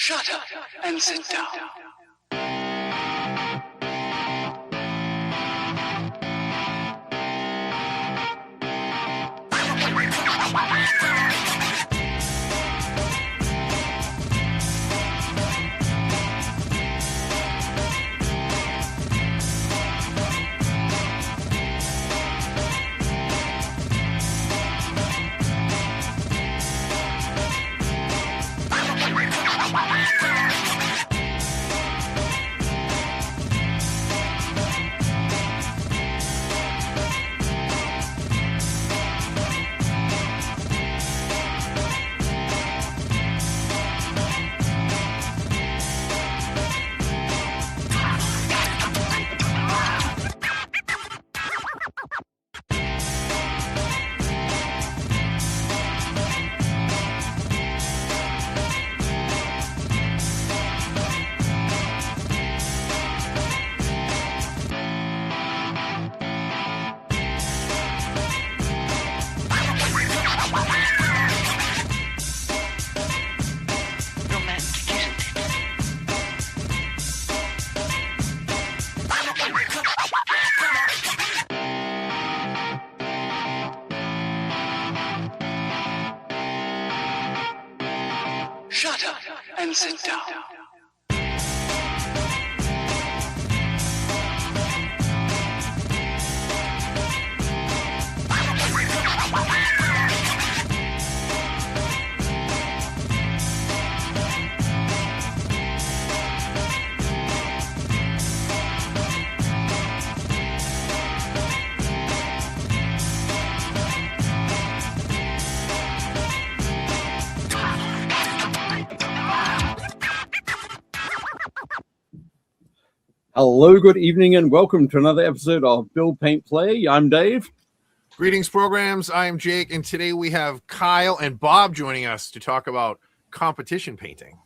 Shut up and sit down. Shut up and sit down. Hello, good evening, and welcome to another episode of Build, Paint, Play. I'm Dave. Greetings, programs. I am Jake, and today we have Kyle and Bob joining us to talk about competition painting.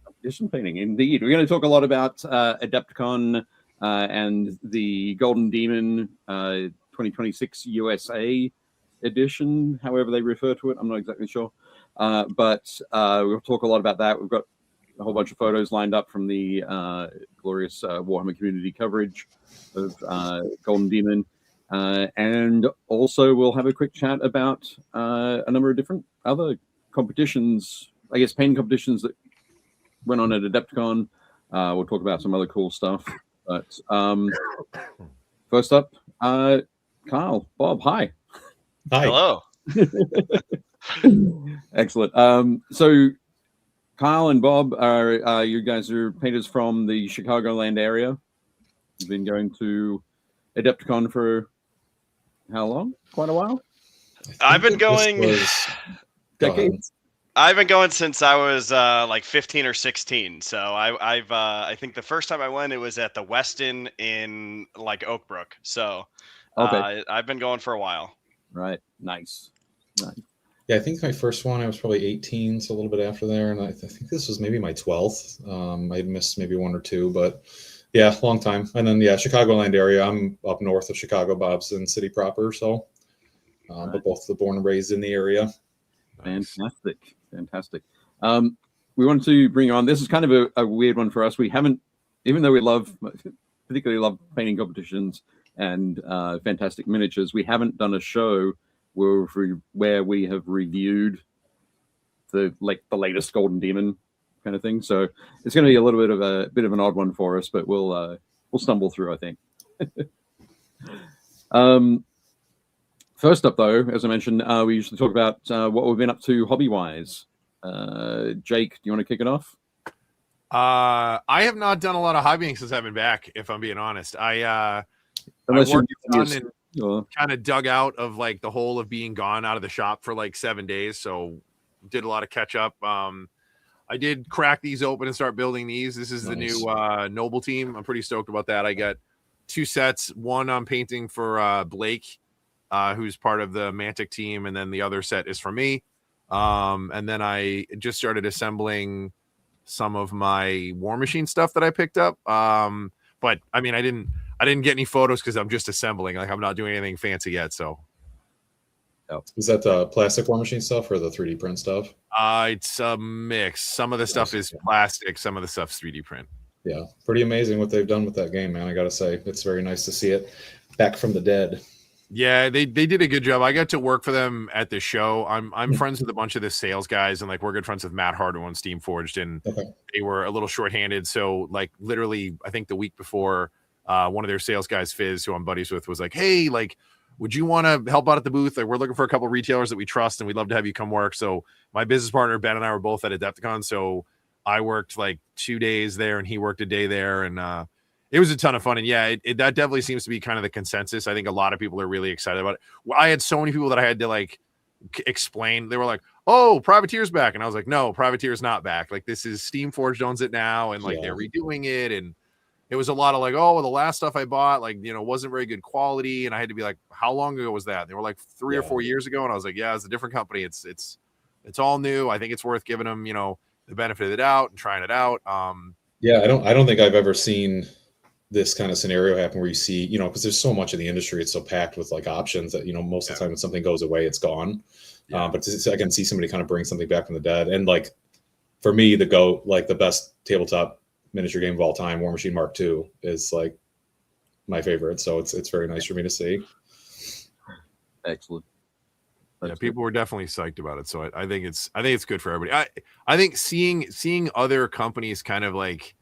Competition painting, indeed. We're going to talk a lot about AdeptiCon and the Golden Demon 2026 USA edition, however they refer to it. I'm not exactly sure. But we'll talk a lot about that. We've got a whole bunch of photos lined up from the glorious Warhammer community coverage of Golden Demon. And also we'll have a quick chat about a number of different other competitions, I guess painting competitions that went on at AdeptiCon. We'll talk about some other cool stuff. But first up, Kyle, Bob, hi. Hi. Hello. Excellent. So Kyle and Bob are you guys are painters from the Chicagoland area. You've been going to AdeptiCon for how long? Quite a while. I've been going decades. I've been going since I was like 15 or 16. So I think the first time I went, it was at the Westin in like Oak Brook. So Okay. I've been going for a while. Right. Nice. Yeah, I think my first one, I was probably 18, so a little bit after there. And I think this was maybe my 12th. I missed maybe one or two, but yeah, long time. And then, yeah, Chicagoland area. I'm up north of Chicago. Bob's in city proper. So, but both the born and raised in the area. Fantastic. We wanted to bring on, this is kind of a weird one for us. We haven't, even though we particularly love painting competitions and fantastic miniatures, we haven't done a show where we have reviewed the latest Golden Demon kind of thing. So it's going to be a little bit of an odd one for us, but we'll stumble through, I think. First up, though, as I mentioned, we usually talk about what we've been up to hobby-wise. Jake, do you want to kick it off? I have not done a lot of hobbying since I've been back, if I'm being honest. I Unless worked you're on and kind of dug out of like the hole of being gone out of the shop for like 7 days. So did a lot of catch up. I did crack these open and start building these. This is the new Noble team. I'm pretty stoked about that. I got 2 sets. One I'm painting for Blake, who's part of the Mantic team, and then the other set is for me. And then I just started assembling some of my War Machine stuff that I picked up. But I mean, I didn't get any photos because I'm just assembling. Like, I'm not doing anything fancy yet. So Is that the plastic War Machine stuff or the 3D print stuff? It's a mix. Some of the stuff is plastic, some of the stuff's 3D print. Yeah, pretty amazing what they've done with that game, man. I gotta say, it's very nice to see it back from the dead. Yeah, they did a good job. I got to work for them at the show. I'm friends with a bunch of the sales guys, and like we're good friends with Matt Hart on Steam Forged, and they were a little shorthanded. So like literally, I think the week before, one of their sales guys, Fizz, who I'm buddies with, was like, "Hey, like, would you want to help out at the booth? Like, we're looking for a couple of retailers that we trust, and we'd love to have you come work." So my business partner Ben and I were both at AdeptiCon, so I worked like 2 days there, and he worked a day there, and it was a ton of fun. And yeah, that definitely seems to be kind of the consensus. I think a lot of people are really excited about it. I had so many people that I had to like explain. They were like, "Oh, Privateer's back," and I was like, "No, Privateer's not back. Like, this is Steam Forged owns it now, and like they're redoing it." And it was a lot of like, "Oh, well, the last stuff I bought, like, you know, wasn't very good quality," and I had to be like, "How long ago was that?" And they were like 3 or 4 years ago, and I was like, "Yeah, it's a different company. It's all new. I think it's worth giving them, you know, the benefit of the doubt and trying it out." Yeah, I don't think I've ever seen this kind of scenario happen where you see, you know, because there's so much of the industry, it's so packed with like options that, you know, most of the time when something goes away, it's gone. But I can see somebody kind of bring something back from the dead. And like for me, the best tabletop miniature game of all time, War Machine Mark II, is like my favorite. So it's very nice for me to see. Excellent. Yeah, people were definitely psyched about it. So I think it's good for everybody. I think seeing other companies kind of like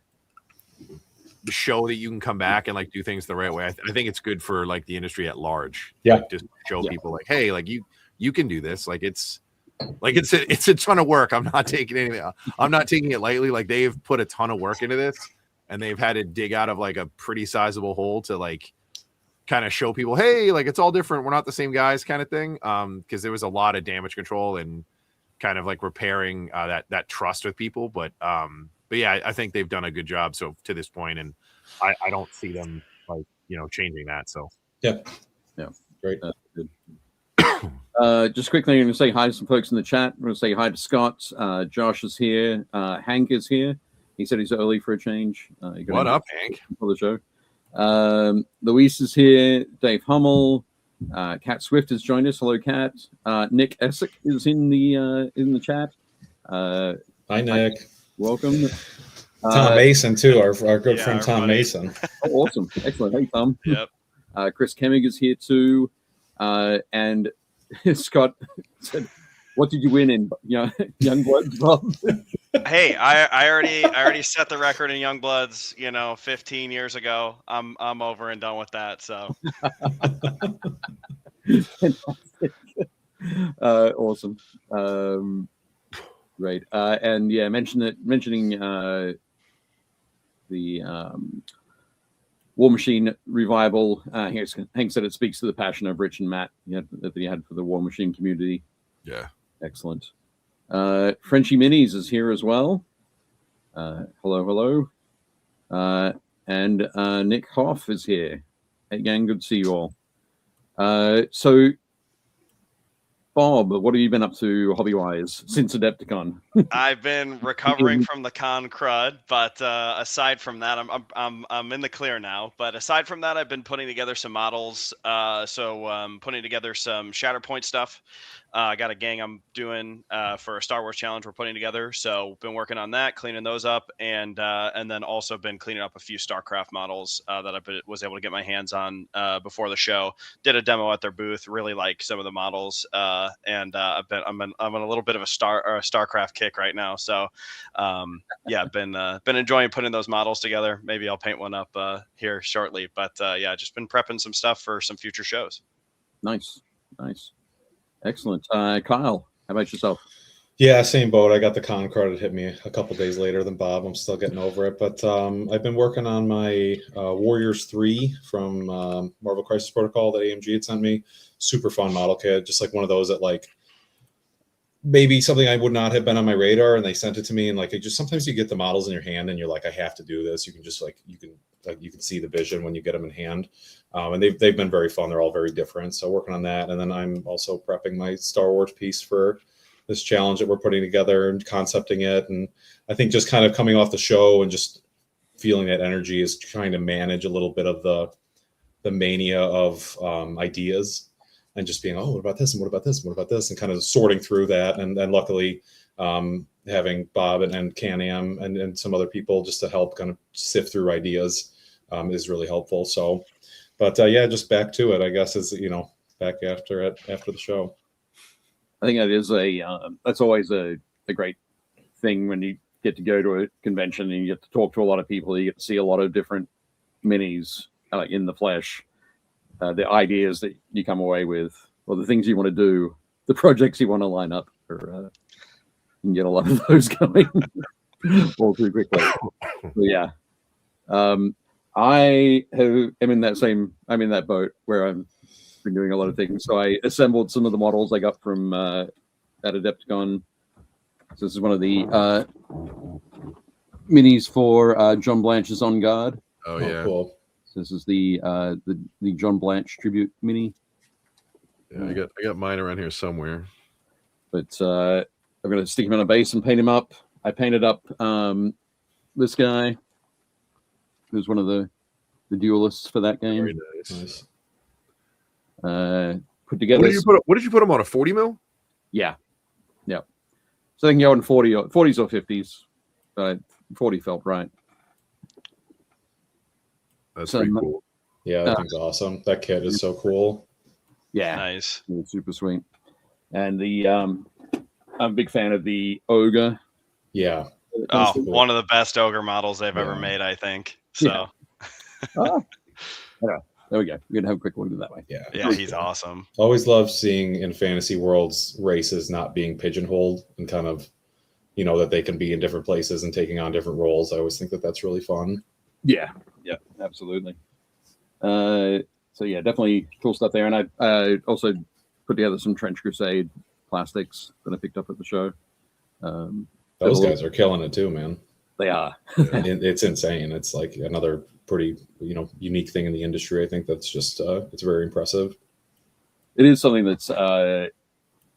show that you can come back and like do things the right way. I think it's good for like the industry at large. Yeah, like, just show people like, hey, like you can do this. Like it's a ton of work. I'm not taking it lightly. Like they've put a ton of work into this, and they've had to dig out of like a pretty sizable hole to like kind of show people, hey, like it's all different. We're not the same guys, kind of thing. Because there was a lot of damage control and kind of like repairing that trust with people. But yeah, I think they've done a good job so to this point, and I don't see them like, you know, changing that. So yeah, great. That's good. Just quickly, I'm going to say hi to some folks in the chat. I'm going to say hi to Scott. Josh is here. Hank is here. He said he's early for a change. What up, Hank? For the show. Luis is here. Dave Hummel. Kat Swift has joined us. Hello, Kat. Nick Essick is in the chat. Hi, Nick. Welcome. Tom Mason too, our good friend Tom Mason. Oh, awesome. Excellent. Hey, Tom. Yep. Chris Kemmig is here too. And Scott said, "What did you win in Youngbloods, Bob?" Hey, I already set the record in Youngbloods, 15 years ago. I'm over and done with that. So awesome. Great. And yeah, mentioning the War Machine revival. Hank said it speaks to the passion of Rich and Matt that he had for the War Machine community. Yeah. Excellent. Frenchie Minis is here as well. Hello. And Nick Hoff is here. Again, good to see you all. So, Bob, what have you been up to hobby-wise since AdeptiCon? I've been recovering from the con crud, but aside from that, I'm in the clear now. But aside from that, I've been putting together some models. Putting together some Shatterpoint stuff. I got a gang I'm doing for a Star Wars challenge we're putting together. So been working on that, cleaning those up, and then also been cleaning up a few StarCraft models that I was able to get my hands on before the show. Did a demo at their booth. Really like some of the models, and I'm in a little bit of a StarCraft kick right now. So yeah, been enjoying putting those models together. Maybe I'll paint one up here shortly. But yeah, just been prepping some stuff for some future shows. Nice. Excellent. Kyle, how about yourself? Yeah, same boat. I got the con credit hit me a couple days later than Bob. I'm still getting over it. But I've been working on my Warriors 3 from Marvel Crisis Protocol that AMG had sent me. Super fun model kit. Just like one of those that like maybe something I would not have been on my radar, and they sent it to me. And like it just sometimes you get the models in your hand and you're like, I have to do this. You can just you can see the vision when you get them in hand. And they've been very fun. They're all very different. So working on that. And then I'm also prepping my Star Wars piece for this challenge that we're putting together and concepting it. And I think just kind of coming off the show and just feeling that energy is trying to manage a little bit of the mania of ideas. and just being, oh, what about this and what about this and what about this, and kind of sorting through that. And then luckily having Bob and Can-Am and some other people just to help kind of sift through ideas is really helpful. So, but yeah, just back to it, I guess, is, back after the show. I think that is that's always a great thing when you get to go to a convention and you get to talk to a lot of people. You get to see a lot of different minis in the flesh. The ideas that you come away with, or the things you want to do, the projects you want to line up, or you can get a lot of those going all too quickly. So, yeah, I'm in that boat where I've been doing a lot of things. So I assembled some of the models I got from at AdeptiCon. So this is one of the minis for John Blanche's On Guard. Oh yeah, cool. So this is the John Blanche tribute mini. Yeah, I got mine around here somewhere. But I'm gonna stick him on a base and paint him up. I painted up this guy, who's one of the duelists for that game. Very nice. Put together. What did you put him on, a 40 mil? Yeah. So they can go on 40s or 50s. But 40 felt right. That's pretty cool. Yeah, that thing's awesome. That kit is so cool. Yeah, Nice. It's super sweet. And I'm a big fan of the ogre. Yeah. Oh, cool. one of the best ogre models they've ever made, I think. So. Yeah. There we go. We're gonna have a quick look at that way. Yeah, he's awesome. Always love seeing in fantasy worlds races not being pigeonholed and kind of, that they can be in different places and taking on different roles. I always think that that's really fun. Yeah, absolutely. So yeah, definitely cool stuff there. And I also put together some Trench Crusade plastics that I picked up at the show. Those guys are killing it too, man. They are. It's insane. It's like another pretty, unique thing in the industry. I think that's just it's very impressive. It is something that's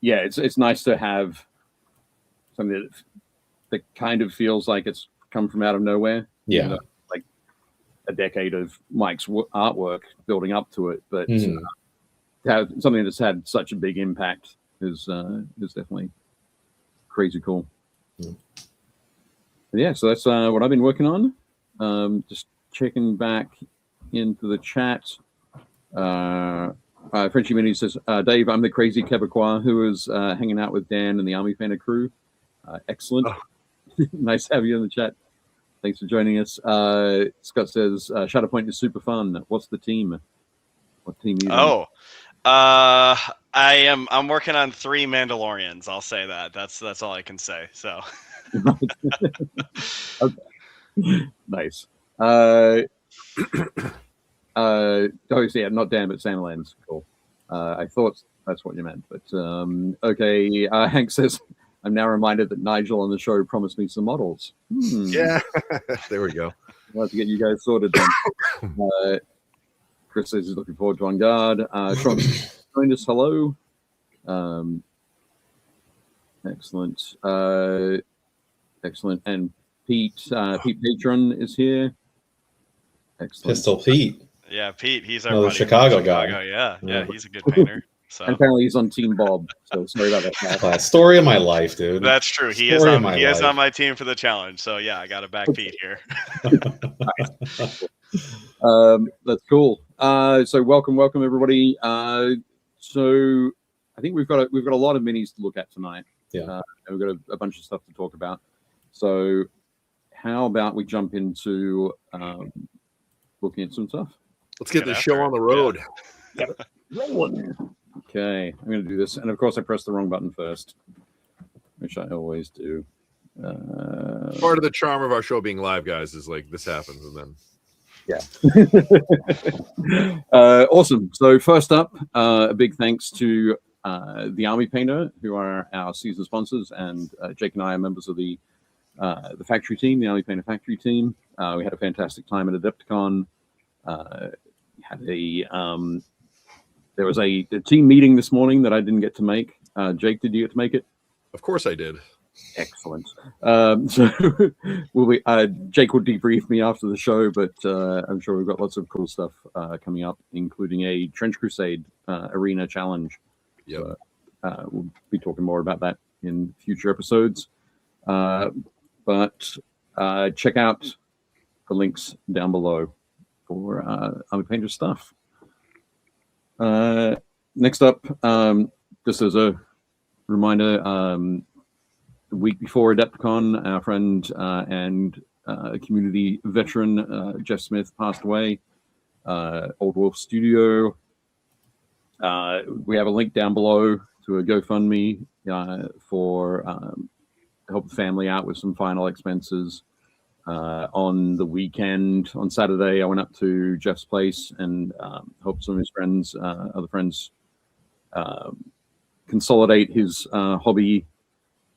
it's nice to have something that kind of feels like it's come from out of nowhere. Yeah. Like a decade of Mike's artwork building up to it, but to have something that's had such a big impact is definitely crazy cool. Yeah, so that's what I've been working on. Just checking back into the chat. Frenchie Mini says, Dave, I'm the crazy Quebecois who was hanging out with Dan and the Army Painter crew. Excellent. Oh. Nice to have you in the chat. Thanks for joining us. Scott says, Shatterpoint is super fun. What's the team? What team are you on? I'm working on 3 Mandalorians. I'll say that. That's all I can say. So. Okay. Nice. Obviously, not Dan, but Sam Lands. Cool. I thought that's what you meant, but okay. Hank says, I'm now reminded that Nigel on the show promised me some models. Yeah, there we go. I'll have to get you guys sorted then. Chris says he's looking forward to On Guard. Sean joined us. Hello. Excellent. Excellent. And Pete Patron is here. Excellent. Pistol Pete. Yeah, Pete. He's our buddy Chicago guy. Yeah, he's a good painter. So. And apparently he's on Team Bob. So sorry about that. Story of my life, dude. That's true. He is on my team for the challenge. So yeah, I got to back Pete here. That's cool. So welcome everybody. So I think we've got a lot of minis to look at tonight. Yeah. And we've got a bunch of stuff to talk about. So how about we jump into looking at some stuff? Let's get this show on the road. Yeah. Okay, I'm going to do this. And of course, I pressed the wrong button first, which I always do. Part of the charm of our show being live, guys, is like this happens and then. Yeah. Awesome. So first up, a big thanks to the Army Painter, who are our season sponsors, and Jake and I are members of the factory team, the Army Painter factory team. We had a fantastic time at AdeptiCon. There was a team meeting this morning that I didn't get to make. Jake, did you get to make it? Of course I did. Excellent. So we'll be, Jake will debrief me after the show, but I'm sure we've got lots of cool stuff coming up, including a Trench Crusade arena challenge. Yep. So, we'll be talking more about that in future episodes. But check out the links down below for other painter stuff. Next up, just as a reminder, the week before AdeptiCon, our friend and community veteran Jeff Smith passed away. Old Wolf Studio. We have a link down below to a GoFundMe for help the family out with some final expenses. On the weekend, on Saturday, I went up to Jeff's place and helped some of his friends, other friends, consolidate his hobby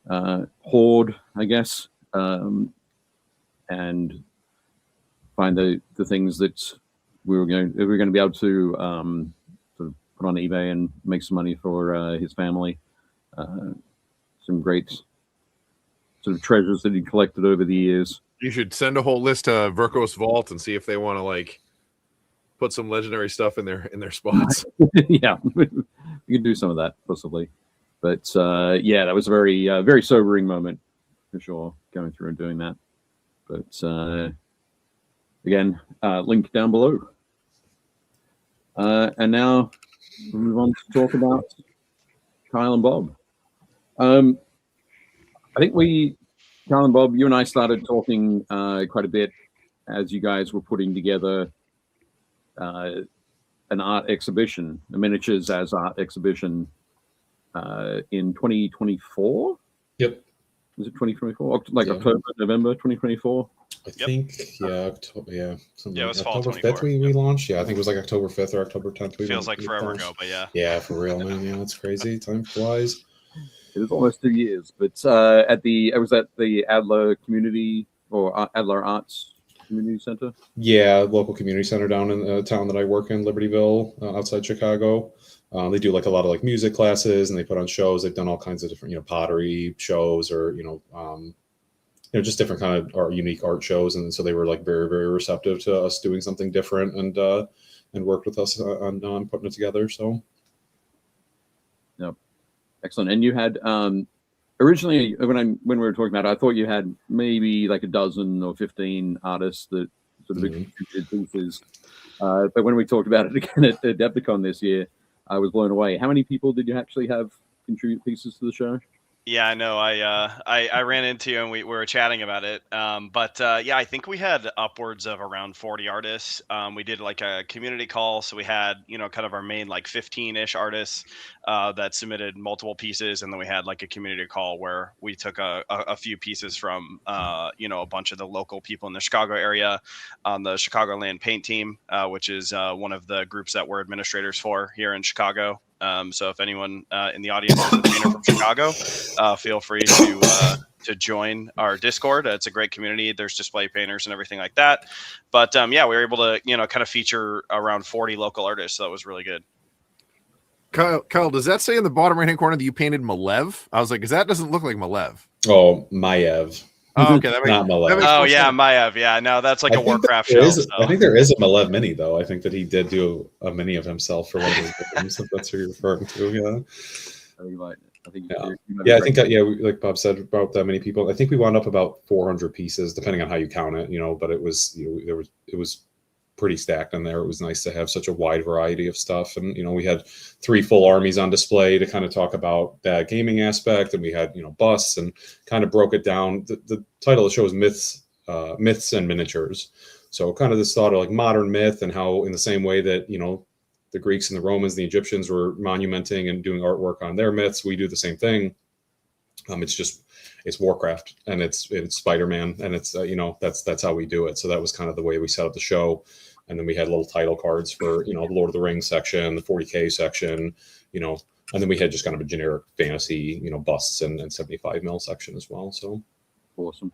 hoard, I guess, and find the things that we were going to be able to sort of put on eBay and make some money for his family. Some great sort of treasures that he collected over the years. You should send a whole list to Verkos Vault and see if they want to like put some legendary stuff in their spots. Yeah, we can do some of that possibly. But yeah, that was a very very sobering moment for sure, going through and doing that. But again, link down below. And now we'll move on to talk about Kyle and Bob. I think Kyle and Bob, you and I started talking quite a bit as you guys were putting together an art exhibition, a miniatures as art exhibition in 2024. Yep. Was it 2024? Like October, November 2024? I think, yeah, October, yeah. Yeah, it was fall October 24. 5th we launched. Yeah, I think it was like October 5th or October 10th. Feels like forever ago, but yeah. Yeah, for real, man. Yeah, it's crazy. Time flies. It was almost 2 years, but I was at the Adler Community or Adler Arts Community Center. Yeah, local community center down in the town that I work in, Libertyville, outside Chicago. They do like a lot of like music classes, and they put on shows. They've done all kinds of different, pottery shows, or just different kind of unique art shows. And so they were like very, very receptive to us doing something different, and worked with us on putting it together. So. Yep. Excellent. And you had originally when we were talking about it, I thought you had maybe like a dozen or 15 artists that sort of contributed pieces. But when we talked about it again at AdeptiCon this year, I was blown away. How many people did you actually have contribute pieces to the show? Yeah, I know. I ran into you and we were chatting about it. But yeah, I think we had upwards of around 40 artists. We did like a community call. So we had, kind of our main like 15-ish artists that submitted multiple pieces. And then we had like a community call where we took a few pieces from, a bunch of the local people in the Chicago area on the Chicagoland paint team, which is one of the groups that we're administrators for here in Chicago. So if anyone in the audience is a painter from Chicago, feel free to join our Discord. It's a great community. There's display painters and everything like that. But yeah, we were able to kind of feature around 40 local artists. So that was really good. Kyle, does that say in the bottom right hand corner that you painted Malev? I was like, because that doesn't look like Malev. Oh, Maiev. Oh, okay, that makes, not Malev. Oh yeah, Maiev. Yeah, no, that's like a Warcraft show. I think there is a Malev mini though. I think that he did do a mini of himself for one of his victims. If that's who you're referring to. Yeah. I think like Bob said, about that many people. I think we wound up about 400 pieces, depending on how you count it. But it was it was pretty stacked in there. It was nice to have such a wide variety of stuff, and we had 3 full armies on display to kind of talk about that gaming aspect, and we had busts, and kind of broke it down. The title of the show is myths and miniatures, so kind of this thought of like modern myth, and how in the same way that the Greeks and the Romans, the Egyptians were monumenting and doing artwork on their myths, we do the same thing. It's Warcraft, and it's Spider-Man, and it's that's how we do it. So that was kind of the way we set up the show. And then we had little title cards for the Lord of the Rings section, the 40K section, and then we had just kind of a generic fantasy busts and 75 mil section as well. So awesome.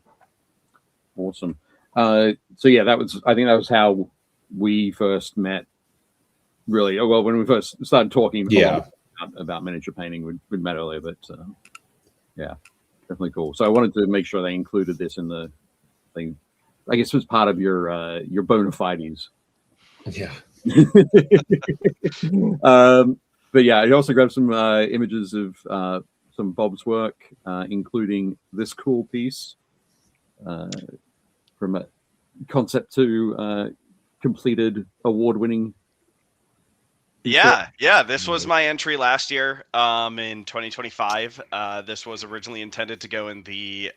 So yeah, I think that was how we first met. Really, well, when we first started talking about miniature painting, we'd met earlier, but yeah, Definitely cool. So I wanted to make sure they included this in the thing. I guess it was part of your bona fides. Yeah. But yeah, I also grabbed some images of some Bob's work, including this cool piece from a concept to completed award-winning. Yeah, this was my entry last year in 2025. This was originally intended to go in the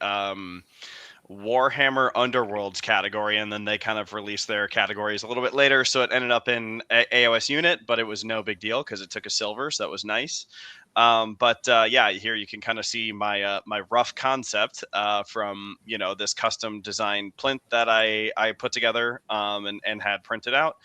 Warhammer Underworlds category, and then they kind of released their categories a little bit later, so it ended up in AOS unit, but it was no big deal because it took a silver, so that was nice. Yeah, here you can kind of see my my rough concept from this custom designed plinth that I put together and had printed out.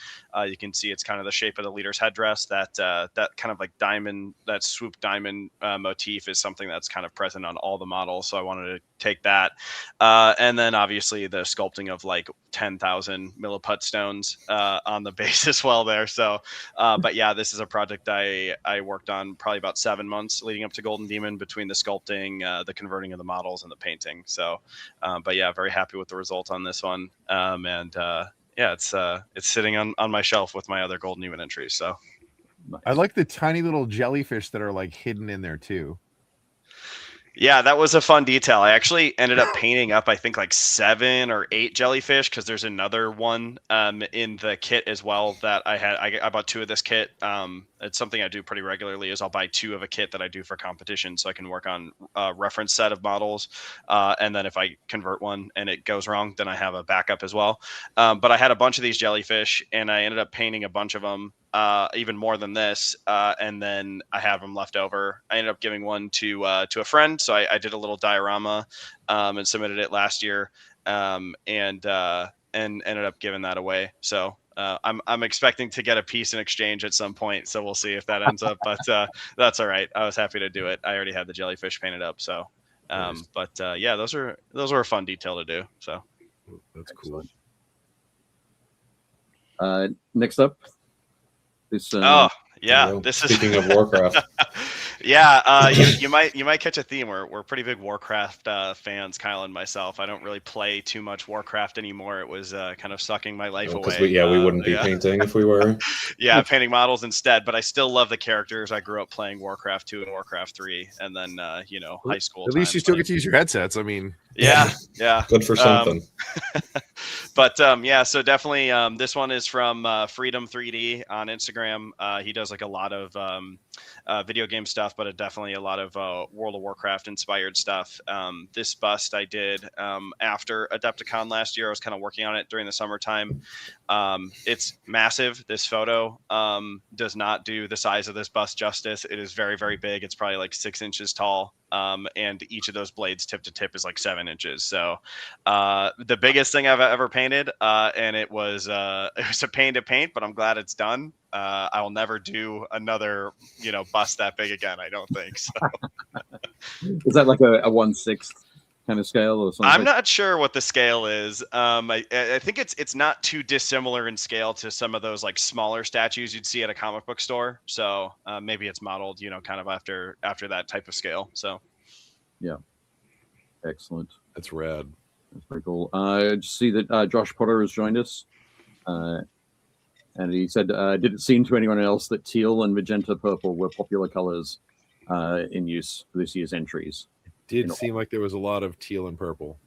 You can see it's kind of the shape of the leader's headdress. That kind of like diamond, that swoop diamond motif is something that's kind of present on all the models. So I wanted to take that, and then obviously the sculpting of like 10,000 milliput stones on the base as well there. So, but yeah, this is a project I worked on probably about 7 months leading up to Golden Demon, between the sculpting, the converting of the models, and the painting. So, but yeah, very happy with the result on this one. Yeah, it's sitting on my shelf with my other Golden Demon entries. So I like the tiny little jellyfish that are like hidden in there too. Yeah, that was a fun detail. I actually ended up painting up, I think, like 7 or 8 jellyfish, because there's another one in the kit as well that I had. I bought 2 of this kit. It's something I do pretty regularly, is I'll buy 2 of a kit that I do for competition, so I can work on a reference set of models. And then if I convert one and it goes wrong, then I have a backup as well. But I had a bunch of these jellyfish, and I ended up painting a bunch of them. Even more than this, and then I have them left over. I ended up giving one to a friend, so I did a little diorama and submitted it last year, and ended up giving that away. So I'm expecting to get a piece in exchange at some point, so we'll see if that ends up. But that's all right. I was happy to do it. I already had the jellyfish painted up, so. But yeah, those are a fun detail to do. So that's cool. Next up. This, Speaking of Warcraft. Yeah, you might catch a theme. We're pretty big Warcraft fans, Kyle and myself. I don't really play too much Warcraft anymore. It was kind of sucking my life away. Because we wouldn't be painting if we were. Yeah, painting models instead. But I still love the characters. I grew up playing Warcraft 2 and Warcraft 3, and then high school. At least you still get to use your headsets. I mean, yeah. Good for something. But yeah, so definitely this one is from Freedom 3D on Instagram. He does like a lot of video game stuff, but definitely a lot of World of Warcraft inspired stuff. This bust I did after AdeptiCon last year. I was kind of working on it during the summertime. It's massive. This photo does not do the size of this bust justice. It is very, very big. It's probably like 6 inches tall. And each of those blades tip to tip is like 7 inches. So the biggest thing I've ever painted, and it was a pain to paint, but I'm glad it's done. I will never do another, bust that big again. I don't think so. Is that like a 1/6 kind of scale or something? I'm not sure what the scale is. I think it's not too dissimilar in scale to some of those like smaller statues you'd see at a comic book store. So maybe it's modeled, kind of after that type of scale. So yeah, excellent. That's rad. That's pretty cool. I just see that Josh Potter has joined us, and he said, "Did it seem to anyone else that teal and magenta purple were popular colors in use for this year's entries?" Did seem like there was a lot of teal and purple.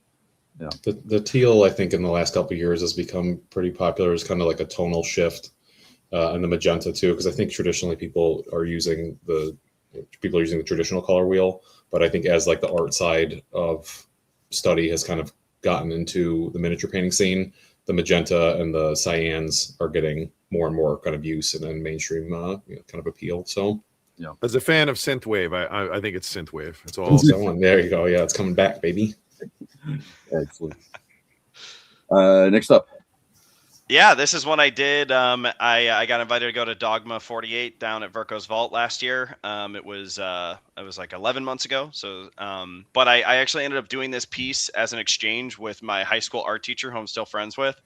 Yeah, the teal, I think, in the last couple of years has become pretty popular. It's kind of like a tonal shift, and the magenta too, because I think traditionally people are using the traditional color wheel, but I think as like the art side of study has kind of gotten into the miniature painting scene, the magenta and the cyans are getting more and more kind of use and then mainstream kind of appeal. So. Yeah. As a fan of synthwave, I think it's synthwave. It's all. There you go. Yeah, it's coming back, baby. Excellent. Next up. Yeah, this is one I did. I got invited to go to Dogma 48 down at Verco's Vault last year. It was like 11 months ago. So, but I actually ended up doing this piece as an exchange with my high school art teacher, who I'm still friends with.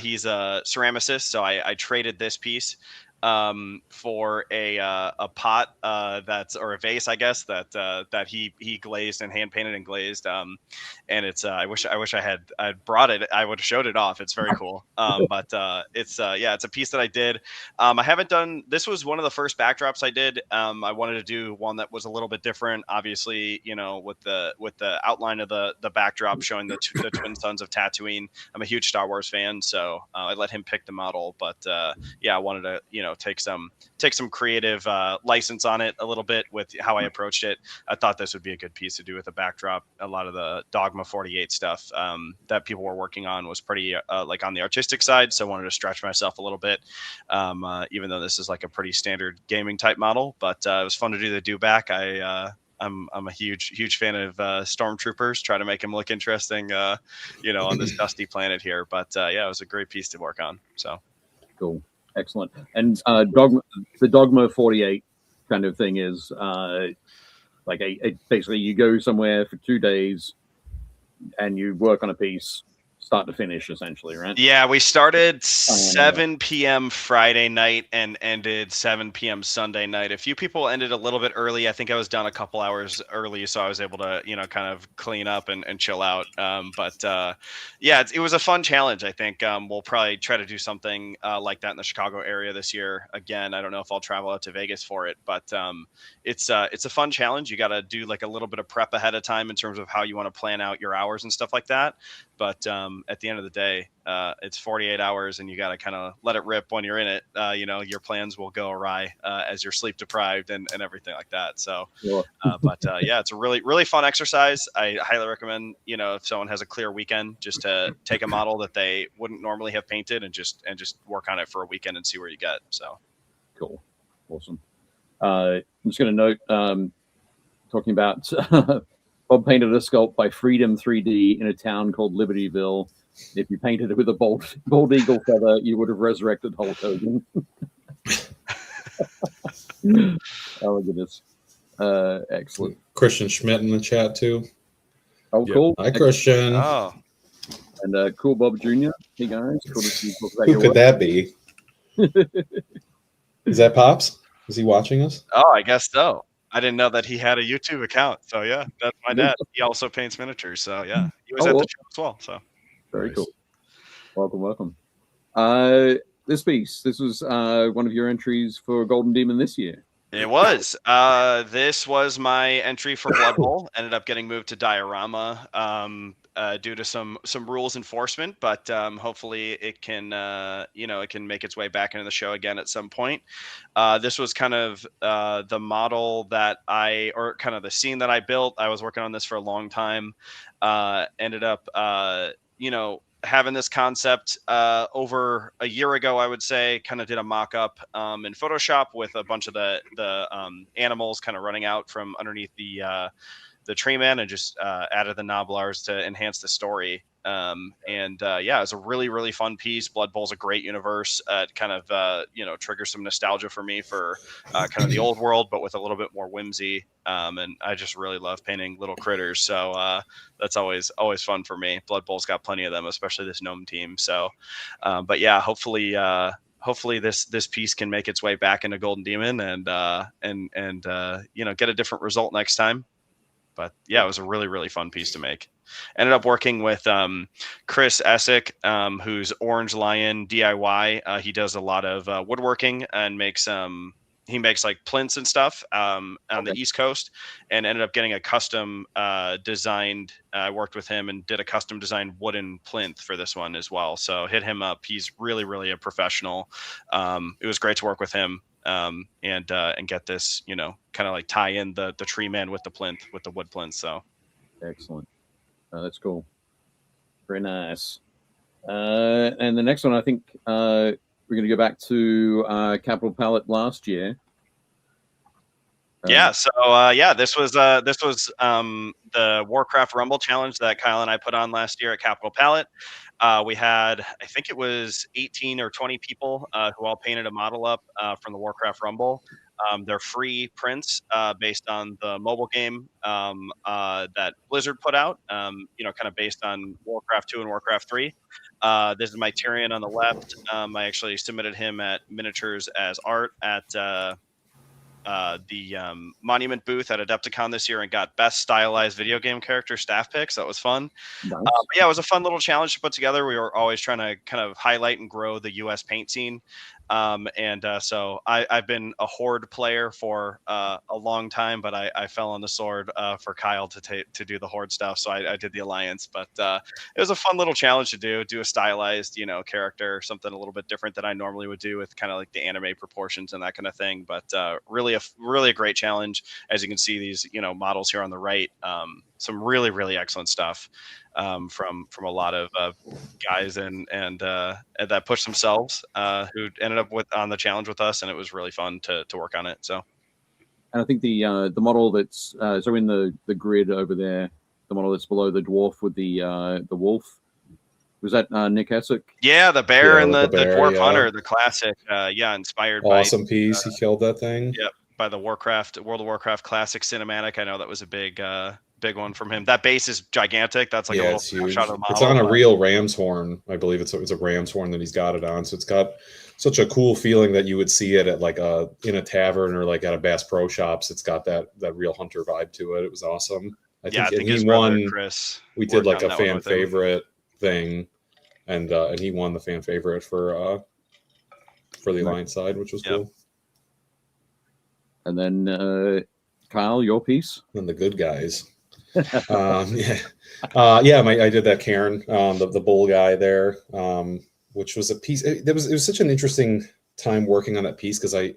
He's a ceramicist, so I traded this piece for a pot that's, or a vase, I guess, that he glazed and hand painted and glazed. And it's I wish I'd brought it. I would have showed it off. It's very cool. But it's it's a piece that I did. I haven't done, this was one of the first backdrops I did. I wanted to do one that was a little bit different, obviously, you know, with the outline of the backdrop showing the twin sons of Tatooine. I'm a huge Star Wars fan, so I let him pick the model. But yeah, I wanted to, you know, take some creative license on it a little bit with how I approached it. I thought this would be a good piece to do with a backdrop. A lot of the Dogma 48 stuff that people were working on was pretty like on the artistic side, so I wanted to stretch myself a little bit, even though this is like a pretty standard gaming type model. But it was fun to do the do-back. I'm a huge fan of stormtroopers. Try to make them look interesting, you know, on this dusty planet here. But yeah, it was a great piece to work on. So cool, excellent. And the Dogma 48 kind of thing is like basically you go somewhere for 2 days and you work on a piece, start to finish, essentially, right? Yeah, we started 7 p.m. Friday night and ended 7 p.m. Sunday night. A few people ended a little bit early. I think I was done a couple hours early, so I was able to, you know, kind of clean up and chill out. But yeah, it was a fun challenge. I think we'll probably try to do something like that in the Chicago area this year. Again, I don't know if I'll travel out to Vegas for it, but it's a fun challenge. You got to do like a little bit of prep ahead of time in terms of how you want to plan out your hours and stuff like that. But at the end of the day, it's 48 hours and you got to kind of let it rip when you're in it. You know, your plans will go awry as you're sleep deprived and everything like that. So, Sure. but yeah, it's a really fun exercise. I highly recommend, you know, if someone has a clear weekend, just to take a model that they wouldn't normally have painted and just work on it for a weekend and see where you get. So cool. Awesome. I'm just going to note, talking about Bob painted a sculpt by Freedom 3D in a town called Libertyville. If you painted it with a bald eagle feather, you would have resurrected Hulk Hogan. Oh my goodness. Excellent. Christian Schmidt in the chat too. Oh, cool. Hi, Christian. oh, And Cool Bob Jr. Hey guys. Cool to see you. Who could that be? Is that Pops? Is he watching us? oh, I guess so. I didn't know that he had a YouTube account. So yeah, that's my dad. He also paints miniatures. So yeah, he was at the show as well. So very cool. Welcome. This piece, this was one of your entries for Golden Demon this year. it was. This was my entry for Blood Bowl. Ended up getting moved to Diorama due to some rules enforcement, but hopefully it can it can make its way back into the show again at some point. This was kind of the model that or kind of the scene that I built. I was working on this for a long time. Ended up having this concept over a year ago, I would say. Kind of did a mock-up in Photoshop with a bunch of the animals kind of running out from underneath the tree man, and just added the Noblars to enhance the story. Yeah, it was a really fun piece. Blood Bowl's a great universe. It kind of triggers some nostalgia for me for kind of the old world, but with a little bit more whimsy. And I just really love painting little critters, so that's always fun for me. Blood Bowl's got plenty of them, especially this gnome team. So, but yeah, hopefully this piece can make its way back into Golden Demon and get a different result next time. But yeah, it was a really fun piece to make. Ended up working with Chris Essick, who's Orange Lion DIY. He does a lot of woodworking and makes like plinths and stuff on the East Coast, and ended up getting a custom designed. I worked with him and did a custom designed wooden plinth for this one as well. So hit him up. He's really a professional. It was great to work with him. And get this, kind of like tie in the tree man with the plinth, with the wood plinth. So excellent. That's cool. Very nice. And the next one, I think we're going to go back to Capital Palette last year. Yeah. So this was the Warcraft Rumble challenge that Kyle and I put on last year at Capital Palette. We had, I think it was 18 or 20 people who all painted a model up from the Warcraft Rumble. They're free prints based on the mobile game that Blizzard put out, you know, kind of based on Warcraft 2 and Warcraft 3. This is my Tyrion on the left. I actually submitted him at miniatures as art at the Monument booth at AdeptiCon this year and got best stylized video game character staff picks. That was fun. Nice. But yeah, it was a fun little challenge to put together. We were always trying to kind of highlight and grow the U.S. paint scene. So I've been a Horde player for a long time, but I fell on the sword for Kyle to do the Horde stuff. So I did the Alliance, but it was a fun little challenge to do a stylized, you know, character, something a little bit different than I normally would do with kind of like the anime proportions and that kind of thing. But really a great challenge. As you can see, these, you know, models here on the right, some really excellent stuff from a lot of guys and that pushed themselves who ended up on the challenge with us, and it was really fun to work on it. So, and I think the model that's so in the grid over there, the model that's below the dwarf with the wolf, was that Nick Essick? Yeah, the bear and the bear, dwarf hunter, the classic, inspired awesome piece. He killed that thing. Yep, by the World of Warcraft classic cinematic. I know that was a big one from him. That base is gigantic. That's like a little snapshot of the model. It's on a real ram's horn, I believe. It's a ram's horn that he's got it on. So it's got such a cool feeling that you would see it at like in a tavern or like at a Bass Pro Shops. It's got that real hunter vibe to it. It was awesome. I think his he won. Chris, we did like a fan favorite thing, and he won the fan favorite for the Alliance side, which was cool. And then Kyle, your piece. And the good guys. I did that Karen, the bull guy there, which was a piece. It was such an interesting time working on that piece because I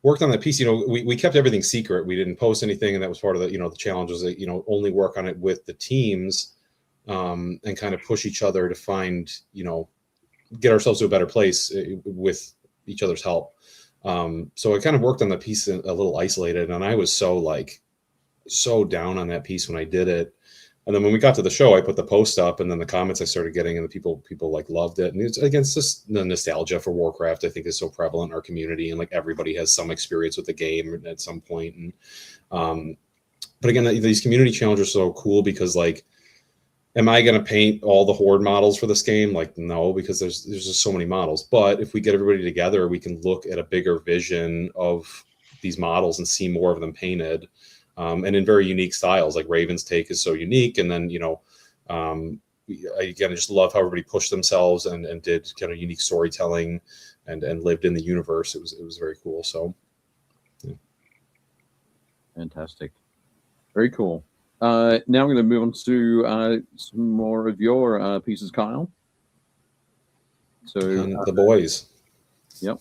worked on that piece. You know, we kept everything secret. We didn't post anything, and that was part of the, you know, the challenge was that, you know, only work on it with the teams and kind of push each other to find, you know, get ourselves to a better place with each other's help. So I kind of worked on the piece a little isolated, and I was so down on that piece when I did it. And then when we got to the show, I put the post up, and then the comments I started getting, and the people like loved it. And it's just the nostalgia for Warcraft, I think, is so prevalent in our community, and like everybody has some experience with the game at some point. And but again, these community challenges are so cool because, like, am I going to paint all the Horde models for this game? Like, no, because there's just so many models. But if we get everybody together, we can look at a bigger vision of these models and see more of them painted. And in very unique styles, like Raven's take is so unique. And then, you know, I just love how everybody pushed themselves and did kind of unique storytelling and lived in the universe. It was very cool. So, yeah. Fantastic. Very cool. Now I'm going to move on to some more of your pieces, Kyle. So the boys. Yep.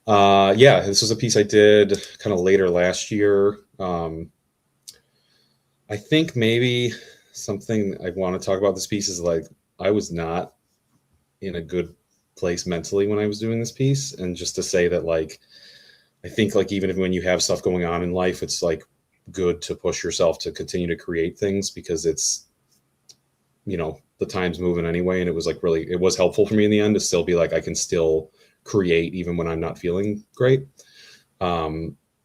This was a piece I did kind of later last year. I think maybe something I want to talk about this piece is like I was not in a good place mentally when I was doing this piece, and just to say that, like, I think like even when you have stuff going on in life, it's like good to push yourself to continue to create things because it's, you know, the time's moving anyway. And it was like it was helpful for me in the end to still be like I can still create even when I'm not feeling great.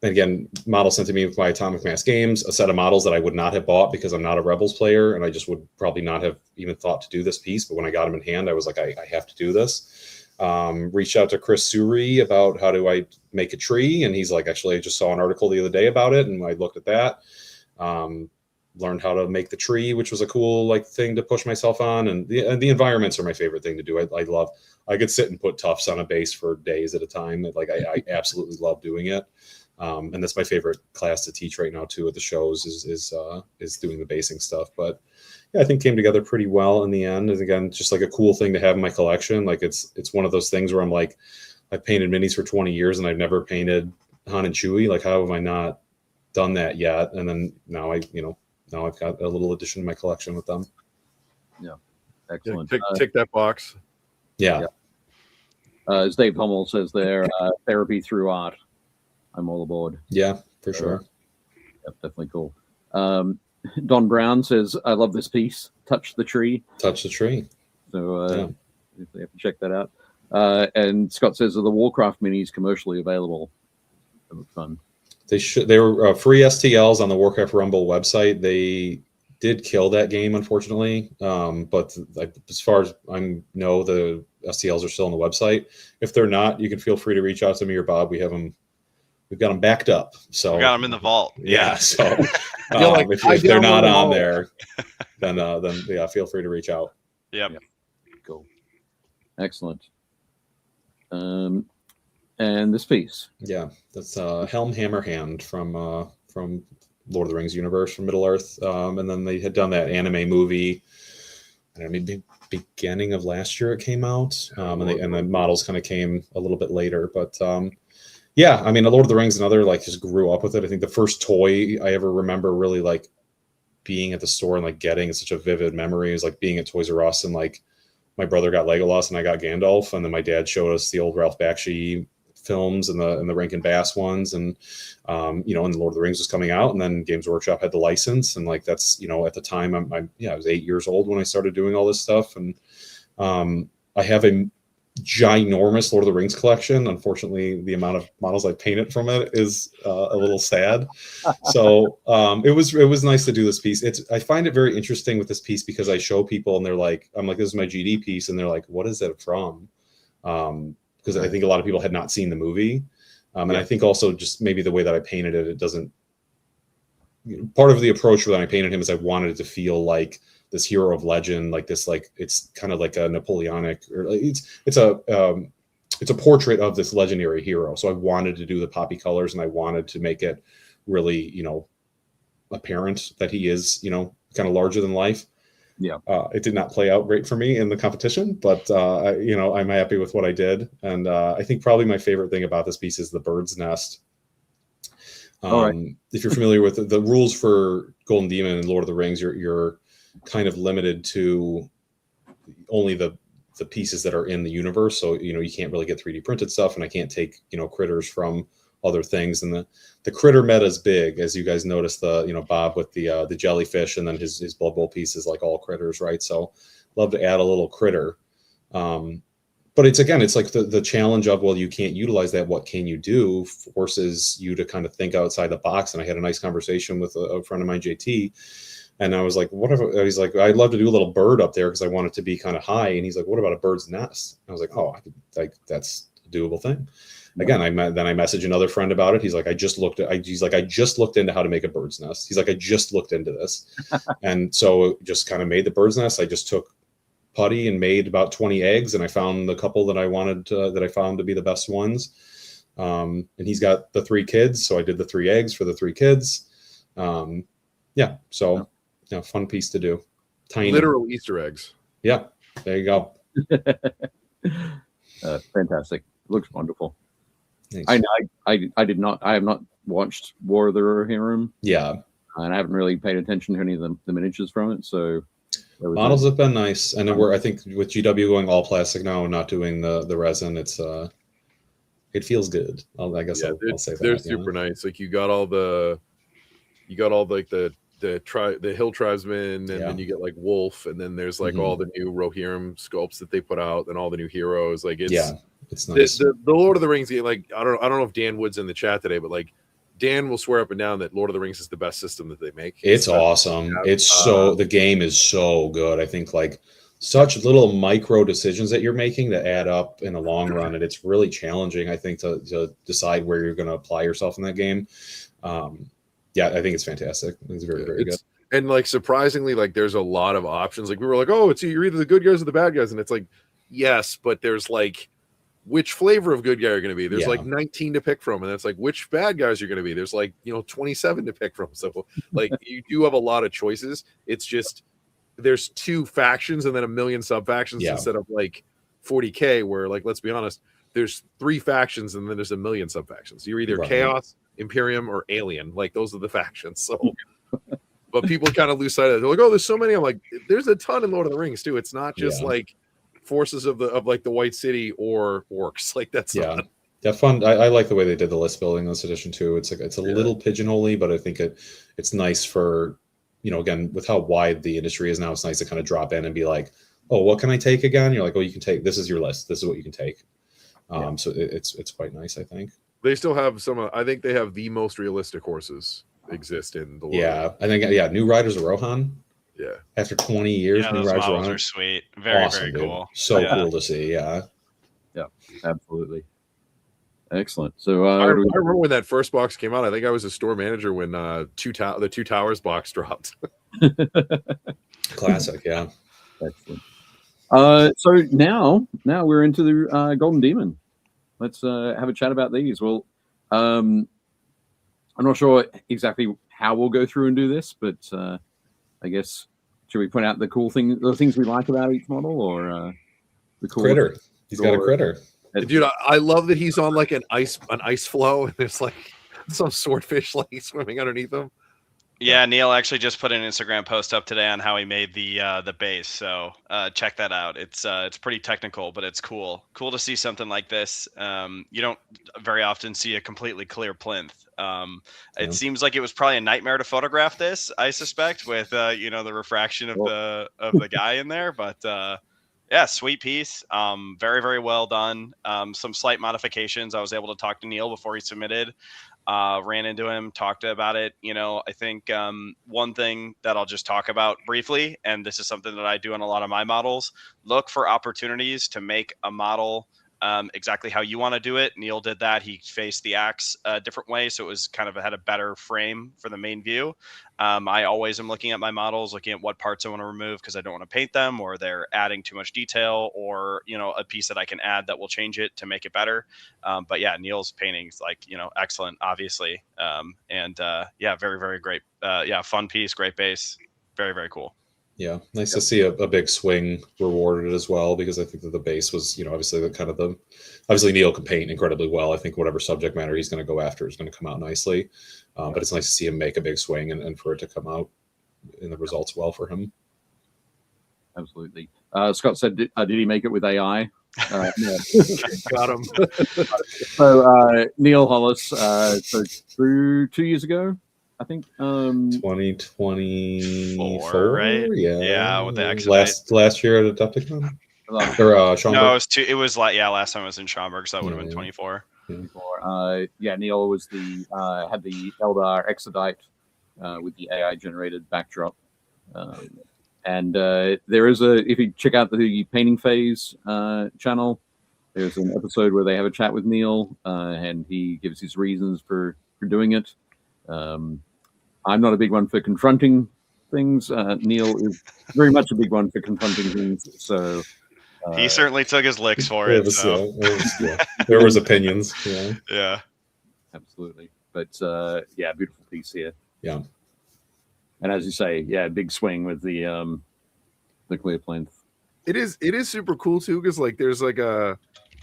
And again, model sent to me by Atomic Mass Games, a set of models that I would not have bought because I'm not a Rebels player, and I just would probably not have even thought to do this piece. But when I got them in hand, I was like, I have to do this. Reached out to Chris Suri about how do I make a tree, and he's like, actually, I just saw an article the other day about it, and I looked at that. Learned how to make the tree, which was a cool thing to push myself on. And the environments are my favorite thing to do. I could sit and put tufts on a base for days at a time. I absolutely love doing it. And that's my favorite class to teach right now too at the shows is doing the basing stuff. But yeah, I think came together pretty well in the end. And again, just like a cool thing to have in my collection. Like it's one of those things where I'm like, I've painted minis for 20 years and I've never painted Han and Chewie. Like, how have I not done that yet? And then now I've got a little addition to my collection with them. Yeah. Excellent. Tick that box. Yeah. As Dave Hummel says there, therapy through art. I'm all aboard. Yeah, for sure. Yep, definitely cool. Don Brown says, I love this piece. Touch the tree. Touch the tree. So you have to check that out. And Scott says, are the Warcraft minis commercially available? That was fun. They were free STLs on the Warcraft Rumble website. They did kill that game, unfortunately. But like, as far as I know, the STLs are still on the website. If they're not, you can feel free to reach out to me or Bob. We've got them backed up. So we got them in the vault. Yeah. So like, if they're not on there, then yeah, feel free to reach out. Yep. Cool. Excellent. And this piece. Yeah, that's Helm Hammerhand from Lord of the Rings universe, from Middle Earth. And then they had done that anime movie. I don't know, maybe beginning of last year it came out. And the models kind of came a little bit later. But yeah, I mean, Lord of the Rings and other, like, just grew up with it. I think the first toy I ever remember really like being at the store and like getting such a vivid memory is like being at Toys R Us and like my brother got Legolas and I got Gandalf, and then my dad showed us the old Ralph Bakshi films and the Rankin Bass ones, and and the Lord of the Rings was coming out, and then Games Workshop had the license, and like that's at the time I was 8 years old when I started doing all this stuff, and I have a ginormous Lord of the Rings collection. Unfortunately, the amount of models I painted from it is a little sad. So it was nice to do this piece. I find it very interesting with this piece because I show people and they're like, I'm like, this is my GD piece, and they're like, what is that from? Because I think a lot of people had not seen the movie. And I think also just maybe the way that I painted it, it doesn't, part of the approach when I painted him is I wanted it to feel like this hero of legend, like this, like it's kind of like a Napoleonic, or it's a portrait of this legendary hero. So I wanted to do the poppy colors, and I wanted to make it really, apparent that he is, kind of larger than life. Yeah. It did not play out great for me in the competition, but I'm happy with what I did. And I think probably my favorite thing about this piece is the bird's nest. All right. If you're familiar with the rules for Golden Demon and Lord of the Rings, you're kind of limited to only the pieces that are in the universe. So, you can't really get 3D printed stuff, and I can't take, critters from other things. And the critter meta is big, as you guys noticed, Bob with the jellyfish, and then his Blood Bowl piece is like all critters, right? So love to add a little critter. But it's like the challenge of, well, you can't utilize that. What can you do? Forces you to kind of think outside the box. And I had a nice conversation with a friend of mine, JT, and I was like, he's like, I'd love to do a little bird up there because I want it to be kind of high. And he's like, what about a bird's nest? I was like, oh, that's a doable thing. Again, I messaged another friend about it. He's like, I just looked into how to make a bird's nest. He's like, I just looked into this. And so just kind of made the bird's nest. I just took putty and made about 20 eggs, and I found the couple that I wanted that I found to be the best ones. And he's got the 3 kids, so I did the 3 eggs for the 3 kids. So fun piece to do. Tiny literal Easter eggs. Yeah, there you go. Fantastic. Looks wonderful. Thanks. I have not watched War of the Rohirrim. Yeah. And I haven't really paid attention to any of the miniatures from it. So models have been nice. And I think with GW going all plastic now and not doing the resin, it feels good. I'll say that. They're super nice. Like you got all the hill tribesmen, and then you get like wolf, and then there's like all the new Rohirrim sculpts that they put out, and all the new heroes. Like it's nice. The Lord of the Rings game, like I don't know if Dan Wood's in the chat today, but like Dan will swear up and down that Lord of the Rings is the best system that they make. It's awesome. The game is so good. I think like such little micro decisions that you're making that add up in the long run, and it's really challenging, I think, to decide where you're going to apply yourself in that game. I think it's fantastic. It's very, very good. And like surprisingly, like there's a lot of options. Like we were like, oh, you're either the good guys or the bad guys, and it's like, yes, but there's like, which flavor of good guy are going to be? There's like 19 to pick from, and it's like, which bad guys you're going to be? There's like 27 to pick from. So like you do have a lot of choices. It's just there's 2 factions and then a million sub factions instead of like 40K, where like let's be honest, there's 3 factions and then there's a million sub factions. You're either Chaos, Imperium, or Alien. Like those are the factions. So but people kind of lose sight of it. They're like, oh, there's so many. I'm like, there's a ton in Lord of the Rings too. It's not just like forces of like the White City or orcs. Like that's not fun. I like the way they did the list building in this edition too. It's like it's a little pigeonholy, but I think it's nice for again, with how wide the industry is now, it's nice to kind of drop in and be like, oh, what can I take again? You're like, oh, you can take, this is your list, this is what you can take. So it's quite nice, I think. They still have some. I think they have the most realistic horses exist in the world. Yeah, I think New Riders of Rohan. Yeah. After 20 years, Yeah, New those Riders of models Rohan are sweet. Very, awesome, very dude. cool. So Yeah. cool to see. Yeah. Yeah, absolutely. Excellent. So I remember when that first box came out. I think I was a store manager when the Two Towers box dropped. Classic. Yeah. excellent. So now we're into the Golden Demon. Let's have a chat about these. Well, I'm not sure exactly how we'll go through and do this, but I guess should we point out the things we like about each model, or the cool Critter. He's got a critter. Dude, I love that he's on like an ice flow, and there's like some swordfish like swimming underneath him. Yeah, Neil actually just put an Instagram post up today on how he made the base, so check that out. It's pretty technical, but it's cool. Cool to see something like this. You don't very often see a completely clear plinth. It seems like it was probably a nightmare to photograph this, I suspect, with the refraction of the guy in there. But yeah, sweet piece. Very, very well done. Some slight modifications. I was able to talk to Neil before he submitted. Ran into him, talked about it. I think one thing that I'll just talk about briefly, and this is something that I do on a lot of my models, look for opportunities to make a model exactly how you want to do it. Neil did that. He faced the axe a different way, so it was kind of had a better frame for the main view. I always am looking at my models, looking at what parts I want to remove because I don't want to paint them, or they're adding too much detail, or a piece that I can add that will change it to make it better. But yeah, Neil's paintings excellent, obviously, and yeah, very, very great. Yeah, fun piece, great base, very, very cool. Yeah, nice to see a big swing rewarded as well, because I think that the base was, obviously obviously Neil can paint incredibly well. I think whatever subject matter he's going to go after is going to come out nicely. But it's nice to see him make a big swing and for it to come out in the results well for him. Absolutely. Scott said, did he make it with AI? No. Got him. So Neil Hollis, so through 2 years ago, I think 2024, right? Yeah, with the exhibit. last year at Adepticon or Schaumburg. No, it was like last time I was in Schaumburg, so that would have been 24. Yeah, Neil was had the Eldar Exodite with the AI generated backdrop, and there is if you check out the Painting Phase channel, there's an episode where they have a chat with Neil, and he gives his reasons for doing it. I'm not a big one for confronting things. Neil is very much a big one for confronting things. So he certainly took his licks for it. There was opinions. Yeah, absolutely. But yeah, beautiful piece here. Yeah, and as you say, yeah, big swing with the clear plinth. It is super cool too, because like there's like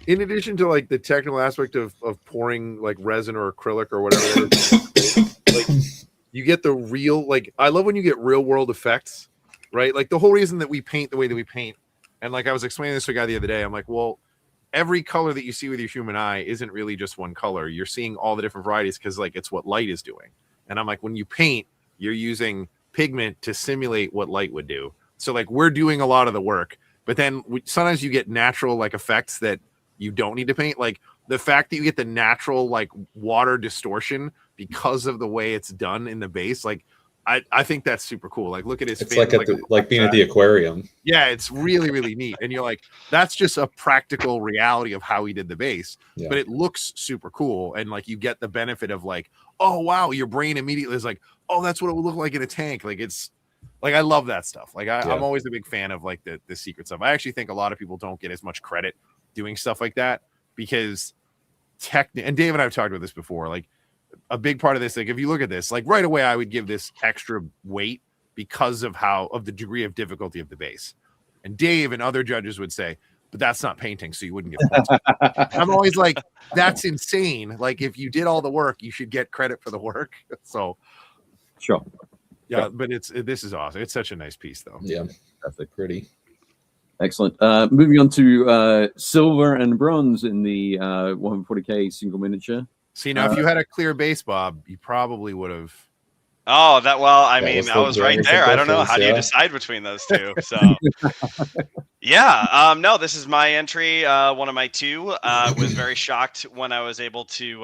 in addition to like the technical aspect of pouring like resin or acrylic or whatever, like you get the real, like I love when you get real world effects, right? Like the whole reason that we paint the way that we paint, and like I was explaining this to a guy the other day, I'm like, well, every color that you see with your human eye isn't really just one color. You're seeing all the different varieties because like it's what light is doing. And I'm like, when you paint, you're using pigment to simulate what light would do. So like we're doing a lot of the work, but then sometimes you get natural like effects that you don't need to paint. Like the fact that you get the natural like water distortion because of the way it's done in the base, like I think that's super cool. Like look at his it's fin, like being at the aquarium. Yeah, it's really, really neat. And you're like, that's just a practical reality of how he did the base. Yeah. But it looks super cool. And like you get the benefit of like, oh wow, your brain immediately is like, oh, that's what it would look like in a tank. Like it's like I love that stuff. Like I'm always a big fan of like the secret stuff. I actually think a lot of people don't get as much credit doing stuff like that because and Dave and I have talked about this before, like a big part of this, like if you look at this, like right away I would give this extra weight because of the degree of difficulty of the base. And Dave and other judges would say, but that's not painting, so you wouldn't get points. I'm always like, that's insane. Like if you did all the work, you should get credit for the work. So sure. Yeah, but this is awesome. It's such a nice piece though. Yeah, that's pretty. Excellent. Moving on to silver and bronze in the 140K single miniature. See, now if you had a clear base, Bob, you probably would have. Oh, I mean, I was right there. I don't know. How do you decide between those two? So, Yeah, no, this is my entry, one of my two. Was very shocked when I was able to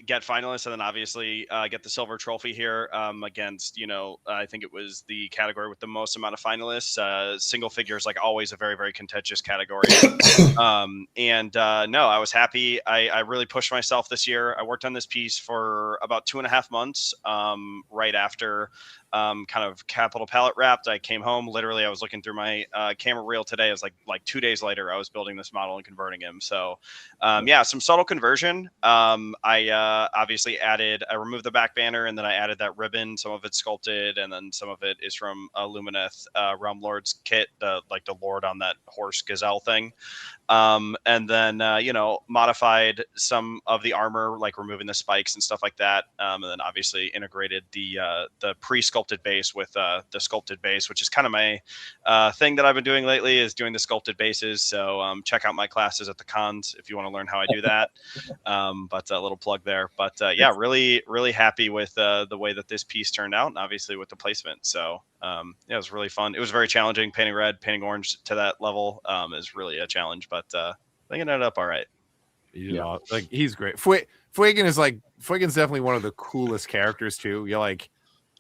get finalists and then obviously get the silver trophy here against, I think it was the category with the most amount of finalists. Single figure is like always a very, very contentious category. No, I was happy. I really pushed myself this year. I worked on this piece for about 2.5 months right after kind of capital palette wrapped. I came home, literally I was looking through my camera reel today. It was like 2 days later I was building this model and converting him. So yeah, some subtle conversion. I obviously I removed the back banner and then I added that ribbon. Some of it's sculpted and then some of it is from Lumineth Realm Lord's kit, the Lord on that horse gazelle thing. And then modified some of the armor, like removing the spikes and stuff like that. And then obviously integrated the pre-sculpted base with the sculpted base, which is kind of my thing that I've been doing lately, is doing the sculpted bases. So check out my classes at the cons if you want to learn how I do that. But a little plug there. But yeah, really, really happy with the way that this piece turned out, and obviously with the placement. So yeah, it was really fun. It was very challenging. Painting red, painting orange to that level is really a challenge, but I think it ended up all right. Yeah, like he's great. Fuegan's definitely one of the coolest characters too. You're like,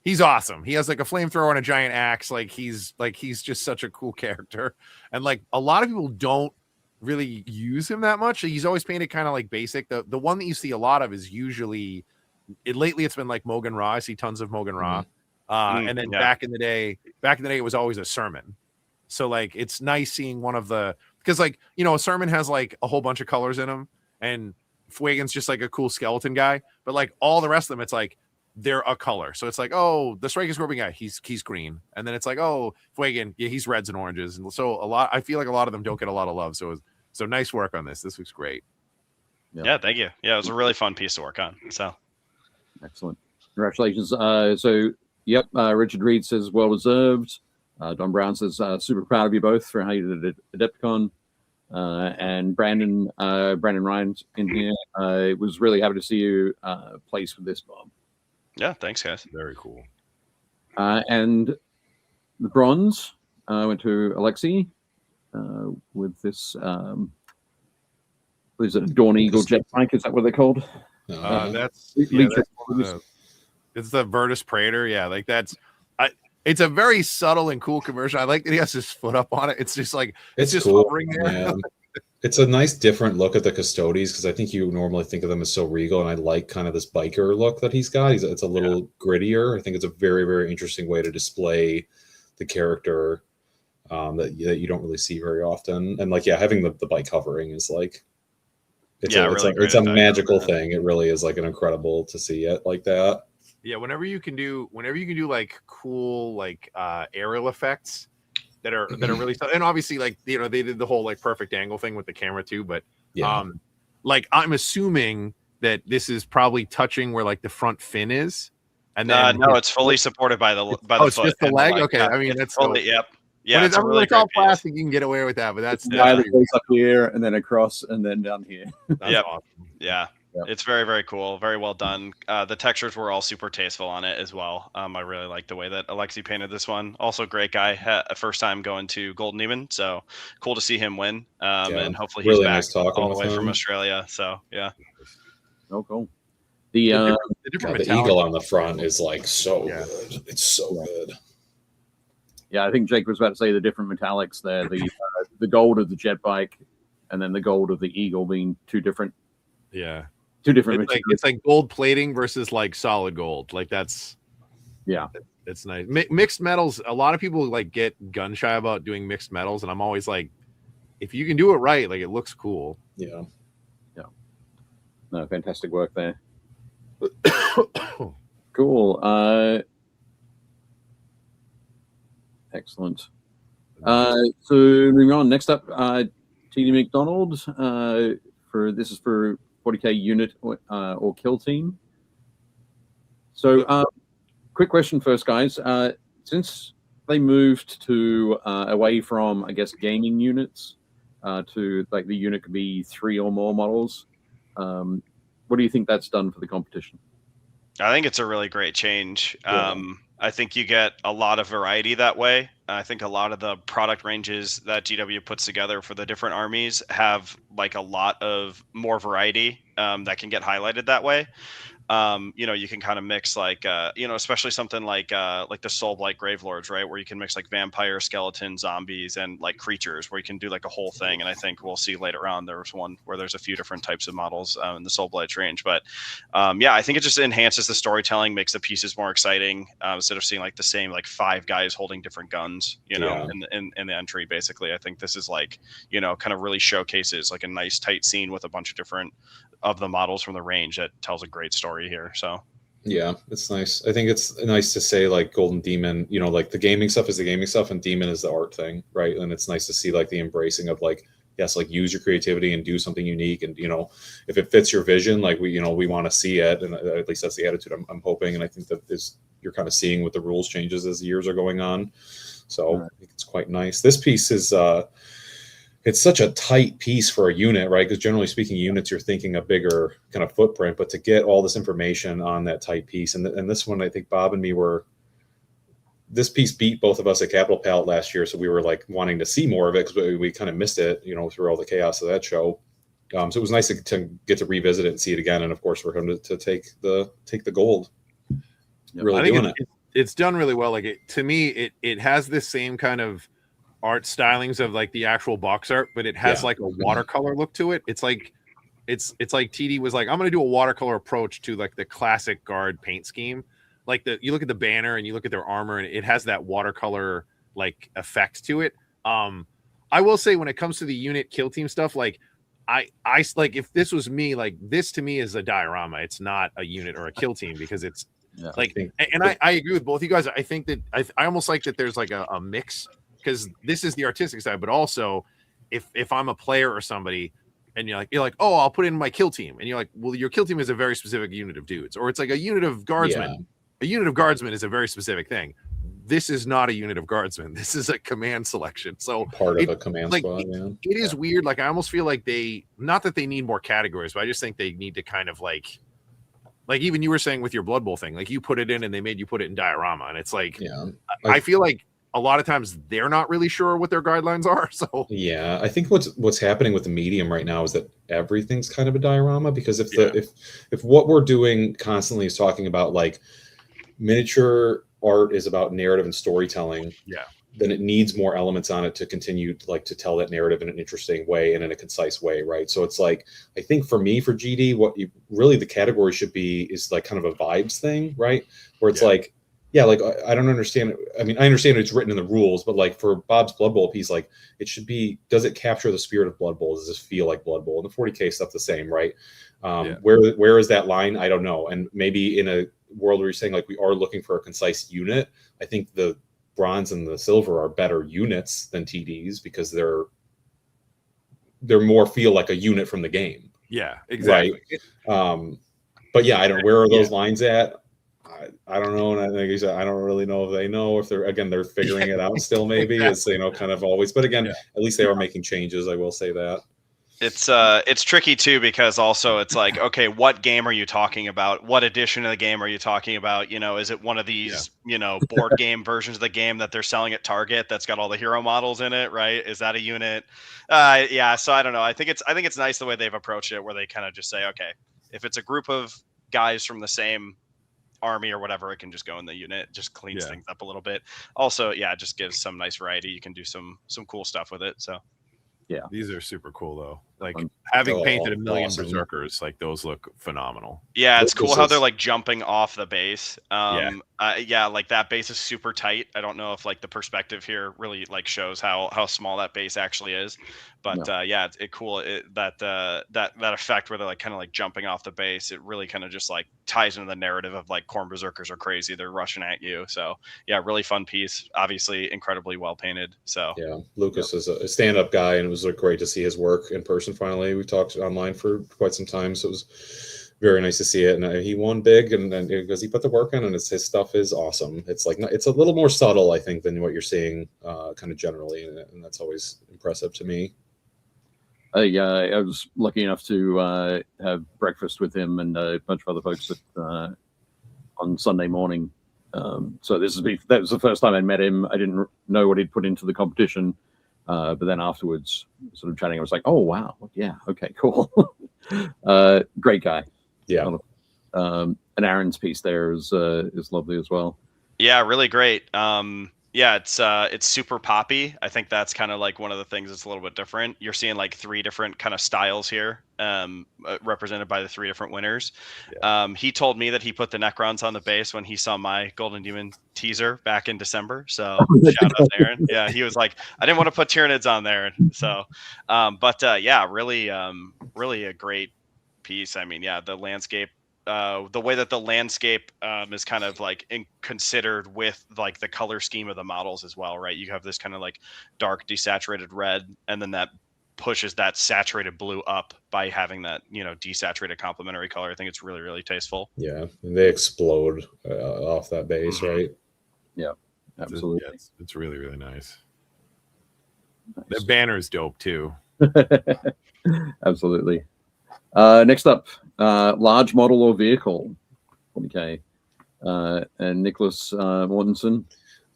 he's awesome. He has like a flamethrower and a giant axe. He's just such a cool character. And like a lot of people don't really use him that much. He's always painted kind of like basic. The one that you see a lot of is usually lately it's been like Mogan Ra. I see tons of Mogan Ra. And then back in the day it was always a sermon. So like it's nice seeing one of the, because like, a sermon has like a whole bunch of colors in them, and Fuegan's just like a cool skeleton guy, but like all the rest of them, it's like they're a color. So it's like, oh, the Striker Scorpion guy, he's green, and then it's like, oh, Fuegan, yeah, he's reds and oranges. And so I feel like a lot of them don't get a lot of love. So nice work on this. This looks great. Yeah, thank you. Yeah, it was a really fun piece to work on. So excellent, congratulations. Yep, Richard Reed says well deserved. Don Brown says super proud of you both for how you did AdeptiCon. And Brandon Ryan's in here. Was really happy to see you place with this, Bob. Yeah, thanks, guys. Very cool. And the bronze went to Alexi with this. Is it a Dawn Eagle jet bike? Is that what they're called? It's the Virtus Praetor. Yeah, like it's a very subtle and cool conversion. I like that he has his foot up on it. It's just like it's just cool. hovering there. Yeah. It's a nice different look at the Custodes, because I think you normally think of them as so regal, and I like kind of this biker look that he's got. It's a little grittier. I think it's a very, very interesting way to display the character that you don't really see very often. And like, yeah, having the bike hovering is like, it's a magical thing. It really is like an incredible to see it like that. Yeah, whenever you can do like cool like aerial effects that are really, and obviously like they did the whole like perfect angle thing with the camera too, but like I'm assuming that this is probably touching where like the front fin is, and then no, it's fully supported by the it's foot. just the leg. Yeah, I mean that's fully, yep. Yeah, it's all plastic. You can get away with that, but that's goes up here and then across and then down here. That's awesome. Yeah. Yep. It's very, very cool. Very well done. The textures were all super tasteful on it as well. I really like the way that Alexi painted this one. Also, great guy. First time going to Golden Demon, so cool to see him win. And hopefully he's really back nice all the way from Australia. So yeah. Oh, cool. The eagle on the front is like so good. It's so good. Yeah, I think Jake was about to say the different metallics there. The gold of the jet bike, and then the gold of the eagle being two different. Yeah. Two different. It's like gold plating versus like solid gold. Like that's it's nice. Mixed metals. A lot of people like get gun shy about doing mixed metals, and I'm always like, if you can do it right, like it looks cool. Yeah. No, fantastic work there. Cool. Excellent. So moving on. Next up, TD McDonald. This is for 40k unit or kill team. So quick question first, guys. Since they moved to away from, I guess, gaming units to like the unit could be 3 or more models, what do you think that's done for the competition? I think it's a really great change. I think you get a lot of variety that way. I think a lot of the product ranges that GW puts together for the different armies have like a lot of more variety that can get highlighted that way. You know, you can kind of mix like, you know, especially something like the Soulblight Gravelords, right? Where you can mix like vampire, skeleton, zombies, and like creatures, where you can do like a whole thing. And I think we'll see later on, there's one where there's a few different types of models in the Soulblight range. But yeah, I think it just enhances the storytelling, makes the pieces more exciting instead of seeing like the same like 5 guys holding different guns, you know, in the entry. Basically, I think this is like, you know, kind of really showcases like a nice tight scene with a bunch of different of the models from the range that tells a great story here. So yeah, it's nice. I think it's nice to say like Golden Demon, you know, like the gaming stuff is the gaming stuff and Demon is the art thing, right? And it's nice to see like the embracing of like, yes, like use your creativity and do something unique. And, you know, if it fits your vision, like we want to see it. And at least that's the attitude I'm hoping. And I think that is, you're kind of seeing with the rules changes as the years are going on. So I think it's quite nice. This piece is, it's such a tight piece for a unit, right? Because generally speaking, units, you're thinking a bigger kind of footprint, but to get all this information on that tight piece. And this one, I think Bob and me this piece beat both of us at Capital Palette last year. So we were like wanting to see more of it because we kind of missed it, you know, through all the chaos of that show. So it was nice to get to revisit it and see it again. And of course, for him to take the gold. Yep. Really I think doing it's done really well. Like to me, it has this same kind of art stylings of like the actual box art, but it has like a watercolor look to it. It's like TD was like, I'm gonna do a watercolor approach to like the classic Guard paint scheme. Like you look at the banner and you look at their armor and it has that watercolor like effect to it. I will say when it comes to the unit kill team stuff, like I like if this was me, like this to me is a diorama. It's not a unit or a kill team because it's like, and I agree with both you guys. I think that I almost like that there's like a mix. Because this is the artistic side, but also if I'm a player or somebody and you're like, oh, I'll put in my kill team. And you're like, well, your kill team is a very specific unit of dudes. Or it's like a unit of guardsmen. Yeah. A unit of guardsmen is a very specific thing. This is not a unit of guardsmen. This is a command selection. So part of a command squad, It is weird. Like I almost feel like not that they need more categories, but I just think they need to kind of like even you were saying with your Blood Bowl thing, like you put it in and they made you put it in diorama. And it's like, I feel like a lot of times they're not really sure what their guidelines are. So yeah, I think what's happening with the medium right now is that everything's kind of a diorama, because if what we're doing constantly is talking about like miniature art is about narrative and storytelling, then it needs more elements on it to continue to tell that narrative in an interesting way and in a concise way, right? So it's like, I think for GD, what really the category should be is like kind of a vibes thing, right? Where it's like, like I don't understand. I mean, I understand it's written in the rules, but like for Bob's Blood Bowl piece, like it should be, does it capture the spirit of Blood Bowl? Does this feel like Blood Bowl? And the 40K stuff the same, right? Where is that line? I don't know. And maybe in a world where you're saying like we are looking for a concise unit, I think the bronze and the silver are better units than TDs because they're more feel like a unit from the game. Yeah, exactly. Right? But yeah, I don't. Where are those lines at? I don't know, and like you said, I don't really know if they know, if they're figuring it out still. Maybe it's kind of always, but again, at least they are making changes. I will say that. It's tricky too, because also it's like, okay, what game are you talking about? What edition of the game are you talking about? You know, is it one of these, board game versions of the game that they're selling at Target that's got all the hero models in it, right? Is that a unit? So I don't know. I think it's nice the way they've approached it, where they kind of just say, okay, if it's a group of guys from the same army or whatever, it can just go in the unit, just cleans things up a little bit. Also, it just gives some nice variety. You can do some cool stuff with it. So yeah, these are super cool though. Like having painted a million berserkers, like those look phenomenal. Yeah, it's cool how they're like jumping off the base. Like that base is super tight. I don't know if like the perspective here really like shows how small that base actually is, but it's cool that effect where they're like kind of like jumping off the base. It really kind of just like ties into the narrative of like Khorne berserkers are crazy, they're rushing at you. So yeah, really fun piece. Obviously incredibly well painted. So yeah, Lucas is a stand-up guy, and it was great to see his work in person. Finally, we talked online for quite some time, so it was very nice to see it. And he won big, and because he put the work in, and his stuff is awesome. It's like it's a little more subtle, I think, than what you're seeing kind of generally, and that's always impressive to me. I was lucky enough to have breakfast with him and a bunch of other folks on Sunday morning, So that was the first time I met him. I didn't know what he'd put into the competition, but then afterwards, sort of chatting, I was like, "Oh wow, yeah, okay, cool." Great guy. Yeah. And Aaron's piece there is lovely as well. Yeah, really great. Yeah, it's super poppy. I think that's kind of like one of the things that's a little bit different. You're seeing like 3 different kind of styles here, represented by the 3 different winners. Yeah. He told me that he put the Necrons on the base when he saw my Golden Demon teaser back in December. So shout out to Aaron. Yeah, he was like, I didn't want to put Tyranids on there. So, yeah, really, really a great piece. I mean, yeah, the landscape. The way that the landscape is kind of like considered with like the color scheme of the models as well, right? You have this kind of like dark desaturated red, and then that pushes that saturated blue up by having that, desaturated complementary color. I think it's really, really tasteful. Yeah, and they explode off that base, right? Yeah, absolutely. Yeah, it's really, really nice. The banner is dope too. Absolutely. Next up, large model or vehicle. Okay. And Nicholas Mortensen.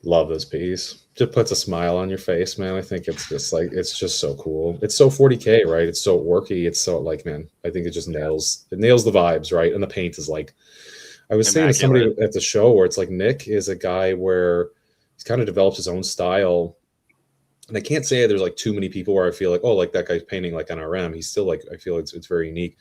Love this piece. Just puts a smile on your face, man. I think it's just like, it's just so cool. It's so 40K, right? It's so worky. It's so like, man, I think it just nails the vibes, right? And the paint is like, I was saying to somebody at the show where it's like Nick is a guy where he's kind of developed his own style. And I can't say there's like too many people where I feel like, oh, like that guy's painting like an RM. He's still like, I feel it's very unique.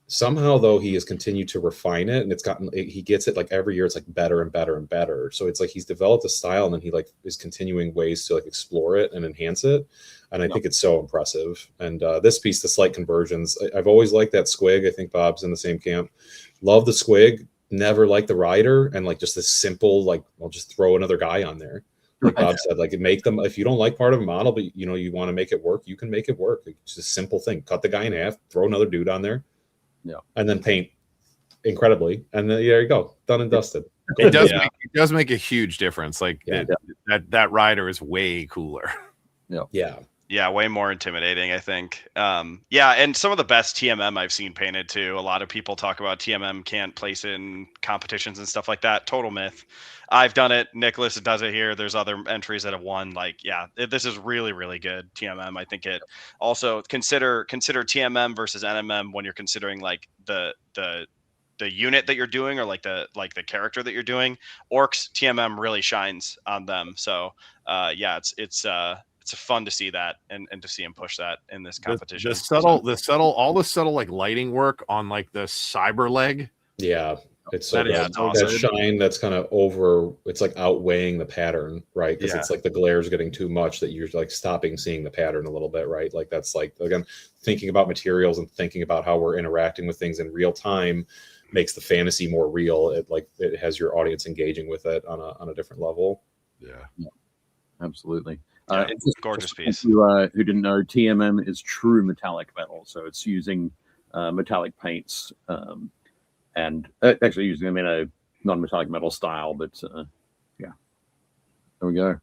Somehow though, he has continued to refine it, and he gets it like every year. It's like better and better and better. So it's like he's developed a style, and then he like is continuing ways to like explore it and enhance it. And I think it's so impressive. And this piece, the slight conversions, I've always liked that squig. I think Bob's in the same camp. Love the squig. Never liked the rider, and like just this simple, like I'll just throw another guy on there. Like Bob said, like make them, if you don't like part of a model, but you want to make it work, you can make it work. It's just a simple thing. Cut the guy in half, throw another dude on there. Yeah. And then paint incredibly. And then there you go. Done and dusted. It does make a huge difference. Like that rider is way cooler. Yeah. Yeah. Yeah, way more intimidating, I think. Yeah, and some of the best TMM I've seen painted too. A lot of people talk about TMM can't place in competitions and stuff like that. Total myth. I've done it. Nicholas does it here. There's other entries that have won. Like, yeah, this is really, really good TMM. I think it also consider TMM versus NMM when you're considering like the unit that you're doing, or like the character that you're doing. Orcs TMM really shines on them. So yeah, it's fun to see that and to see him push that in this competition. All the subtle like lighting work on like the cyber leg. Yeah. It's so awesome. That shine that's kind of over, it's like outweighing the pattern, right? Because it's like the glare is getting too much that you're like stopping seeing the pattern a little bit, right? Like that's like, again, thinking about materials and thinking about how we're interacting with things in real time makes the fantasy more real. It has your audience engaging with it on a different level. Yeah. Absolutely. It's a gorgeous piece. Who didn't know, TMM is true metallic metal, so it's using metallic paints and actually using them in a non-metallic metal style. But yeah, there we go.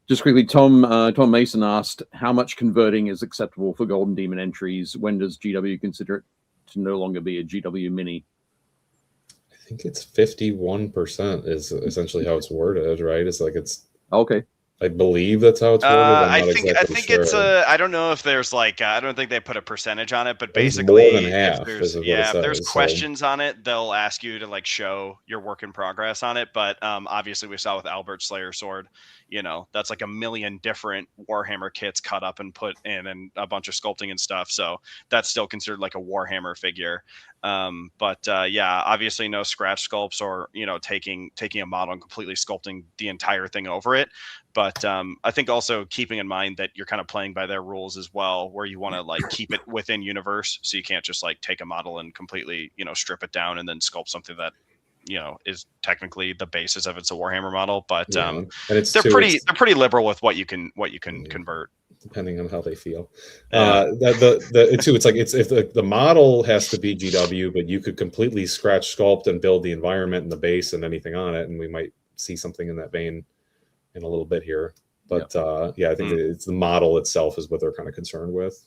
Just quickly, Tom Mason asked, how much converting is acceptable for Golden Demon entries? When does GW consider it to no longer be a GW mini? I think it's 51% is essentially how it's worded, right? It's like okay. I believe that's how it's worded. I think sure. it's I don't know if there's like I don't think they put a percentage on it, but basically more than half if there's questions on it, they'll ask you to like show your work in progress on it. But obviously we saw with Albert's Slayer Sword, that's like a million different Warhammer kits cut up and put in, and a bunch of sculpting and stuff. So that's still considered like a Warhammer figure. But yeah, obviously no scratch sculpts or taking a model and completely sculpting the entire thing over it. But I think also keeping in mind that you're kind of playing by their rules as well, where you want to like keep it within universe, so you can't just like take a model and completely strip it down and then sculpt something that is technically the basis of it's a Warhammer model. But and they're pretty liberal with what you can convert, depending on how they feel. It's like if the model has to be GW, but you could completely scratch sculpt and build the environment and the base and anything on it, and we might see something in that vein in a little bit here. But I think it's the model itself is what they're kind of concerned with,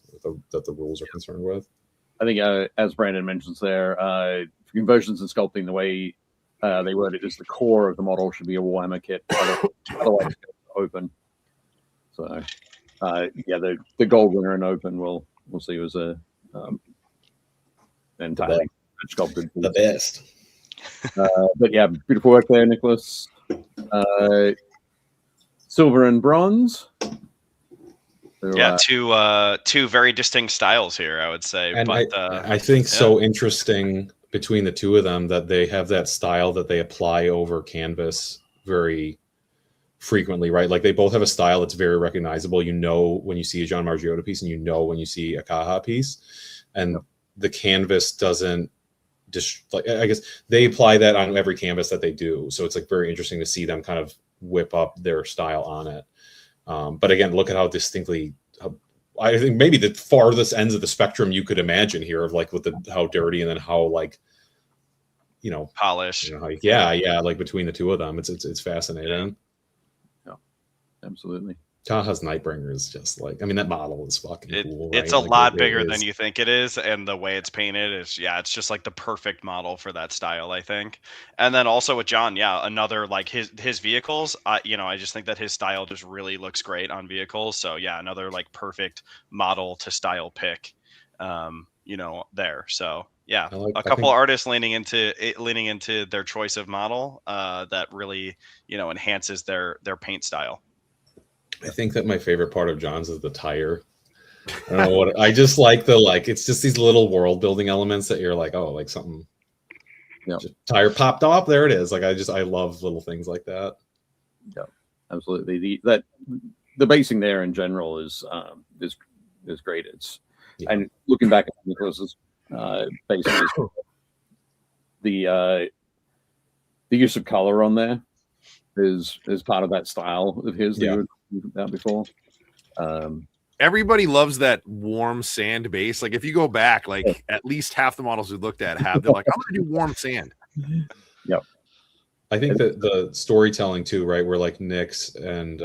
that the rules are concerned with. I think as Brandon mentions there, conversions and sculpting, the way they word it as the core of the model should be a Warhammer kit. Otherwise, it's open. So, yeah, the gold winner in open we'll see was a entirely sculpted. The best. But yeah, beautiful work there, Nicholas. Silver and bronze. So, yeah, two very distinct styles here, I would say. And but I think so interesting between the two of them that they have that style that they apply over canvas very frequently, right? Like they both have a style that's very recognizable. You know when you see a John Margiotta piece, and you know when you see a Kaha piece, and the canvas doesn't just like, I guess they apply that on every canvas that they do. So it's like very interesting to see them kind of whip up their style on it. But again, look at how distinctly, I think maybe the farthest ends of the spectrum you could imagine here of like with how dirty and then how like, polished. Yeah. Like between the two of them, it's fascinating. Yeah, absolutely. Kaha's Nightbringer is just like, I mean, that model is fucking cool. It's right? a like, lot bigger than you think it is, and the way it's painted is, it's just like the perfect model for that style, I think. And then also with John, another like his vehicles, I just think that his style just really looks great on vehicles. So yeah, another like perfect model to style pick, there. So yeah, a couple artists leaning into their choice of model that really enhances their paint style. I think that my favorite part of John's is the tire. I don't know what I just like it's just these little world building elements that you're like, oh, like something. Yeah, tire popped off. There it is. Like I love little things like that. Yeah, absolutely. The basing there in general is great. And looking back at Nicholas's basing, the use of color on there is part of that style of his that you were talking about before. Everybody loves that warm sand base. Like if you go back, like at least half the models we looked at they're like, I'm gonna do warm sand. Yep. I think that the storytelling too, right? Where like Nick's and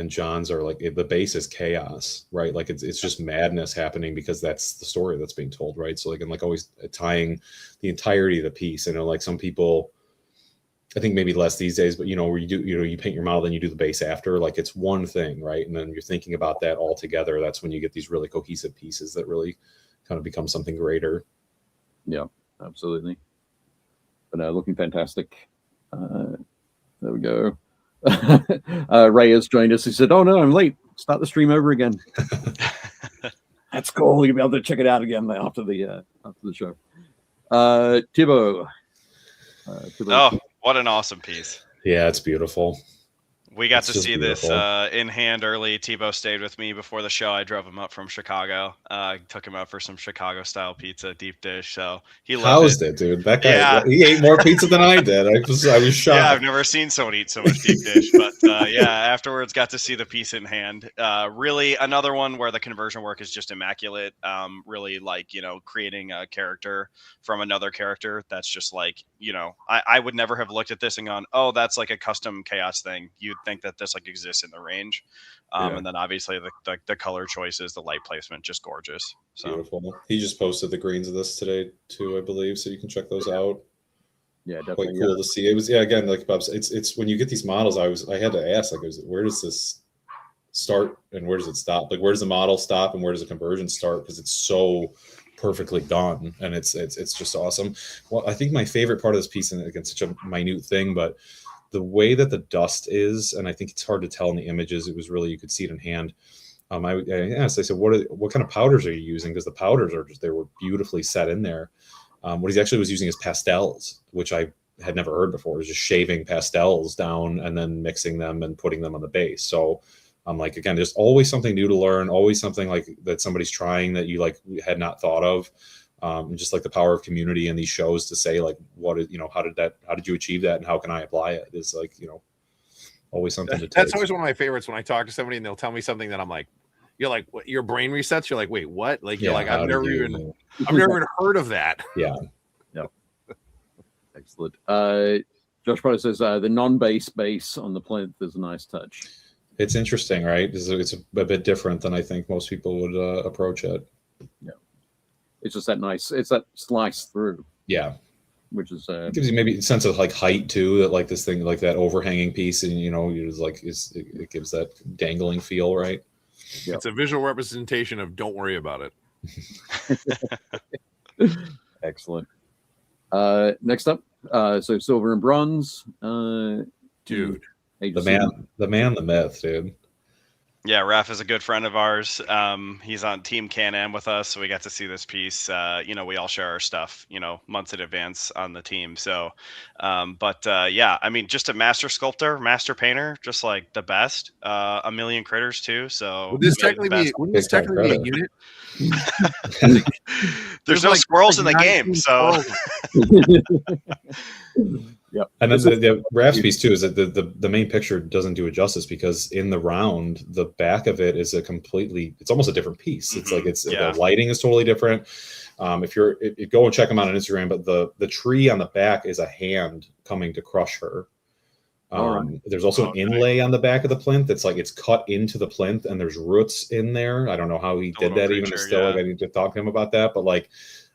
John's are like the base is chaos, right? Like it's just madness happening because that's the story that's being told, right? So like and like always tying the entirety of the piece. I know like some people, I think maybe less these days, but where you do, you paint your model, then you do the base after, like it's one thing, right? And then you're thinking about that all together. That's when you get these really cohesive pieces that really kind of become something greater. Yeah, absolutely. But looking fantastic. There we go. Ray has joined us. He said, "Oh no, I'm late. Start the stream over again." That's cool. You'll be able to check it out again after the show. Thibaut. Oh, what an awesome piece. Yeah, it's beautiful. We got to see this in hand early. Thibaut stayed with me before the show. I drove him up from Chicago. Took him out for some Chicago style pizza, deep dish. So he loved it, dude. That guy, he ate more pizza than I did. I was shocked. Yeah, I've never seen someone eat so much deep dish. But afterwards got to see the piece in hand. Really another one where the conversion work is just immaculate. Really like, creating a character from another character. That's just like, I would never have looked at this and gone, oh, that's like a custom chaos thing. You'd think that this like exists in the range. And then obviously the color choices, the light placement, just gorgeous. So beautiful. He just posted the greens of this today too, I believe, so you can check those out. Yeah, definitely. Quite cool to see. It was again, like Bob said, it's when you get these models, I had to ask, like, where does this start and where does it stop? Like, where does the model stop and where does the conversion start? Because it's so perfectly done, and it's just awesome. Well, I think my favorite part of this piece, and again, such a minute thing, but the way that the dust is, and I think it's hard to tell in the images. It was really, you could see it in hand. I asked, I said, what kind of powders are you using? Because the powders they were beautifully set in there. What he actually was using is pastels, which I had never heard before. It was just shaving pastels down and then mixing them and putting them on the base. So I'm like, again, there's always something new to learn, always something like that somebody's trying that you like had not thought of. Just like the power of community and these shows to say like, what is, how did you achieve that and how can I apply it? Is like, always something to take. That's always one of my favorites when I talk to somebody and they'll tell me something that I'm like, you're like, what, your brain resets. You're like, wait, what? Like, you're like, I've never even heard of that. Yeah. Excellent. Josh Potter says the non-base base on the plinth is a nice touch. It's interesting, right? It's a bit different than I think most people would approach it. Yeah. It's just that nice. It's that slice through. Yeah. which is It gives you maybe a sense of like height too, that like this thing, like that overhanging piece, and you know, you just like it gives that dangling feel, right? Yep. It's a visual representation of don't worry about it. Excellent. Next up, so silver and bronze. Dude, The myth, dude. Yeah, Raph is a good friend of ours. He's on Team Can-Am with us, so we got to see this piece. You know, we all share our stuff, you know, months in advance on the team. So, yeah, I mean, just a master sculptor, master painter, just like the best. A million critters too. So wouldn't this technically be a unit? There's no like squirrels in the game, so. Yep. And then the Raph's piece too is that the main picture doesn't do it justice, because in the round, the back of it is it's almost a different piece. It's like the lighting is totally different. If you go and check them out on Instagram, but the tree on the back is a hand coming to crush her. There's also an inlay on the back of the plinth that's like it's cut into the plinth, and there's roots in there. I don't know how he did that. Even still, like, I need to talk to him about that. But like,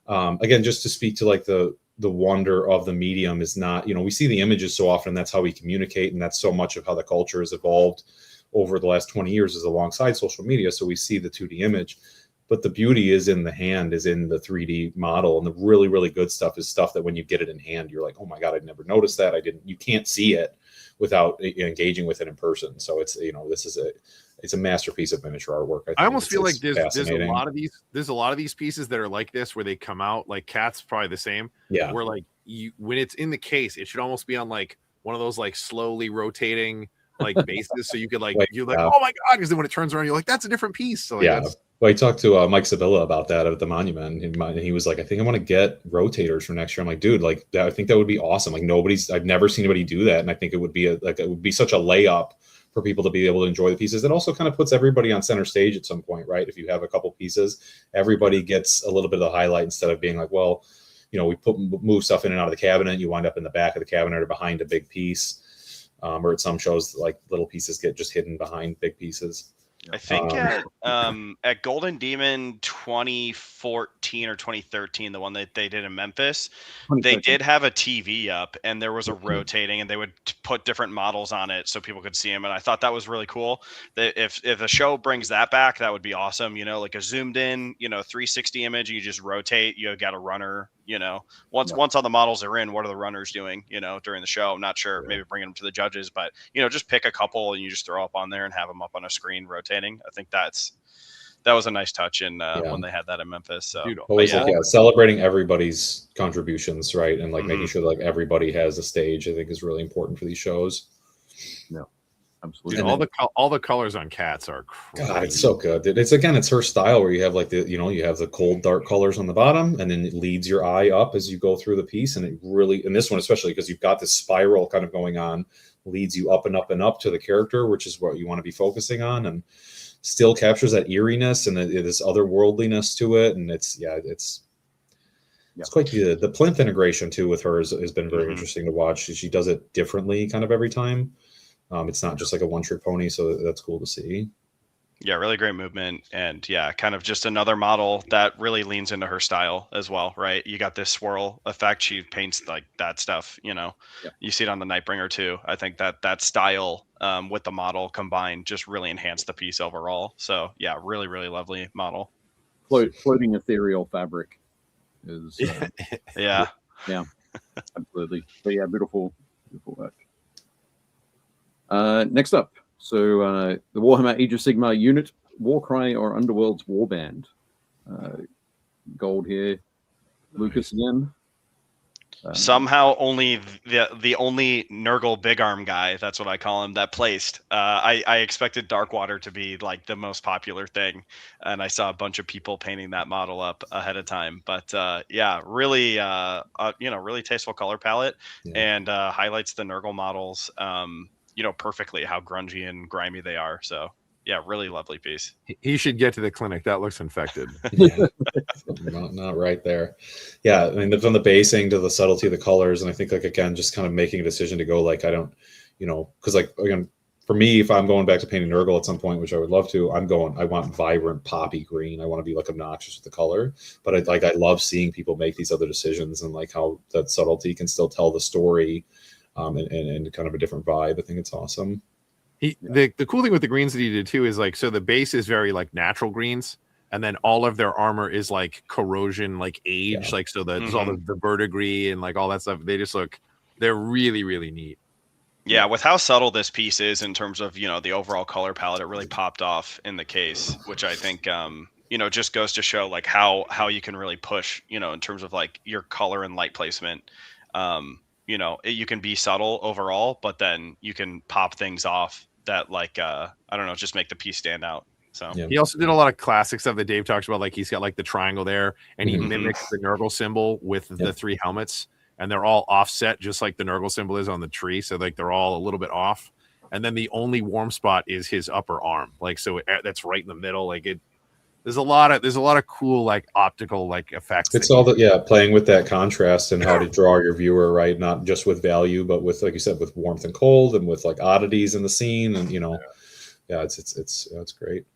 again, just to speak to like the wonder of the medium is not, you know, we see the images so often, that's how we communicate, and that's so much of how the culture has evolved over the last 20 years is alongside social media. So we see the 2D image, but the beauty is in the hand, is in the 3D model, and the really, really good stuff is stuff that when you get it in hand, you're like, oh my God, I'd never noticed that. You can't see it without engaging with it in person. So it's, you know, it's a masterpiece of miniature artwork. I almost feel like there's a lot of these pieces that are like this, where they come out like Cat's probably the same. Yeah. Where like when it's in the case, it should almost be on like one of those like slowly rotating like bases, so you could like you're like, oh my God, because then when it turns around, you're like, that's a different piece. So like, Well, I talked to Mike Sevilla about that at the monument, and he was like, I think I want to get rotators for next year. I'm like, dude, like I think that would be awesome. Like I've never seen anybody do that, and I think it would be it would be such a layup for people to be able to enjoy the pieces. It also kind of puts everybody on center stage at some point, right? If you have a couple pieces, everybody gets a little bit of the highlight, instead of being like, well, you know, we move stuff in and out of the cabinet. You wind up in the back of the cabinet or behind a big piece. Or at some shows, like little pieces get just hidden behind big pieces. I think at Golden Demon 2014 or 2013, the one that they did in Memphis, they did have a TV up, and there was a rotating, and they would put different models on it so people could see them. And I thought that was really cool. That if the show brings that back, that would be awesome. You know, like a zoomed in, you know, 360 image, and you just rotate. You got a runner. You know, once all the models are in, what are the runners doing, you know, during the show? I'm not sure, maybe bringing them to the judges, but, you know, just pick a couple and you just throw up on there and have them up on a screen rotating. I think that was a nice touch in when they had that in Memphis. So dude, always celebrating everybody's contributions, right? And like making sure that, like, everybody has a stage, I think is really important for these shows. No. Absolutely. Dude, all the colors on Cats are crazy. God, it's so good. It's her style, where you have like you have the cold dark colors on the bottom, and then it leads your eye up as you go through the piece. And it really, in this one especially, because you've got this spiral kind of going on, leads you up and up and up to the character, which is what you want to be focusing on, and still captures that eeriness and this otherworldliness to it. And it's quite good. The plinth integration too with her has been very interesting to watch. She does it differently kind of every time. It's not just like a one-trick pony, so that's cool to see. Yeah, really great movement, and kind of just another model that really leans into her style as well, right? You got this swirl effect. She paints like that stuff, you know. Yeah. You see it on the Nightbringer too. I think that style with the model combined just really enhanced the piece overall. So yeah, really, really lovely model. Floating ethereal fabric is yeah, absolutely. But yeah, beautiful work. Next up, so the Warhammer Age of Sigmar unit, Warcry or Underworld's Warband. Gold here, Lucas again. Somehow only the only Nurgle big arm guy, that's what I call him, that placed. I expected Darkwater to be like the most popular thing, and I saw a bunch of people painting that model up ahead of time. But really really tasteful color palette, and highlights the Nurgle models perfectly how grungy and grimy they are. So yeah, really lovely piece. He should get to the clinic. That looks infected. not right there. Yeah, I mean, from the basing to the subtlety of the colors, and I think, like, again, just kind of making a decision to go, like, I don't, because, like, again, for me, if I'm going back to painting Nurgle at some point, which I would love to, I want vibrant poppy green. I want to be like obnoxious with the color, but I love seeing people make these other decisions and like how that subtlety can still tell the story, and kind of a different vibe. I think it's awesome. The cool thing with the greens that he did too is like, so the base is very like natural greens, and then all of their armor is like corrosion, like age, like so there's all the verdigris and like all that stuff. They're really, really neat. Yeah, with how subtle this piece is in terms of, you know, the overall color palette, it really popped off in the case, which I think, you know, just goes to show like how you can really push, you know, in terms of like your color and light placement. You know, you can be subtle overall, but then you can pop things off that like, I don't know, just make the piece stand out. So he also did a lot of classic stuff that Dave talks about. Like he's got like the triangle there, and he mimics the Nurgle symbol with the 3 helmets. And they're all offset just like the Nurgle symbol is on the tree. So like they're all a little bit off. And then the only warm spot is his upper arm. Like, so that's right in the middle. Like there's a lot of cool, like optical, like effects. It's all that, playing with that contrast and how to draw your viewer, right? Not just with value, but with, like you said, with warmth and cold and with like oddities in the scene. And, you know, it's great.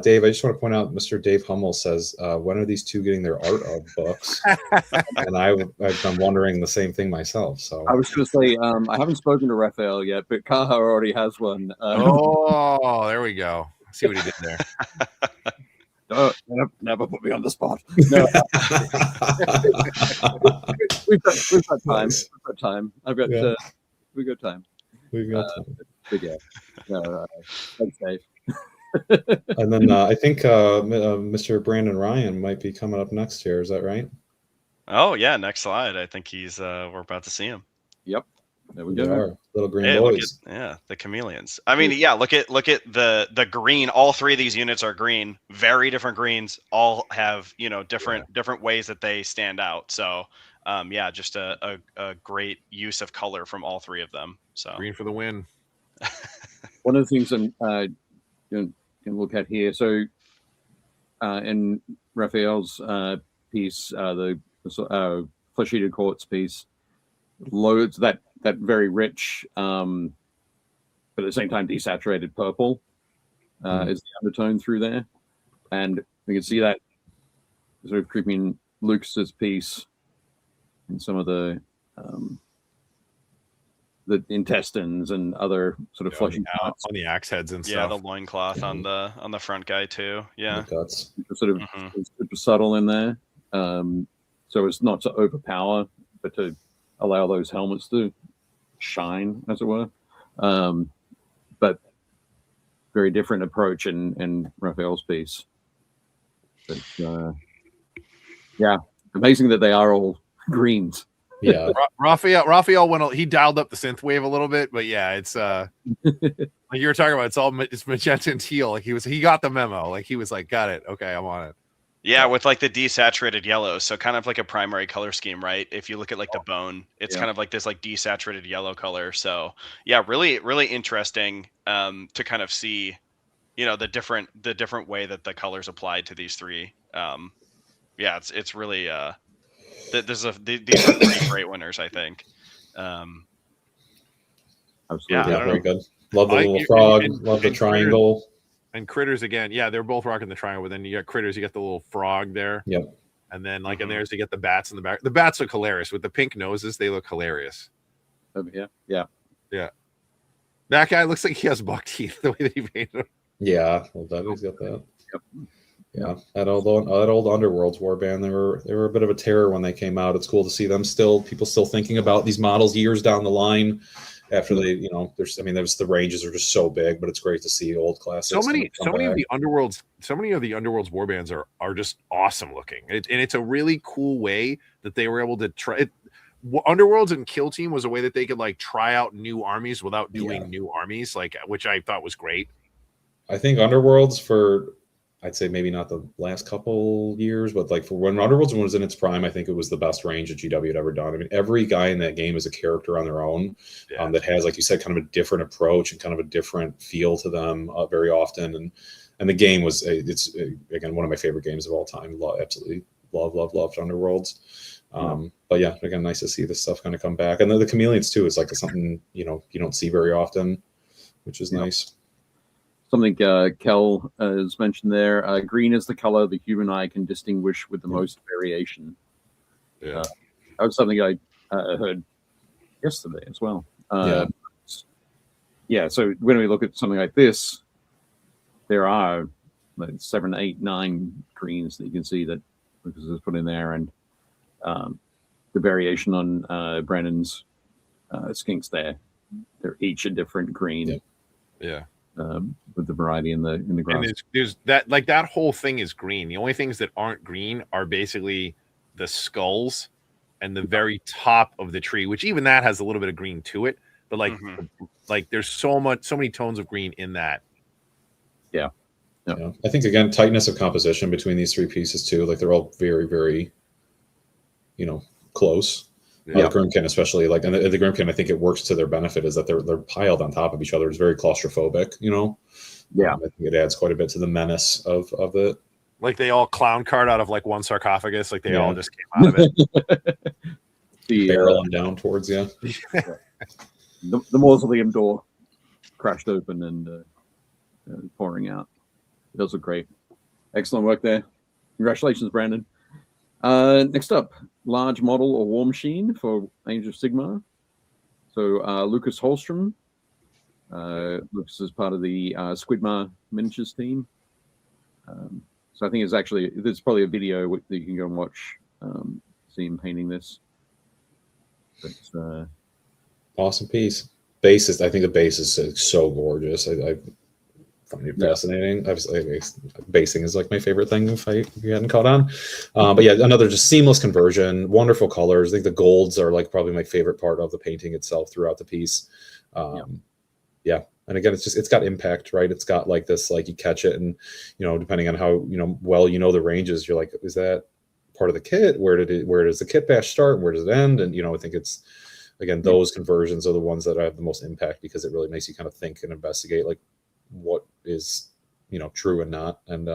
Dave, I just want to point out, Mr. Dave Hummel says, when are these two getting their art of books? And I've been wondering the same thing myself. So I was going to say, I haven't spoken to Raphael yet, but Kaha already has one. Oh, there we go. See what he did there. Never put me on the spot. No, we've got time. We've got time. We've got time. We've got time. But yeah, no, thanks, Dave. And then I think Mr. Brandon Ryan might be coming up next here. Is that right? Oh yeah, next slide. I think he's we're about to see him. Yep. There we go. Little green boys. The chameleons. I mean, look at the green. All 3 of these units are green. Very different greens. All have, you know, different ways that they stand out. So just a great use of color from all 3 of them. So green for the win. One of the things you can look at here. So in Raphael's piece, the flesh-eater quartz piece, loads that very rich, but at the same time desaturated purple is the undertone through there, and we can see that sort of creeping Lucas's piece and some of the intestines and other sort of fleshy parts on the axe heads and stuff. Yeah, the loincloth on the front guy too. Yeah, guts. Sort of super subtle in there, so it's not to overpower, but to allow those helmets to shine, as it were. But very different approach in Raphael's piece. But amazing that they are all greens. Yeah, Raphael he dialed up the synth wave a little bit, but yeah, it's like you were talking about. It's magenta and teal. Like he got the memo. Like he was like, got it. Okay, I'm on it. Yeah, with like the desaturated yellow, so kind of like a primary color scheme, right? If you look at like the bone, it's kind of like this like desaturated yellow color. So yeah, really, really interesting to kind of see, you know, the different way that the colors applied to these 3. It's really these are 3 great winners, I think. Absolutely, very good. Love the little frog. Love the triangle. And critters again, they're both rocking the triangle, but then you got critters, you got the little frog there. Yep. And then like in there's you get the bats in the back. The bats look hilarious with the pink noses, they look hilarious. Yeah. That guy looks like he has buck teeth the way that he painted him. Yeah, well, he's got that. Yep. Yeah, that old Underworlds warband, they were a bit of a terror when they came out. It's cool to see them people still thinking about these models years down the line. After they, you know, the ranges are just so big, but it's great to see old classics. So many of the Underworlds warbands are just awesome looking, and it's a really cool way that they were able to try it. Underworlds and Kill Team was a way that they could like try out new armies without doing new armies, like which I thought was great. I think Underworlds I'd say maybe not the last couple years, but like for when Underworlds was in its prime, I think it was the best range that GW had ever done. I mean, every guy in that game is a character on their own that has, like you said, kind of a different approach and kind of a different feel to them very often. And the game it's again, one of my favorite games of all time. Absolutely loved Underworlds. But yeah, again, nice to see this stuff kind of come back. And then the chameleons too is like something, you know, you don't see very often. which is nice. Something Kel has mentioned there. Green is the color the human eye can distinguish with the most variation. Yeah. That was something I heard yesterday as well. So when we look at something like this, there are like 7, 8, 9 greens that you can see that Lucas has put in there, and the variation on Brandon's skinks there. They're each a different green. Yeah. With the variety in the grass. And there's that, like, that whole thing is green. The only things that aren't green are basically the skulls and the very top of the tree, which even that has a little bit of green to it. But like there's so many tones of green in that. Yeah. I think again, tightness of composition between these 3 pieces too. Like they're all very, very, close. The Grimkin especially, like, and the Grimkin, I think it works to their benefit is that they're piled on top of each other. It's very claustrophobic, I think it adds quite a bit to the menace of it. Like they all clown cart out of like one sarcophagus, like they all just came out of it. Barreling down towards you. The mausoleum door crashed open and pouring out. Those look great. Excellent work there. Congratulations, Brandon. Next up, large model or war machine for Age of Sigmar. So Lucas Holstrom. Lucas is part of the Squidmar miniatures team. So I think there's probably a video that you can go and watch. See him painting this. But, awesome piece. I think the base is so gorgeous. I find it fascinating. Obviously, basing is like my favorite thing if you hadn't caught on. But yeah, another just seamless conversion, wonderful colors. I think the golds are like probably my favorite part of the painting itself throughout the piece. And again, it's got impact, right? It's got like this, like you catch it, and depending on how well the ranges, you're like, is that part of the kit? Where does the kit bash start? Where does it end? And I think it's, again, those conversions are the ones that have the most impact because it really makes you kind of think and investigate like what is true and not. And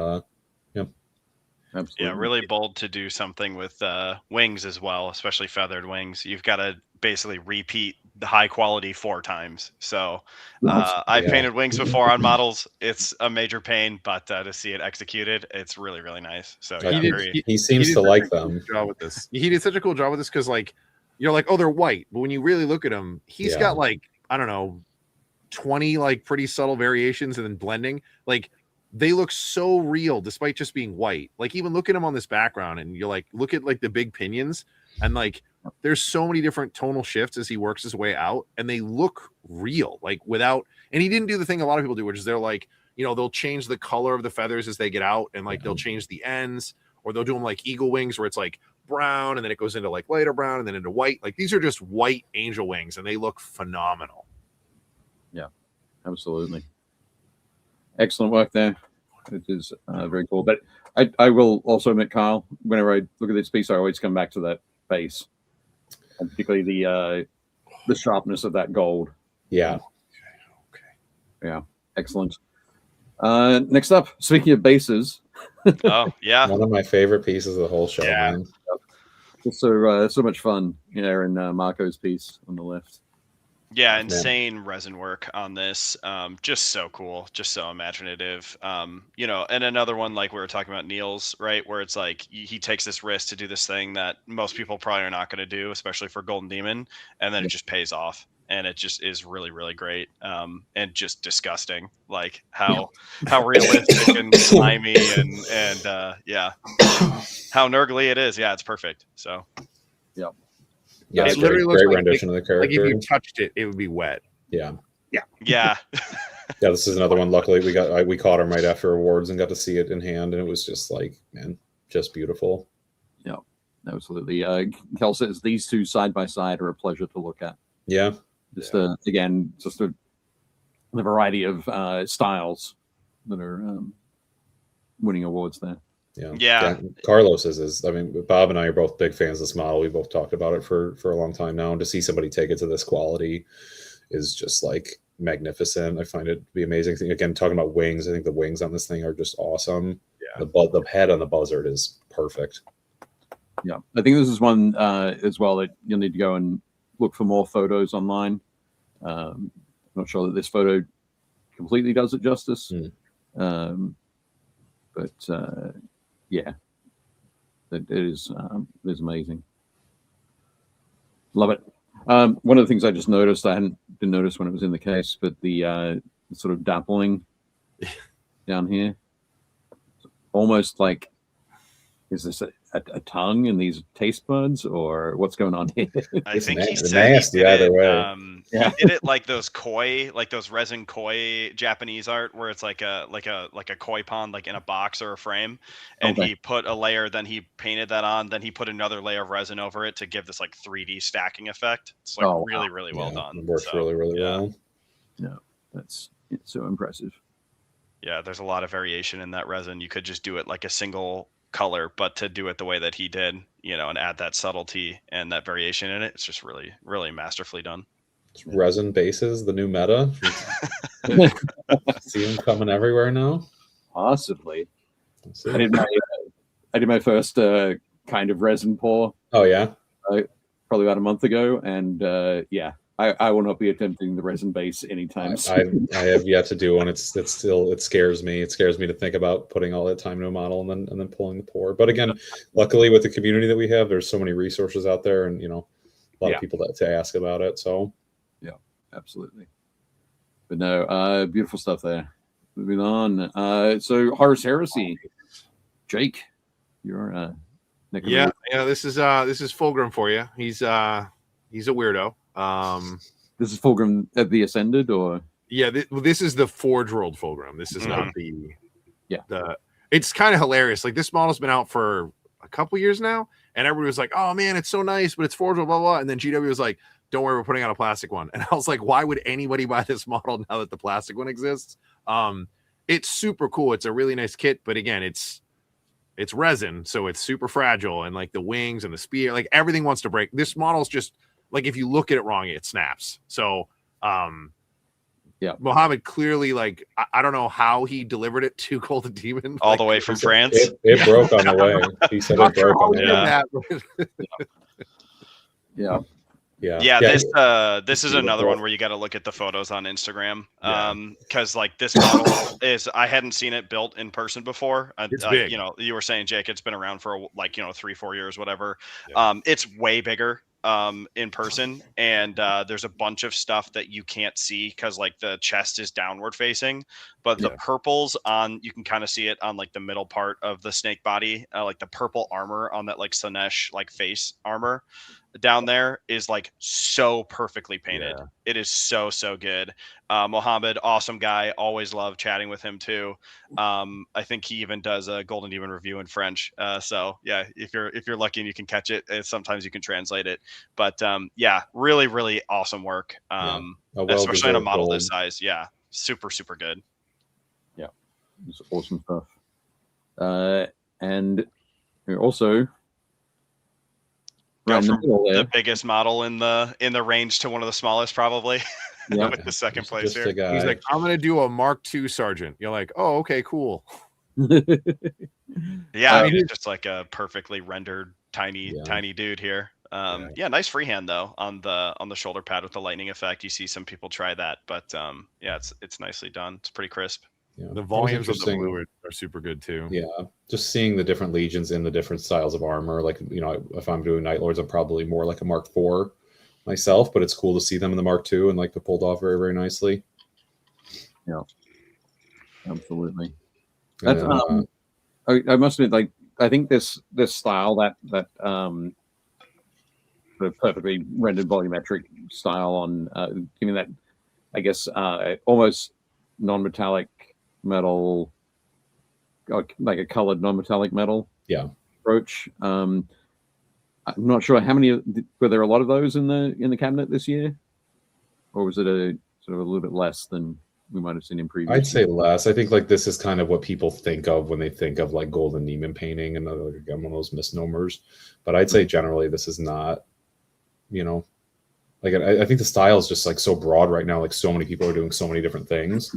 absolutely. Yeah, really bold to do something with wings as well, especially feathered wings. You've got to basically repeat the high quality 4 times. So I've painted wings before on models. It's a major pain, but to see it executed, it's really, really nice. So he seems to like them. He did such a cool job with this because like you're like, oh, they're white, but when you really look at him, he's got like, I don't know, 20 like pretty subtle variations and then blending. Like they look so real despite just being white. Like even look at him on this background and you're like, look at like the big pinions and like there's so many different tonal shifts as he works his way out and they look real, like without, and he didn't do the thing a lot of people do, which is they're like, they'll change the color of the feathers as they get out and like they'll change the ends, or they'll do them like eagle wings where it's like brown and then it goes into like lighter brown and then into white. Like these are just white angel wings and they look phenomenal. Yeah, absolutely. Excellent work there. It is very cool. But I will also admit, Kyle, whenever I look at this piece, I always come back to that base, and particularly the sharpness of that gold. Yeah. Okay. Yeah. Excellent. Next up, speaking of bases. Oh yeah, one of my favorite pieces of the whole show. Yeah. Man. Just so much fun, in Marco's piece on the left. Yeah, insane resin work on this. Just so cool, just so imaginative. And another one like we were talking about Neil's, right, where it's like he takes this risk to do this thing that most people probably are not going to do, especially for Golden Demon, and then it just pays off, and it just is really, really great. And just disgusting, like how realistic and slimy and how nurgly it is. Yeah, it's perfect. So. Yeah. Yeah, it literally looks great like, rendition of the character. Like if you touched it, it would be wet. Yeah. Yeah. This is another one. Luckily, we caught him right after awards and got to see it in hand, and it was just like, man, just beautiful. Yeah, absolutely. Kel says these two side by side are a pleasure to look at. Yeah. Again, just the variety of styles that are winning awards there. Yeah. Carlos is. I mean, Bob and I are both big fans of this model. We both talked about it for a long time now, and to see somebody take it to this quality is just like magnificent. I find it to be amazing. Again, talking about wings, I think the wings on this thing are just awesome. Yeah. The head on the buzzard is perfect. Yeah, I think this is one as well that you'll need to go and look for more photos online. I'm not sure that this photo completely does it justice. But yeah, it is amazing. Love it. One of the things I just noticed, I hadn't been noticed when it was in the case, but the sort of dappling down here, almost like, is this a tongue in these taste buds, or what's going on here? I think he It's said nasty he did either it. way. He did it like those koi, like those resin koi Japanese art, where it's like a koi pond, like in a box or a frame, and Okay. he put a layer, then he painted that on, then he put another layer of resin over it to give this like 3D stacking effect. It's like Oh, really well done. It works So, really yeah. well. Yeah, it's so impressive. Yeah, there's a lot of variation in that resin. You could just do it like a single color, but to do it the way that he did, and add that subtlety and that variation in it, it's just really masterfully done. It's resin bases, the new meta. See them coming everywhere now. Possibly. Let's see. I did my first kind of resin pour. Oh yeah. Probably about a month ago, and yeah, I will not be attempting the resin base anytime soon. I have yet to do one. It scares me. It scares me to think about putting all that time into a model and then pulling the pour. But again, luckily with the community that we have, there's so many resources out there, and a lot of people to ask about it. So yeah, absolutely. But no, beautiful stuff there. Moving on. So Horus Heresy, Jake, you're yeah. This is Fulgrim for you. He's a weirdo. This is Fulgrim at the Ascended, or this is the Forge World Fulgrim. This is not the it's kind of hilarious. Like, this model's been out for a couple years now, and everybody was like, oh man, it's so nice, but it's Forge World, blah blah. And then GW was like, don't worry, we're putting out a plastic one. And I was like, why would anybody buy this model now that the plastic one exists? It's super cool. It's a really nice kit, but again, it's resin, so it's super fragile, and like the wings and the spear, like everything wants to break. This model's just like, if you look at it wrong, it snaps. So Mohammed clearly, like, I don't know how he delivered it to Golden Demon all the way from France. It broke on the way. He said it broke on the way. This is another one where you got to look at the photos on Instagram, because like this model I hadn't seen it built in person before. It's big. You were saying, Jake, it's been around for 3-4 years, whatever. It's way bigger in person, and there's a bunch of stuff that you can't see because like the chest is downward facing, but the purples you can kind of see it on like the middle part of the snake body, like the purple armor on that like Slanesh like face armor down there is like so perfectly painted. It is so good. Mohammed, awesome guy, always love chatting with him too. I think he even does a Golden Demon review in French, so yeah, if you're lucky and you can catch it, sometimes you can translate it, but really awesome work, especially on a model this size. Super good. It's awesome stuff. And also the biggest model in the range to one of the smallest, probably. With the second place here. He's like, I'm gonna do a Mark II Sergeant. You're like, oh, okay, cool. It's just like a perfectly rendered tiny dude here. Nice freehand though on the shoulder pad with the lightning effect. You see some people try that, but it's nicely done. It's pretty crisp. The volumes of the blue are super good too. Just seeing the different legions in the different styles of armor. Like, if I'm doing Night Lords, I'm probably more like a Mark IV myself, but it's cool to see them in the Mark II and like they're pulled off very very nicely. Absolutely. That's I must admit, like, I think this style, that the perfectly rendered volumetric style on giving that, I guess, almost non-metallic metal, like a colored non-metallic metal approach. I'm not sure how many were there. A lot of those in the cabinet this year, or was it a sort of a little bit less than we might have seen in previous? I'd say less. I think like this is kind of what people think of when they think of like Golden Demon painting, and again, one of those misnomers. But I'd say generally this is not, like, I think the style is just like so broad right now. Like, so many people are doing so many different things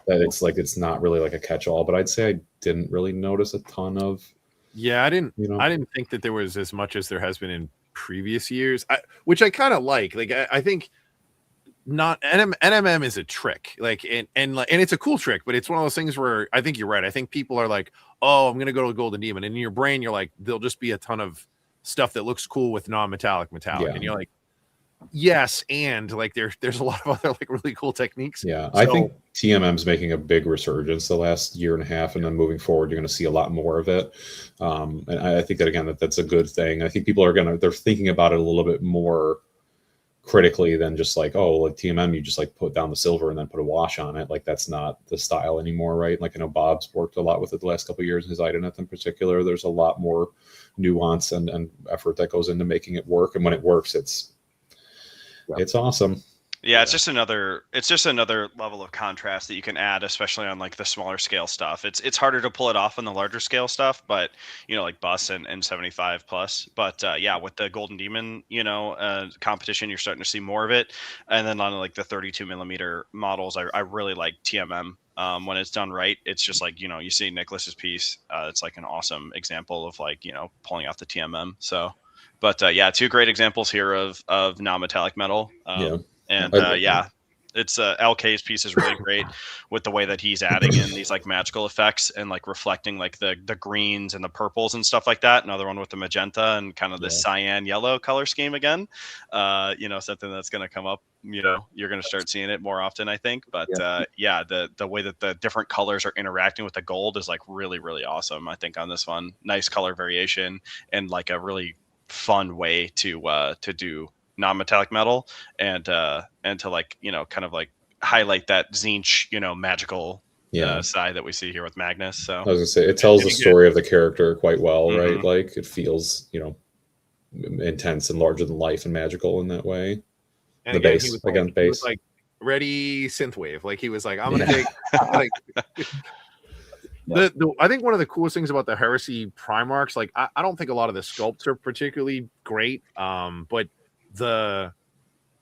that it's not really like a catch-all. But I'd say I didn't really notice a ton of. Yeah, I didn't think that there was as much as there has been in previous years, which I kind of like. Like, I think not NMM is a trick, like and it's a cool trick, but it's one of those things where I think you're right. I think people are like, oh, I'm gonna go to a Golden Demon, and in your brain you're like, there'll just be a ton of stuff that looks cool with non-metallic and you're like, yes, and like there's a lot of other like really cool techniques. Yeah, so, I think TMM's making a big resurgence the last year and a half, and then moving forward, you're going to see a lot more of it. And I think that again, that's a good thing. I think people they're thinking about it a little bit more critically than just like, oh, like TMM, you just like put down the silver and then put a wash on it. Like that's not the style anymore, right? Like I know Bob's worked a lot with it the last couple of years, his Idonet in particular. There's a lot more nuance and effort that goes into making it work, and when it works, it's awesome. Yeah, it's just another level of contrast that you can add, especially on like the smaller scale stuff. It's harder to pull it off on the larger scale stuff, but like Bus and 75 plus. But yeah, with the Golden Demon, competition, you're starting to see more of it. And then on like the 32 millimeter models, I really like TMM. When it's done right, it's just like, you see Nicholas's piece. It's like an awesome example of like, pulling off the TMM. So, but yeah, two great examples here of non-metallic metal. And yeah, it's LK's piece is really great with the way that he's adding in these like magical effects and like reflecting like the greens and the purples and stuff like that. Another one with the magenta and kind of the cyan yellow color scheme again. Something that's going to come up. You're going to start seeing it more often, I think. But yeah, the way that the different colors are interacting with the gold is like really, really awesome. I think on this one, nice color variation and like a really fun way to do non-metallic metal and to like kind of like highlight that Zinch magical side that we see here with Magnus. So I was gonna say it tells the story of the character quite well, right? Like it feels intense and larger than life and magical in that way. And the bass he was like ready synthwave, like he was like, I'm gonna take like I think one of the coolest things about the Heresy Primarchs, like I don't think a lot of the sculpts are particularly great, but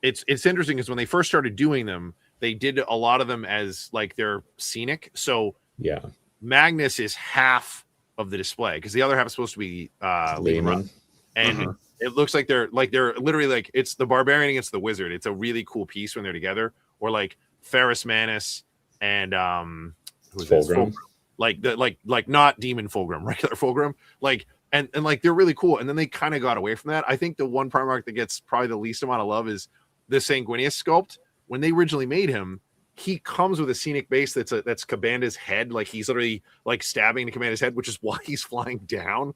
it's interesting is when they first started doing them, they did a lot of them as like they're scenic. So yeah, Magnus is half of the display because the other half is supposed to be Lehman. And it looks like they're literally like it's the barbarian against the wizard. It's a really cool piece when they're together. Or like Ferrus Manus and who's Fulgrim. Like not Demon Fulgrim, regular Fulgrim. Like and like they're really cool. And then they kind of got away from that. I think the one Primarch that gets probably the least amount of love is the Sanguinius sculpt. When they originally made him, he comes with a scenic base that's Cabanda's head. Like he's literally like stabbing to Cabanda's head, which is why he's flying down.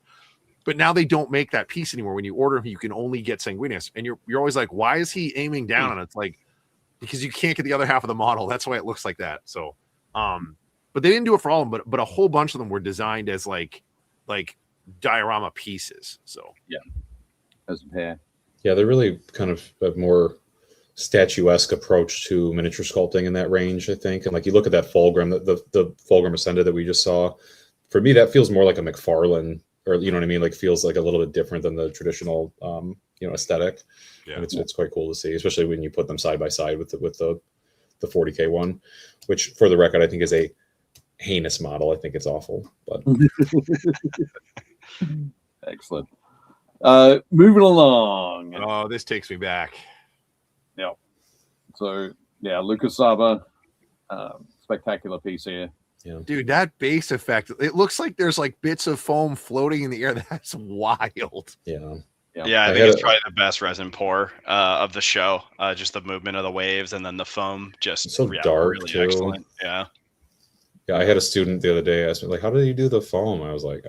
But now they don't make that piece anymore. When you order him, you can only get Sanguinius. And you're always like, why is he aiming down? And it's like, because you can't get the other half of the model. That's why it looks like that. So, but they didn't do it for all of them, but a whole bunch of them were designed as like diorama pieces. So yeah, as a pair. Yeah, they're really kind of a more statuesque approach to miniature sculpting in that range, I think. And like you look at that Fulgrim, the Fulgrim Ascended that we just saw. For me, that feels more like a McFarlane, or you know what I mean? Like feels like a little bit different than the traditional aesthetic. Yeah, and it's quite cool to see, especially when you put them side by side with the 40K one, which for the record I think is a heinous model. I think it's awful, but excellent. Moving along. Oh, this takes me back. Yeah. So yeah, Lucas Saba, spectacular piece here. Yeah. Dude, that base effect, it looks like there's like bits of foam floating in the air. That's wild. Yeah. Yeah, I think it's probably the best resin pour of the show. Just the movement of the waves and then the foam, just it's so dark, really too. Excellent. Yeah. Yeah, I had a student the other day ask me, like, how do you do the foam? I was like,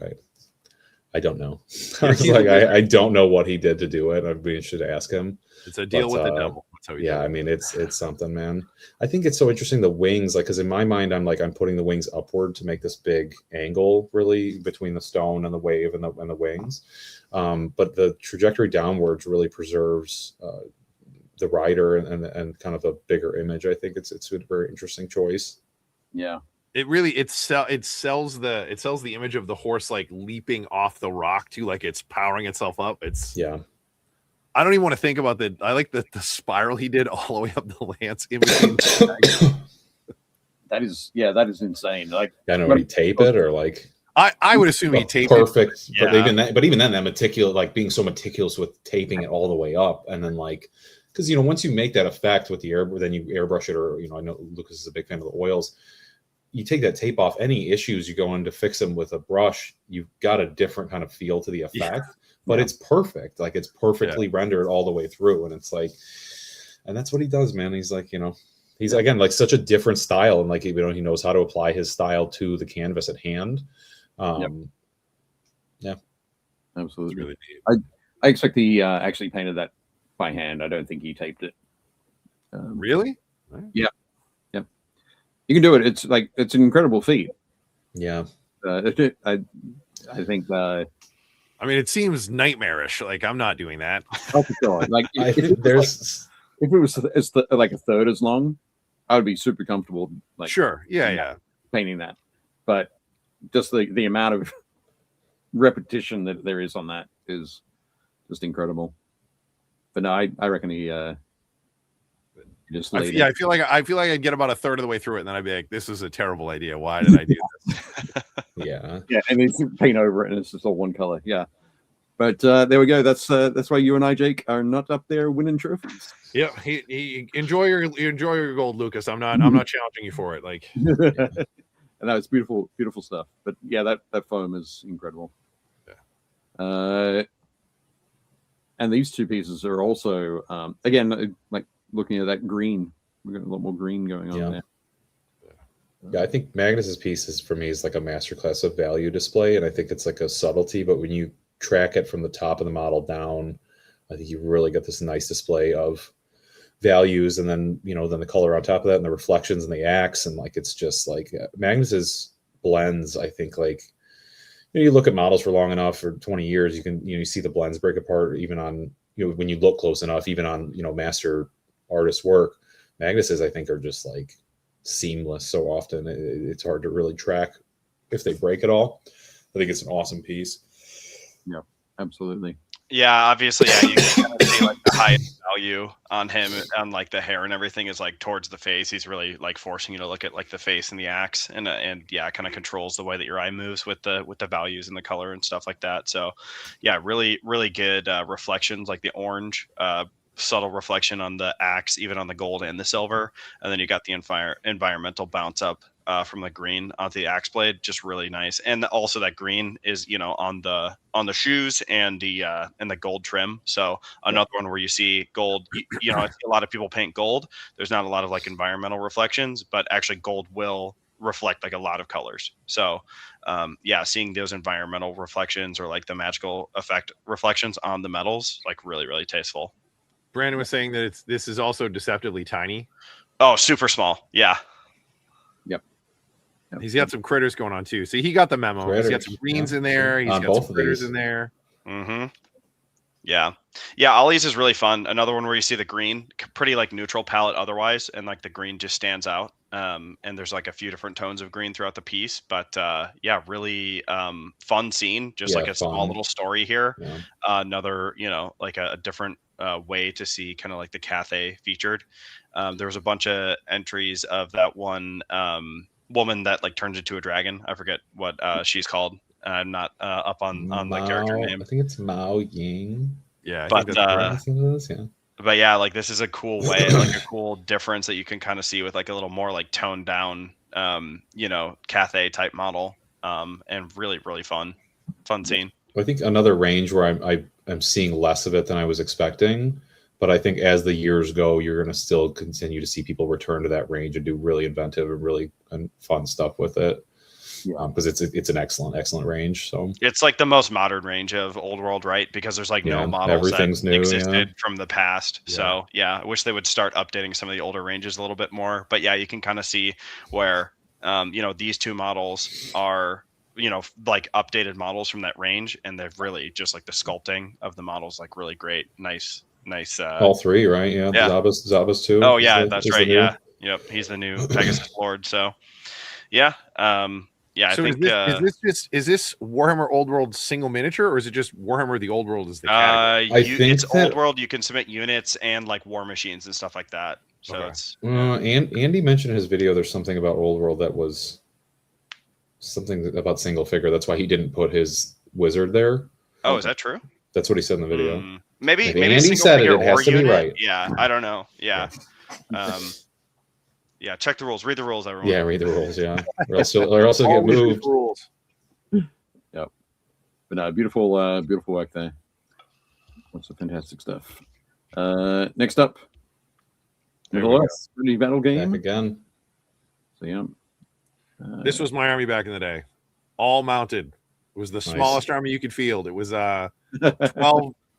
I don't know. I was like, I don't know what he did to do it. I'd be interested to ask him. It's a deal with the devil. That's how yeah, I mean, it's something, man. I think it's so interesting, the wings, like, because in my mind, I'm putting the wings upward to make this big angle, really, between the stone and the wave and the wings. But the trajectory downwards really preserves the rider and kind of a bigger image. I think it's a very interesting choice. Yeah. It really it sells the image of the horse like leaping off the rock too, like it's powering itself up. Yeah. I don't even want to think about that. I like the spiral he did all the way up the lance in between. That is insane. Like, I don't know, would he tape it or like? I would assume he taped perfect. Yeah. But even then, that meticulous, like being so meticulous with taping it all the way up, and then like because you know, once you make that effect with the air, then you airbrush it, or you know, I know Lucas is a big fan of the oils. You take that tape off, any issues you go in to fix them with a brush, you've got a different kind of feel to the effect. But it's perfect. Like it's perfectly rendered all the way through, and it's like, and that's what he does, man. He's like, you know, he's again like such a different style, and like, you know, he knows how to apply his style to the canvas at hand. Yeah, absolutely. Really neat. I expect he actually painted that by hand. I don't think he taped it. Really? Yeah. You can do it. It's like, it's an incredible feat. Yeah. I think. I mean, it seems nightmarish. Like I'm not doing that. Oh, for sure. Like if it was like a third as long, I would be super comfortable. Like Sure. Yeah. painting that, but just the amount of repetition that there is on that is just incredible. But no, I reckon he just laid it. I feel like I'd get about a third of the way through it, and then I'd be like, "This is a terrible idea. Why did I do this?" Yeah, and then you paint over it, and it's just all one color. Yeah, but there we go. That's why you and I, Jake, are not up there winning trophies. Yeah, he enjoy your gold, Lucas. I'm not challenging you for it. Like, and that's beautiful stuff. But yeah, that foam is incredible. Yeah. And these two pieces are also again like looking at that green. We've got a lot more green going on there. Yeah, I think Magnus's piece for me is like a masterclass of value display, and I think it's like a subtlety, but when you track it from the top of the model down, I think you really get this nice display of values, and then then the color on top of that, and the reflections and the axe, and like it's just like Magnus's blends. I think like you look at models for long enough, for 20 years, you can you see the blends break apart even on when you look close enough, even on master artist work. Magnus's I think are just like seamless so often. It's hard to really track if they break at all. I think it's an awesome piece. Yeah, absolutely. Yeah, obviously, yeah, you can kind of see like the highest value on him, on like the hair and everything is like towards the face. He's really like forcing you to look at like the face and the axe, and yeah, it kind of controls the way that your eye moves with the values and the color and stuff like that. So, yeah, really good reflections, like the orange, subtle reflection on the axe, even on the gold and the silver, and then you got the environmental bounce up from the green onto the axe blade, just really nice. And also that green is on the shoes and the gold trim. So another one where you see gold. I see a lot of people paint gold. There's not a lot of like environmental reflections, but actually gold will reflect like a lot of colors. So yeah, seeing those environmental reflections or like the magical effect reflections on the metals, like really tasteful. Brandon was saying that this is also deceptively tiny. Oh, super small. Yeah. Yep. He's got some critters going on too. See, he got the memo. He's got some greens in there. He's got some critters in there. Mm-hmm. Yeah. Ollie's is really fun. Another one where you see the green, pretty like neutral palette otherwise, and like the green just stands out. And there's like a few different tones of green throughout the piece, but yeah, really fun scene. Just like a small little story here. Yeah. Another, like a different way to see kind of like the Cathay featured. There was a bunch of entries of that one woman that like turns into a dragon. I forget what she's called. I'm not up on the character name. I think it's Mao Ying. Yeah, but but yeah, like this is a cool way, like a cool difference that you can kind of see with like a little more like toned down, Cathay type model, and really fun scene. I think another range where I'm seeing less of it than I was expecting, but I think as the years go, you're going to still continue to see people return to that range and do really inventive and really fun stuff with it. Because it's an excellent range. So it's like the most modern range of old world, right? Because there's like no models that existed from the past. Yeah. So yeah, I wish they would start updating some of the older ranges a little bit more. But yeah, you can kind of see where these two models are like updated models from that range, and they've really just like the sculpting of the models, like really great, nice. All three, right? Yeah. Zabas too. Oh yeah, that's right. Yeah. Yep. He's the new Pegasus Lord. So yeah. Yeah, so I think is this Warhammer Old World single miniature, or is it just Warhammer the Old World is the category? It's Old World. You can submit units and like war machines and stuff like that. So it's and Andy mentioned in his video there's something about Old World that was something about single figure. That's why he didn't put his wizard there. Oh, is that true? That's what he said in the video. Maybe Andy a single said it, figure it has or to be unit. right. Yeah, I don't know. Yeah. Yeah, check the rules. Read the rules, everyone. Yeah, read the rules. Yeah, or else you'll get Always read moved. the rules. Yep. But no, beautiful, beautiful work there. Lots of fantastic stuff. Next up, Middle Earth Trinity Battle game. Back again. So yeah. This was my army back in the day, all mounted. It was the smallest army you could field. It was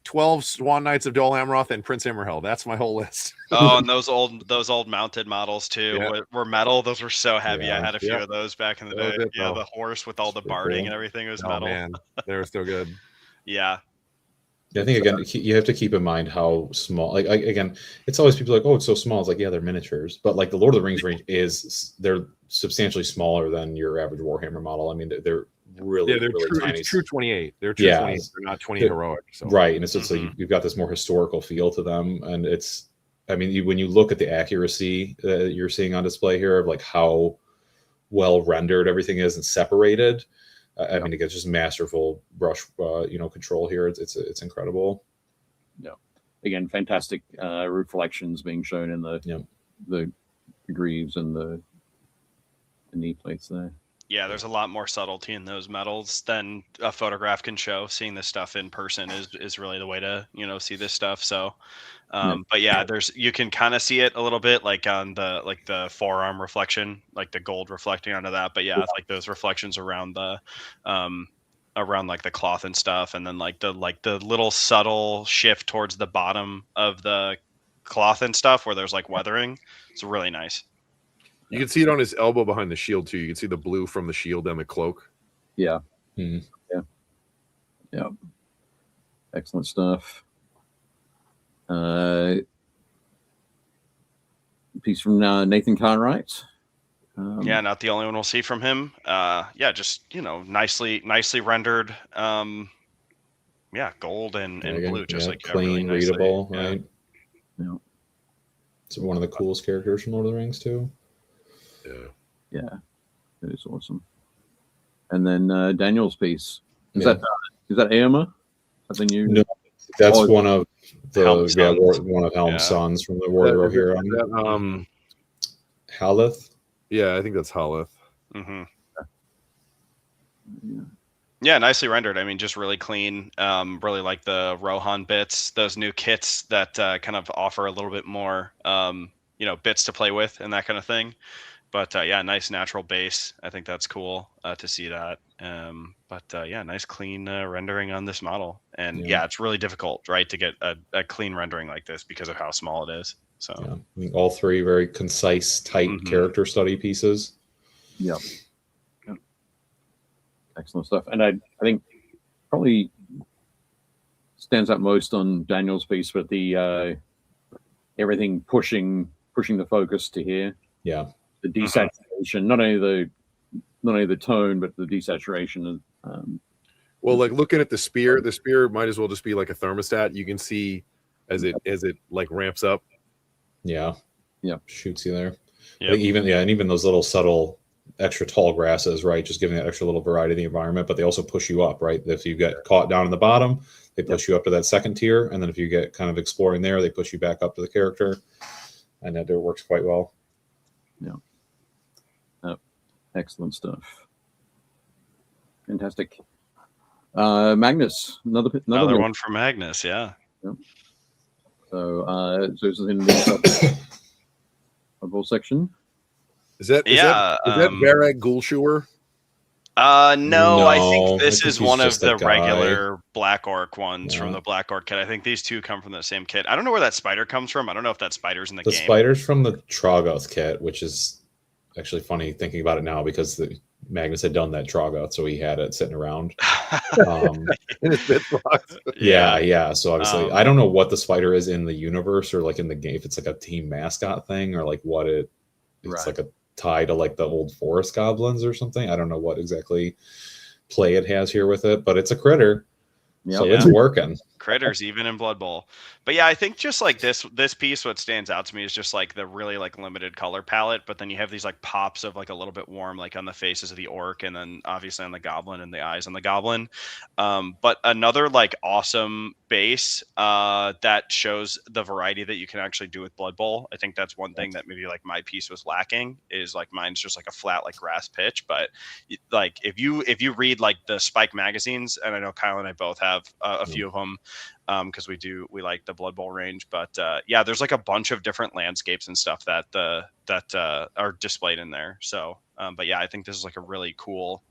12 Swan Knights of Dol Amroth and Prince Imrahil. That's my whole list. Oh, and those old mounted models too were metal. Those were so heavy. Yeah. I had a few of those back in the day. Yeah, the horse with all the barding and everything was metal. Man, they were still good. Yeah. I think again, you have to keep in mind how small. Like again, it's always people like, oh, it's so small. It's like, yeah, they're miniatures, but like the Lord of the Rings range they're substantially smaller than your average Warhammer model. I mean, they're really really tiny. It's true 28. They're true 28. They're not 20 heroic. So. Right, and it's just like you've got this more historical feel to them, and it's. I mean, when you look at the accuracy that you're seeing on display here of like how well rendered everything is and separated. I mean, it gets just masterful brush, control here. It's incredible. Yeah. Again, fantastic reflections being shown in the greaves and the knee plates there. Yeah, there's a lot more subtlety in those metals than a photograph can show. Seeing this stuff in person is really the way to see this stuff. So, but yeah, you can kind of see it a little bit like on the forearm reflection, like the gold reflecting onto that. But yeah, it's like those reflections around the like the cloth and stuff, and then like the little subtle shift towards the bottom of the cloth and stuff where there's like weathering. It's really nice. You can see it on his elbow behind the shield too. You can see the blue from the shield and the cloak. Yeah. Mm-hmm. Yeah. Excellent stuff. Piece from Nathan Cartwright. Yeah, not the only one we'll see from him. Yeah, just nicely rendered. Yeah, gold and blue, just like clean, really readable, nicely. right? Yeah. It's one of the coolest characters from Lord of the Rings too. Yeah, it is awesome. And then Daniel's piece is that Éomer? Is that the new? No, that's one of the Helm's one of Helm's sons from the Warrior here. Haleth. Yeah, I think that's Haleth. Mm-hmm. Yeah, nicely rendered. I mean, just really clean. Really like the Rohan bits. Those new kits that kind of offer a little bit more, bits to play with and that kind of thing. But yeah, nice natural base. I think that's cool to see that. But yeah, nice clean rendering on this model. And yeah, it's really difficult, right, to get a clean rendering like this because of how small it is. So yeah, I mean, all three very concise, tight character study pieces. Yep. Excellent stuff. And I think probably stands out most on Daniel's piece, but the everything pushing the focus to here. Yeah. The desaturation, not only the tone, but the desaturation. Well, like looking at the spear might as well just be like a thermostat. You can see as it like ramps up. Yeah. Yeah. Shoots you there. Yep. Like even those little subtle extra tall grasses, right? Just giving that extra little variety in the environment, but they also push you up, right? If you get caught down in the bottom, they push you up to that second tier. And then if you get kind of exploring there, they push you back up to the character. And that works quite well. Yeah. Excellent stuff. Fantastic. Magnus, another one for Magnus, yeah. Yep. So this is in the whole section. Is that Varag Gulshuer? No, I think this is one of the guy. regular Black Orc ones from the Black Orc kit. I think these two come from the same kit. I don't know where that spider comes from. I don't know if that spider's in the game. The spider's from the Troggoth kit, which is actually funny thinking about it now because Magnus had done that Troggoth, so he had it sitting around. In his bit box. Yeah. So obviously, I don't know what the spider is in the universe or like in the game. If it's like a team mascot thing or like what it's like a tie to like the old forest goblins or something. I don't know what exactly play it has here with it, but it's a critter. Yep. So it's working. critters even in Blood Bowl. But yeah, I think just like this piece, what stands out to me is just like the really like limited color palette, but then you have these like pops of like a little bit warm, like on the faces of the orc, and then obviously on the goblin and the eyes on the goblin. But another like awesome base that shows the variety that you can actually do with Blood Bowl. I think that's one thing that maybe like my piece was lacking, is like mine's just like a flat like grass pitch. But like if you read like the Spike magazines, and I know Kyle and I both have a few of them, because we like the Blood Bowl range. But yeah, there's like a bunch of different landscapes and stuff that are displayed in there. So but yeah, I think this is like a really cool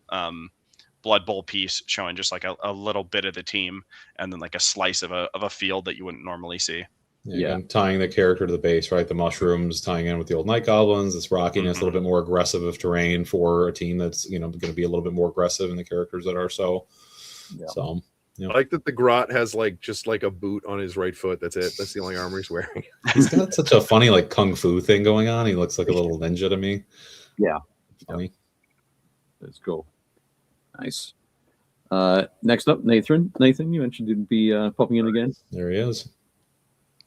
Blood Bowl piece showing just like a little bit of the team, and then like a slice of a field that you wouldn't normally see. Yeah, and tying the character to the base, right? The mushrooms tying in with the old night goblins, this rockiness, a little bit more aggressive of terrain for a team that's, you know, going to be a little bit more aggressive, and the characters that are so. So, you know. I like that the Grot has like just like a boot on his right foot. That's it. That's the only armor he's wearing. He's got such a funny like kung fu thing going on. He looks like a little ninja to me. Yeah, funny. That's cool. Nice. Next up, Nathan. Nathan, you mentioned you'd be popping in again. There he is.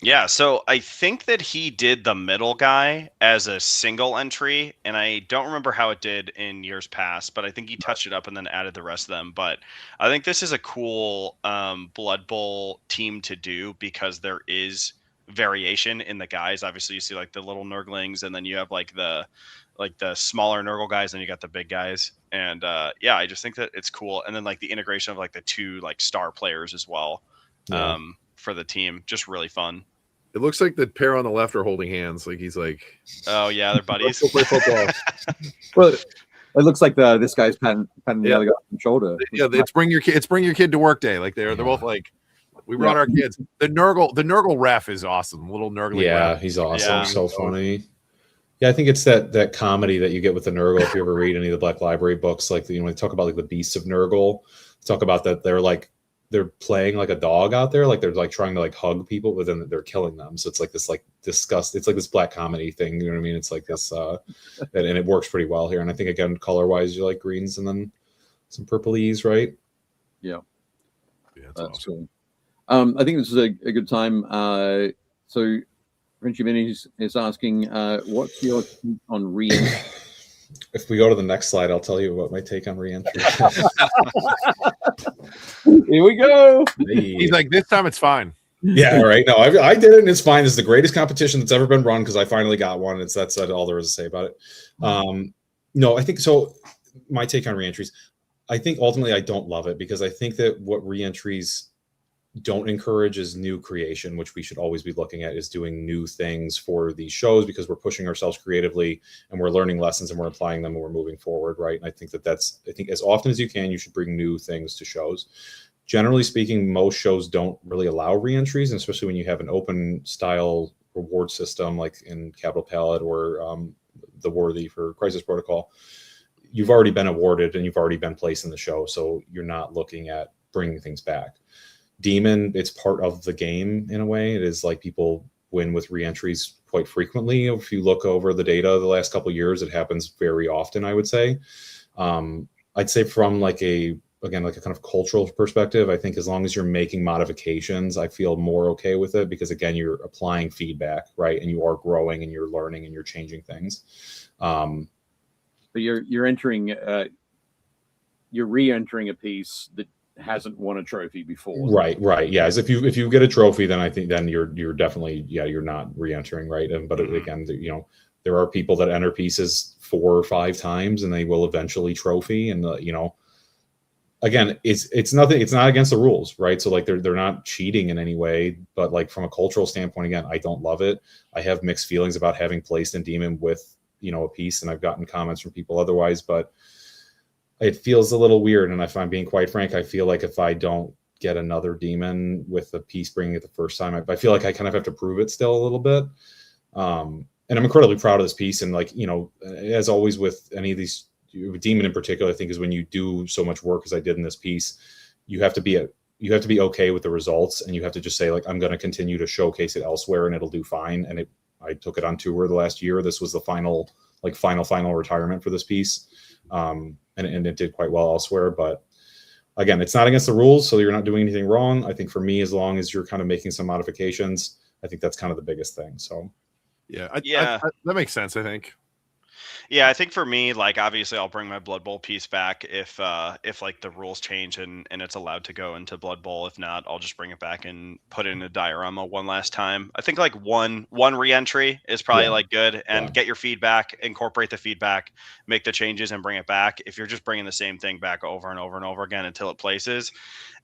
Yeah, so I think that he did the middle guy as a single entry, and I don't remember how it did in years past, but I think he touched it up and then added the rest of them. But I think this is a cool Blood Bowl team to do, because there is variation in the guys. Obviously, you see like the little Nurglings, and then you have like the smaller Nurgle guys, and you got the big guys. And yeah, I just think that it's cool. And then like the integration of like the two like star players as well. Yeah. For the team, just really fun. It looks like the pair on the left are holding hands. Like he's like, oh yeah, they're buddies. Let's go play football. Well, it looks like this guy's patting the other guy on the shoulder. Yeah, it's bring your kid to work day. Like they're both like, we brought our kids. The Nurgle ref is awesome. Little Nurgle. Yeah, ref. he's awesome. Yeah. So funny. Yeah, I think it's that comedy that you get with the Nurgle. If you ever read any of the Black Library books, like they talk about like the beasts of Nurgle, talk about that they're playing like a dog out there, like they're like trying to like hug people, but then they're killing them. So it's like this like disgust. It's like this black comedy thing. You know what I mean? It's like this, and it works pretty well here. And I think again, color wise, you like greens and then some purplies, right? Yeah, That's awesome. cool. I think this is a good time. So Frenchy Mini is asking, what's your take on re-entry? If we go to the next slide, I'll tell you what my take on re-entry. Here we go. He's like, this time it's fine. Yeah, right. No, I did it, and it's fine. It's the greatest competition that's ever been run because I finally got one. That's all there is to say about it. No, I think so. My take on re-entries, I think ultimately I don't love it, because I think that what re-entries don't encourage is new creation, which we should always be looking at, is doing new things for these shows, because we're pushing ourselves creatively and we're learning lessons and we're applying them and we're moving forward, right? And I think I think as often as you can, you should bring new things to shows. Generally speaking, most shows don't really allow re-entries, and especially when you have an open style reward system like in Capital Palette or the Worthy for Crisis Protocol. You've already been awarded and you've already been placed in the show, so you're not looking at bringing things back. Demon, it's part of the game in a way. It is like people win with re-entries quite frequently. If you look over the data the last couple of years, it happens very often, I would say. I'd say from like a kind of cultural perspective, I think as long as you're making modifications, I feel more okay with it, because again, you're applying feedback, right? And you are growing and you're learning and you're changing things. But you're re-entering a piece that hasn't won a trophy before. Right. Yeah. As if you get a trophy, then I think then you're definitely, you're not re-entering, right? But again, there are people that enter pieces 4 or 5 times and they will eventually trophy, and again, it's nothing, it's not against the rules, right? So like they're not cheating in any way, but like from a cultural standpoint, again, I don't love it. I have mixed feelings about having placed in Demon with a piece, and I've gotten comments from people otherwise, but it feels a little weird. And if I'm being quite frank, I feel like if I don't get another Demon with a piece bringing it the first time, I feel like I kind of have to prove it still a little bit. And I'm incredibly proud of this piece. And like, as always with any of these, Demon in particular, I think is when you do so much work as I did in this piece, you have to be okay with the results, and you have to just say like, I'm going to continue to showcase it elsewhere and it'll do fine. And I took it on tour the last year. This was the final retirement for this piece. And it did quite well elsewhere, but again, it's not against the rules, so you're not doing anything wrong. I think for me, as long as you're kind of making some modifications, I think that's kind of the biggest thing. So Yeah, that makes sense, I think. Yeah, I think for me, like obviously I'll bring my Blood Bowl piece back if like the rules change and it's allowed to go into Blood Bowl. If not, I'll just bring it back and put it in a diorama one last time. I think like one re-entry is probably like good, and get your feedback, incorporate the feedback, make the changes and bring it back. If you're just bringing the same thing back over and over and over again until it places,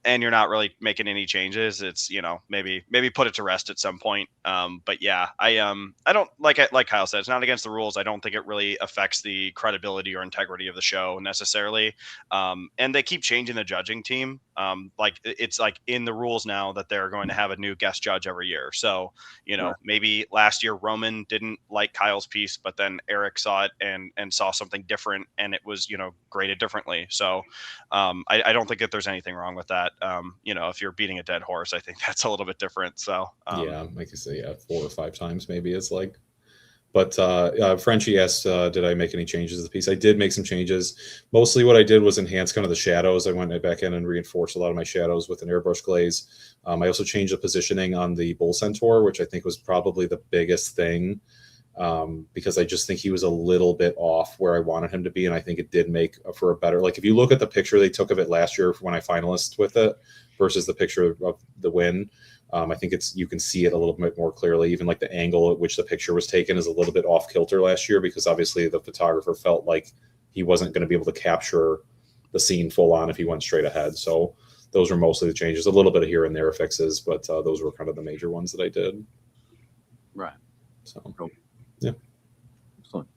and you're not really making any changes, it's, you know, maybe put it to rest at some point. But yeah, I don't like Kyle said, it's not against the rules. I don't think it really affects the credibility or integrity of the show necessarily. And they keep changing the judging team. Like it's like in the rules now that they're going to have a new guest judge every year. So, you know, maybe last year Roman didn't like Kyle's piece, but then Eric saw it and saw something different, and it was, you know, graded differently. So I don't think that there's anything wrong with that. You know, if you're beating a dead horse, I think that's a little bit different. So yeah, like I say, 4 or 5 times maybe it's like. But Frenchie asked, did I make any changes to the piece? I did make some changes. Mostly what I did was enhance kind of the shadows. I went back in and reinforced a lot of my shadows with an airbrush glaze. I also changed the positioning on the Bull Centaur, which I think was probably the biggest thing, because I just think he was a little bit off where I wanted him to be. And I think it did make for a better, like if you look at the picture they took of it last year when I finalist with it versus the picture of the win, I think you can see it a little bit more clearly. Even like the angle at which the picture was taken is a little bit off kilter last year, because obviously the photographer felt like he wasn't going to be able to capture the scene full on if he went straight ahead. So those were mostly the changes, a little bit of here and there fixes, but those were kind of the major ones that I did. Right. So cool. Yeah. Excellent.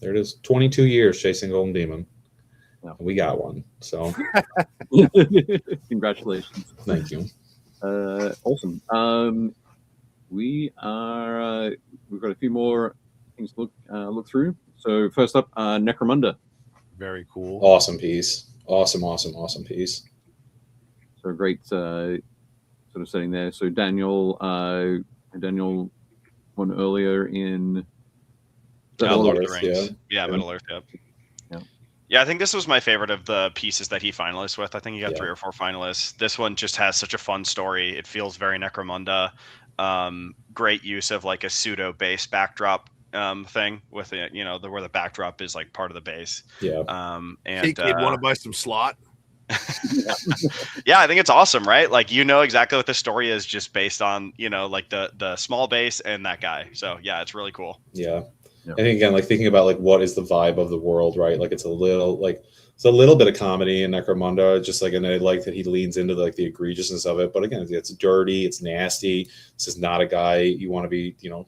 There it is. 22 years chasing Golden Demon. Yeah. We got one. So congratulations. Thank you. Awesome. We've got a few more things to look through. So first up, Necromunda. Very cool. Awesome piece. Awesome piece. So great sort of setting there. So Daniel won earlier in Lord of the Rings. Rings. Yeah, Middle Earth. Yep. Yeah, I think this was my favorite of the pieces that he finalists with. I think he got 3 or 4 finalists. This one just has such a fun story. It feels very Necromunda. Great use of like a pseudo base backdrop thing with it, you know, where the backdrop is like part of the base. Yeah. And hey, kid, want to buy some slot? Yeah, I think it's awesome, right? Like, you know exactly what the story is just based on, you know, like the small base and that guy. So yeah, it's really cool. Yeah. I think again, like thinking about like what is the vibe of the world, right? Like it's a little bit of comedy in Necromunda, just like, and I like that he leans into like the egregiousness of it. But again, it's dirty, it's nasty. This is not a guy you want to be, you know,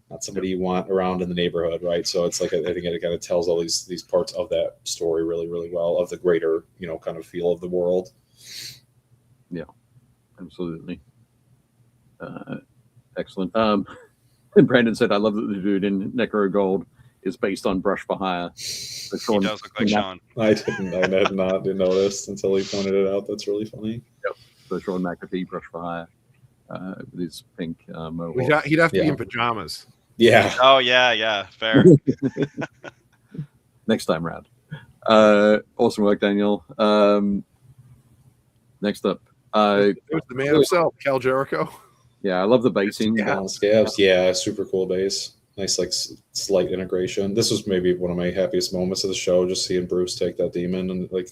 not somebody you want around in the neighborhood, right? So it's like I think it kind of tells all these parts of that story really, really well, of the greater, you know, kind of feel of the world. Yeah, absolutely. Excellent. And Brandon said, I love that the dude in Necro Gold is based on Brush for Hire. So he does look like Sean. I had not noticed until he pointed it out. That's really funny. Yep. So Sean McAfee, Brush for Hire, with his pink mohawk. He'd have to be in pajamas. Yeah. Oh, yeah. Fair. Next time round. Awesome work, Daniel. Next up. It was the man himself, Cal Jericho. Yeah, I love the basing. Scabs. Yeah, super cool base. Nice, like slight integration. This was maybe one of my happiest moments of the show, just seeing Bruce take that demon, and like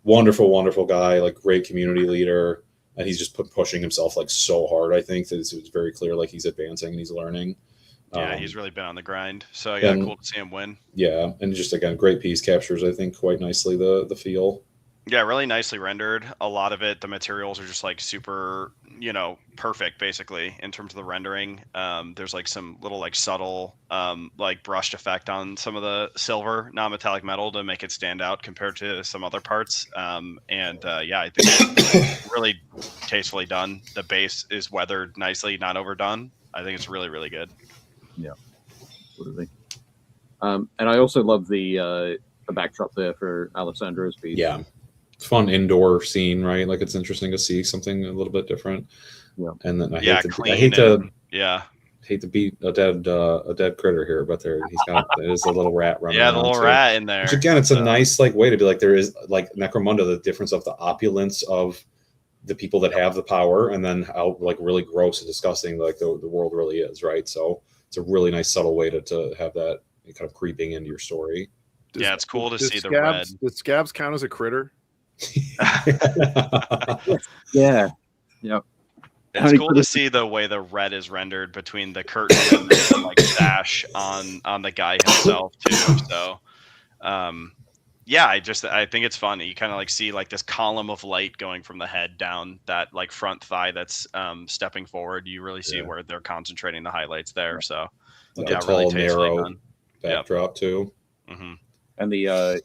wonderful guy, like great community leader, and he's just pushing himself like so hard. I think that it's very clear, like he's advancing and he's learning. Yeah, he's really been on the grind. So yeah, cool to see him win. Yeah, and just again, great piece, captures I think quite nicely the feel. Yeah, really nicely rendered. A lot of it, the materials are just like super, you know, perfect basically in terms of the rendering. There's like some little like subtle like brushed effect on some of the silver non-metallic metal to make it stand out compared to some other parts. Yeah, I think it's really tastefully done. The base is weathered nicely, not overdone. I think it's really, really good. Yeah, absolutely. And I also love the backdrop there for Alessandro's piece. Yeah. Fun indoor scene, right? Like it's interesting to see something a little bit different. Yeah. And then I hate hate to beat a dead critter here, but there's a little rat running. Yeah, the little rat in there. Which again, it's a nice like way to be like, there is like Necromunda, the difference of the opulence of the people that have the power, and then how like really gross and disgusting like the world really is, right? So it's a really nice subtle way to have that kind of creeping into your story. Yeah, it's cool to see the red. Does scabs count as a critter? Yeah. Yep. It's cool to see the way the red is rendered between the curtain and the like sash on the guy himself too. So yeah, I think it's fun. You kind of like see like this column of light going from the head down that like front thigh that's stepping forward. You really see where they're concentrating the highlights there. So like yeah, a tall, really narrow backdrop too. Mm-hmm. And the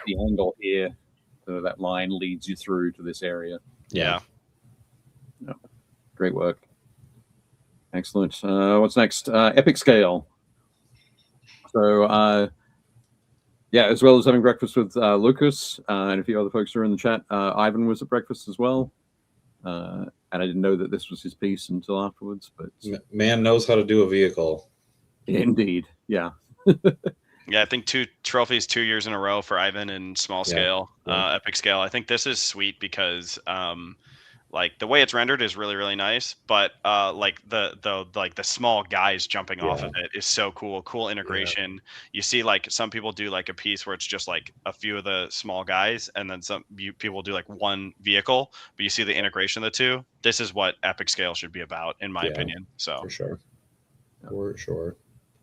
angle here, so that line leads you through to this area. Yeah. Great work. Excellent. What's next? Epic Scale. So, yeah, as well as having breakfast with Lucas and a few other folks who are in the chat, Ivan was at breakfast as well. And I didn't know that this was his piece until afterwards. But man knows how to do a vehicle. Indeed, yeah. Yeah, I think 2 trophies 2 years in a row for Ivan in small scale, epic scale. I think this is sweet because like the way it's rendered is really, really nice, but like the small guys jumping off of it is so cool. Cool integration. You see like some people do like a piece where it's just like a few of the small guys, and then people do like one vehicle, but you see the integration of the two. This is what epic scale should be about, in my opinion. So for sure.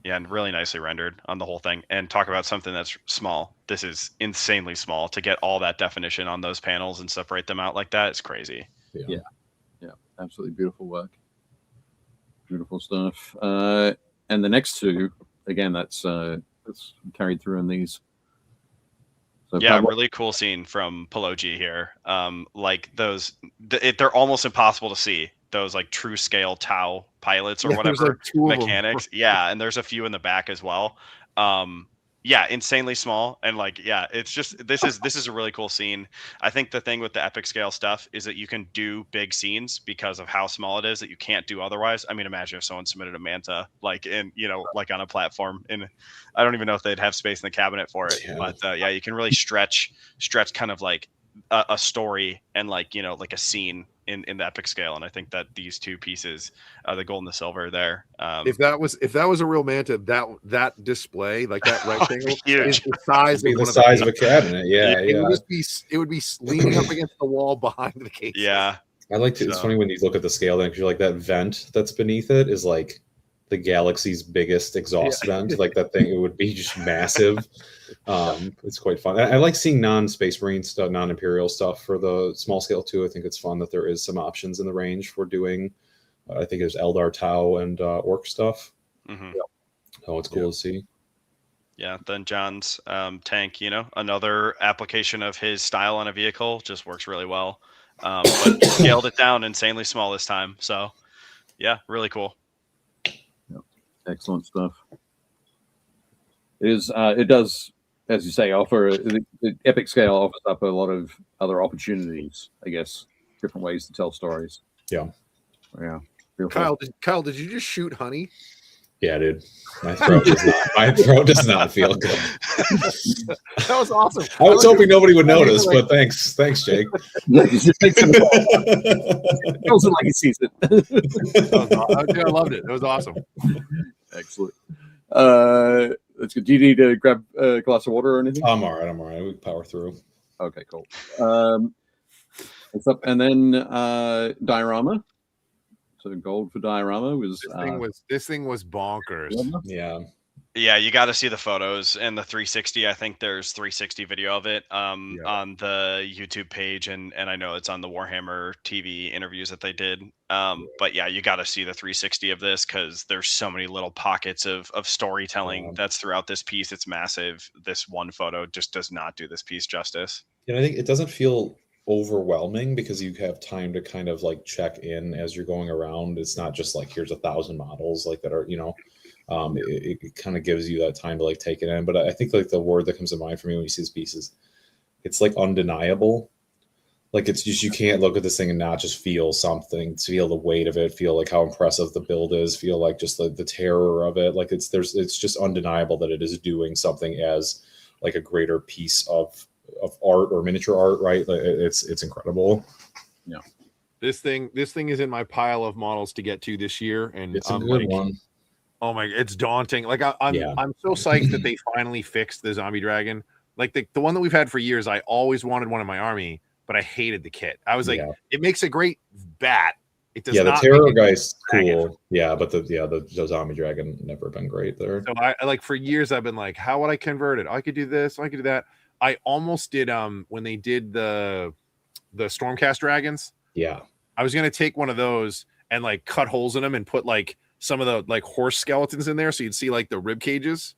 Yeah, and really nicely rendered on the whole thing. And talk about something that's small. This is insanely small. To get all that definition on those panels and separate them out like that, it's crazy. Yeah. Absolutely beautiful work. Beautiful stuff. And the next two, again, that's carried through in these. So yeah, really cool scene from Pelogi here. Like those, they're almost impossible to see. Those like true scale Tau pilots or whatever mechanics. Yeah, and there's a few in the back as well. Yeah, insanely small, and like it's just this is a really cool scene. I think the thing with the epic scale stuff is that you can do big scenes because of how small it is that you can't do otherwise. I mean, imagine if someone submitted a Manta like like on a platform, and I don't even know if they'd have space in the cabinet for it. But yeah, you can really stretch kind of like a story and like like a scene in the epic scale. And I think that these two pieces, the gold and the silver there, if that was a real Manta, that display, like that rectangle, huge. Is the size of a cabinet. It would be leaning up against the wall behind the case. Yeah, I like to. It's funny when you look at the scale, then, because you're like, that vent that's beneath it is like the galaxy's biggest exhaust vent. Like that thing, it would be just massive. It's quite fun. I like seeing non-Space Marine stuff, non-Imperial stuff for the small scale too. I think it's fun that there is some options in the range for doing. I think there's Eldar, Tau, and Orc stuff. Mm-hmm. Oh, it's cool to see. Yeah, then John's tank, another application of his style on a vehicle, just works really well. But scaled it down insanely small this time. So yeah, really cool. Excellent stuff. It does, as you say, offer the epic scale offers up a lot of other opportunities, I guess, different ways to tell stories. Yeah. Kyle, did you just shoot honey? Yeah, dude. My throat does not feel good. That was awesome. I was hoping nobody would notice, but thanks, Jake. It feels like he sees it. I loved it. It was awesome. Excellent. Let's go. Do you need to grab a glass of water or anything? I'm all right. We can power through. Okay, cool. What's up? And then Diorama. So gold for Diorama was this thing was bonkers. Yeah, you got to see the photos and the 360. I think there's 360 video of it on the YouTube page, and I know it's on the Warhammer TV interviews that they did. But yeah, you got to see the 360 of this because there's so many little pockets of storytelling that's throughout this piece. It's massive. This one photo just does not do this piece justice. I think it doesn't feel overwhelming because you have time to kind of like check in as you're going around. It's not just like here's 1,000 models like that are it kind of gives you that time to like take it in. But I think like the word that comes to mind for me when you see these pieces, it's like undeniable. like it's just, you can't look at this thing and not just feel something, feel the weight of it, feel like how impressive the build is, feel like just the terror of it. Like it's just undeniable that it is doing something as like a greater piece of art or miniature art, right? Like it's incredible. Yeah. This thing is in my pile of models to get to this year, and It's a good one. Oh my, it's daunting. Like I'm so psyched that they finally fixed the zombie dragon. Like the one that we've had for years, I always wanted one in my army, but I hated the kit. I was like, it makes a great bat. It does not. The terror guy's cool. Yeah, but the zombie dragon never been great there. So I like for years I've been like, how would I convert it? I could do this, I could do that. I almost did when they did the Stormcast dragons. Yeah. I was gonna take one of those and like cut holes in them and put like some of the like horse skeletons in there so you'd see like the rib cages.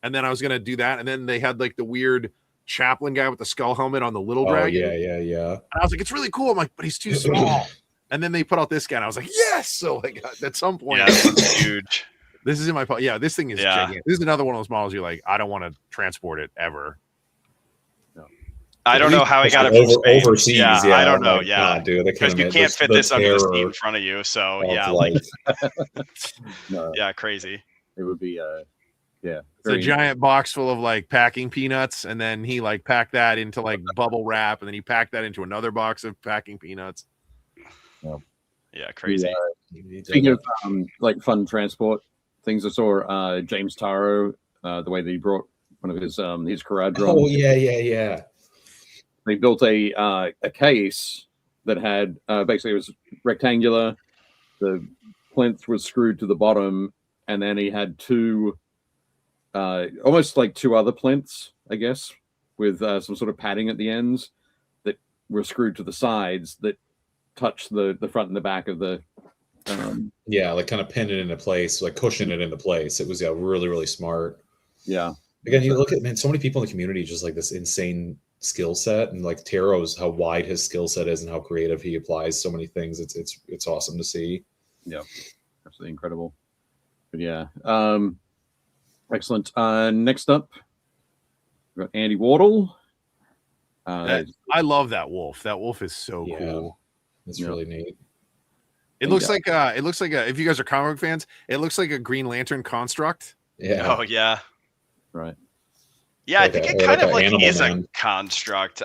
And then I was gonna do that. And then they had like the weird chaplain guy with the skull helmet on the little dragon. Yeah. And I was like, it's really cool. I'm like, but he's too small. And then they put out this guy and I was like, yes. So like at some point, yeah, this one's huge. This is in my yeah, this thing is gigantic. This is another one of those models you're like, I don't want to transport it ever. I don't know how he got it from overseas. Yeah, I don't know. Like, yeah, dude, because you can't fit this under the seat in front of you. So yeah, like yeah, crazy. It would be it's a giant box full of like packing peanuts, and then he like packed that into like bubble wrap, and then he packed that into another box of packing peanuts. Yeah, crazy. Speaking of like fun transport things, I saw James Taro the way that he brought one of his Karad drums. Oh yeah. They built a case that had basically it was rectangular. The plinth was screwed to the bottom, and then he had two, almost like two other plinths, I guess, with some sort of padding at the ends that were screwed to the sides that touched the front and the back of the. Like kind of pin it into place, like cushion it into place. It was really, really smart. Yeah. Again, you look at so many people in the community just like this insane skill set, and like Taro's how wide his skill set is and how creative he applies so many things. It's awesome to see. Yeah, absolutely incredible. But yeah, excellent. Next up, we've got Andy Wardle. I love that wolf. That wolf is so cool. It's really neat. It looks like if you guys are comic book fans, it looks like a Green Lantern construct. Yeah. Oh yeah. Right. Yeah, like I think it kind of like is a construct.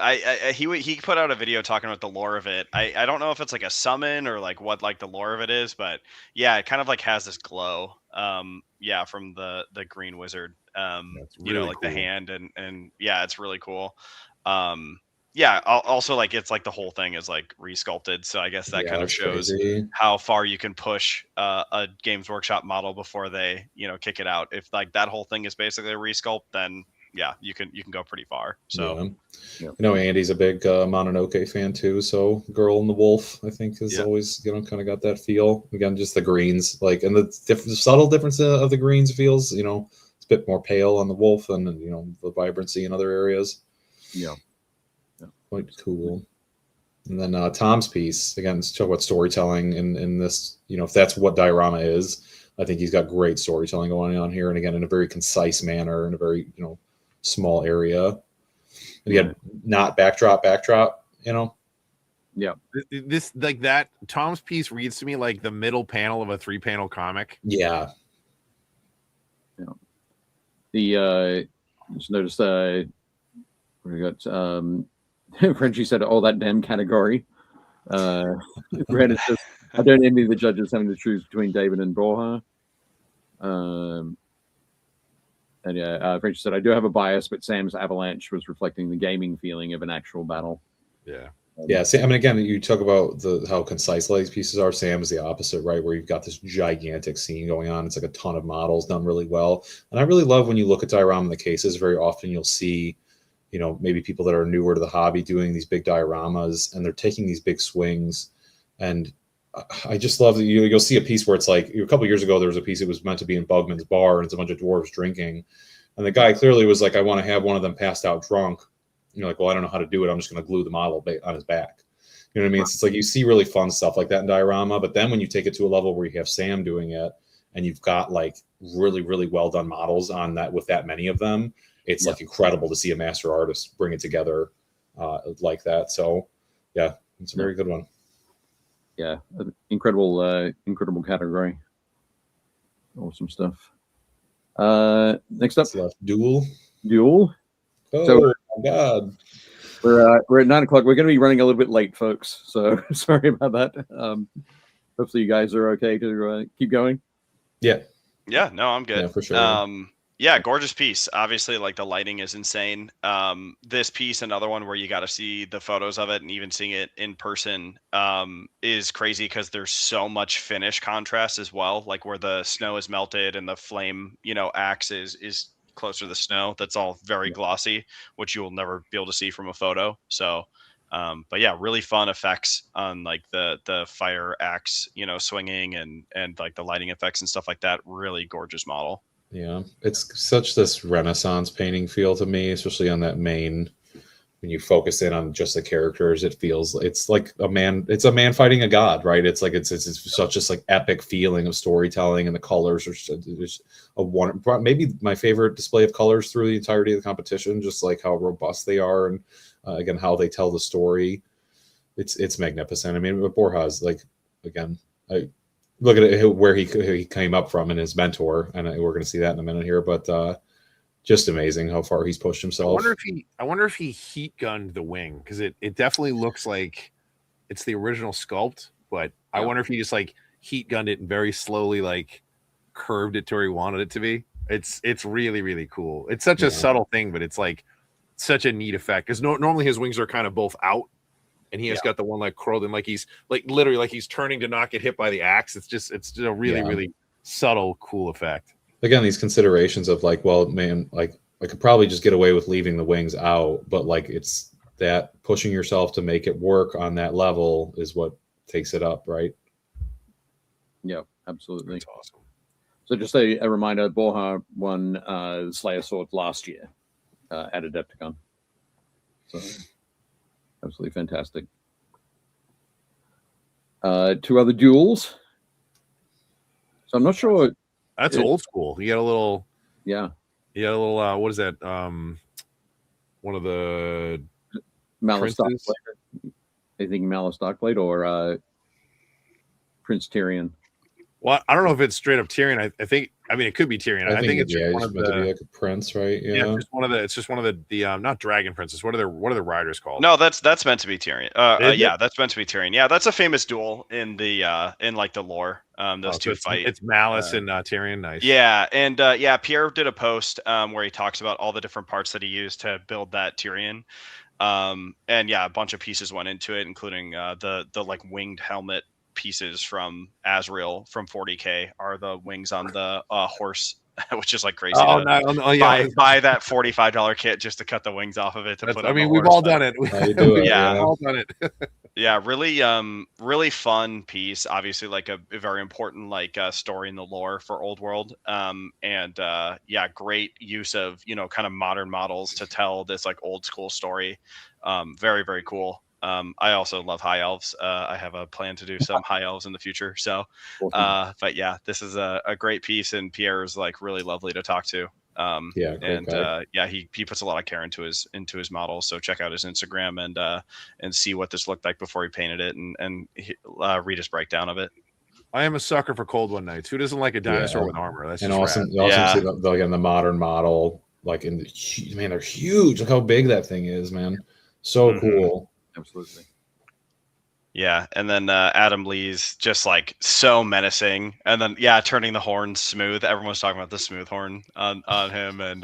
He put out a video talking about the lore of it. I don't know if it's like a summon or like what like the lore of it is, but yeah, it kind of like has this glow. From the Green Wizard. Really like cool. The hand and yeah, it's really cool. Also like it's like the whole thing is like resculpted, so I guess that kind of shows how far you can push a Games Workshop model before they kick it out. If like that whole thing is basically a resculpt, then yeah, you can go pretty far. So Andy's a big Mononoke fan too, so Girl and the Wolf I think is always kind of got that feel. Again, just the greens, like, and the subtle difference of the greens feels it's a bit more pale on the wolf and the vibrancy in other areas. Quite cool. And then Tom's piece, again, let's talk about storytelling in this, if that's what diorama is, I think he's got great storytelling going on here. And again, in a very concise manner, in a very, small area. And again, not backdrop. Yeah. This like that Tom's piece reads to me like the middle panel of a 3-panel comic. Yeah. The just noticed we got Frenchie said, "Oh, that damn category." Brandon says, "I don't envy the judges having to choose between David and Borja." And Frenchie said, "I do have a bias, but Sam's avalanche was reflecting the gaming feeling of an actual battle." Yeah. See, I mean, again, you talk about how concise these pieces are. Sam is the opposite, right? Where you've got this gigantic scene going on. It's like a ton of models done really well. And I really love when you look at diorama in the cases. Very often, you'll see maybe people that are newer to the hobby doing these big dioramas, and they're taking these big swings. And I just love that you'll see a piece where it's like a couple of years ago, there was a piece that was meant to be in Bugman's bar, and it's a bunch of dwarves drinking. And the guy clearly was like, I want to have one of them passed out drunk. And you're like, well, I don't know how to do it. I'm just going to glue the model on his back. You know what I mean? It's like you see really fun stuff like that in diorama. But then when you take it to a level where you have Sam doing it, and you've got like really, really well done models on that with that many of them, it's like incredible to see a master artist bring it together like that. So yeah, it's a very good one. Yeah, incredible category. Awesome stuff. Next up, Left duel. Duel. Oh So, my God. We're at 9 o'clock. We're going to be running a little bit late, folks. So sorry about that. Hopefully you guys are okay to keep going. Yeah. Yeah, no, I'm good. Yeah, for sure. Yeah, gorgeous piece. Obviously, like the lighting is insane. This piece, another one where you got to see the photos of it, and even seeing it in person is crazy because there's so much finish contrast as well. Like where the snow is melted and the flame, axe is closer to the snow. That's all very glossy, which you will never be able to see from a photo. So, but yeah, really fun effects on like the fire axe, swinging and like the lighting effects and stuff like that. Really gorgeous model. Yeah, it's such this Renaissance painting feel to me, especially on that main. When you focus in on just the characters, it feels it's like a man. It's a man fighting a god, right? It's like it's such just like epic feeling of storytelling, and the colors are just maybe my favorite display of colors through the entirety of the competition. Just like how robust they are, and again how they tell the story. It's magnificent. I mean, Borja's like again. Look at it, where he came up from and his mentor, and we're going to see that in a minute here. But just amazing how far he's pushed himself. I wonder if he heat gunned the wing, because it definitely looks like it's the original sculpt, but I wonder if he just like heat gunned it and very slowly like curved it to where he wanted it to be. It's really, really cool. It's such a subtle thing, but it's like such a neat effect, because normally his wings are kind of both out. And he has got the one like curled in, like he's like literally like he's turning to not get hit by the axe. It's just a really, really subtle, cool effect. Again, these considerations of like, well, man, like I could probably just get away with leaving the wings out, but like it's that pushing yourself to make it work on that level is what takes it up, right? Yeah, absolutely. That's awesome. So just a reminder, Borja won Slayer Sword last year at Adepticon. So absolutely fantastic. 2 other duels. So I'm not sure. That's old school. You got a little. Yeah. You got a little. What is that? One of the Malice Darkblade. I think Malice Darkblade or Prince Tyrion. Well, I don't know if it's straight up Tyrion. I think. I mean, it could be Tyrion. I think it's just one of the. Like a prince, right? Yeah, it's just one of the not dragon princes. What are the riders called? No, that's meant to be Tyrion. Yeah, that's meant to be Tyrion. Yeah, that's a famous duel in the in like the lore. Those two fight. It's Malice and Tyrion. Nice. Yeah, and Pierre did a post where he talks about all the different parts that he used to build that Tyrion. And yeah, a bunch of pieces went into it, including the like winged helmet pieces from Azrael from 40K are the wings on the horse, which is like crazy. Buy that $45 kit just to cut the wings off of it to put. I mean, we've all done it. We've all done it. Yeah, really fun piece. Obviously, like a very important like story in the lore for Old World. And great use of kind of modern models to tell this like old school story. Very, very cool. I also love high elves. I have a plan to do some high elves in the future. So, but yeah, this is a great piece, and Pierre is like really lovely to talk to. He puts a lot of care into his models. So check out his Instagram and see what this looked like before he painted it, and read his breakdown of it. I am a sucker for Cold One Nights. Who doesn't like a dinosaur with armor? That's awesome. See the modern model, like man, they're huge. Look how big that thing is, man. So cool. Absolutely. Yeah, and then Adam Lee's just like so menacing, and then turning the horn smooth. Everyone's talking about the smooth horn on him, and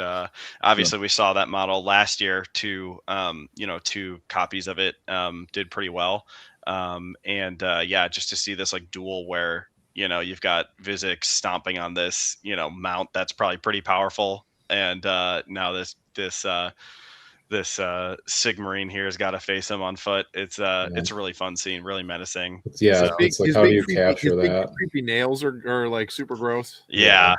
obviously we saw that model last year. 2 copies of it did pretty well, just to see this like duel where you've got Vizix stomping on this mount that's probably pretty powerful, and now this Sigmarine here has got to face him on foot. It's a really fun scene, really menacing. It's like how do you capture that? Creepy nails are like super gross. Yeah,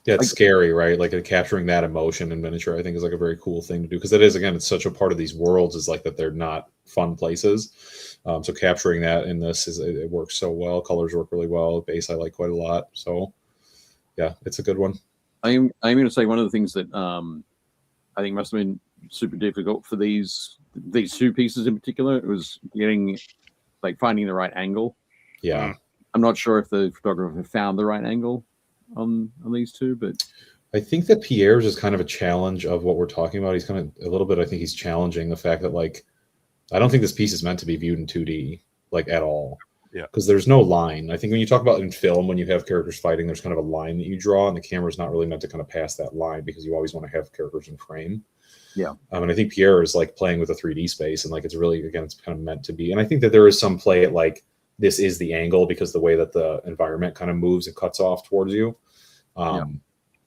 it's scary, right? Like capturing that emotion in miniature, I think is like a very cool thing to do, because it is, again, it's such a part of these worlds is like that they're not fun places. So capturing that in this it works so well. Colors work really well. Base I like quite a lot. So yeah, it's a good one. I'm going to say one of the things that I think must have been super difficult for these these two pieces in particular, it was getting like finding the right angle. Yeah. I'm not sure if the photographer found the right angle on these two, but I think that Pierre's is kind of a challenge of what we're talking about. He's kind of a little bit, I think he's challenging the fact that, like, I don't think this piece is meant to be viewed in 2D, like, at all. Yeah. Because there's no line. I think when you talk about in film, when you have characters fighting, there's kind of a line that you draw, and the camera's not really meant to kind of pass that line because you always want to have characters in frame. Yeah. And I think Pierre is like playing with a 3D space, and like it's really, again, it's kind of meant to be. And I think that there is some play at like this is the angle because the way that the environment kind of moves and cuts off towards you.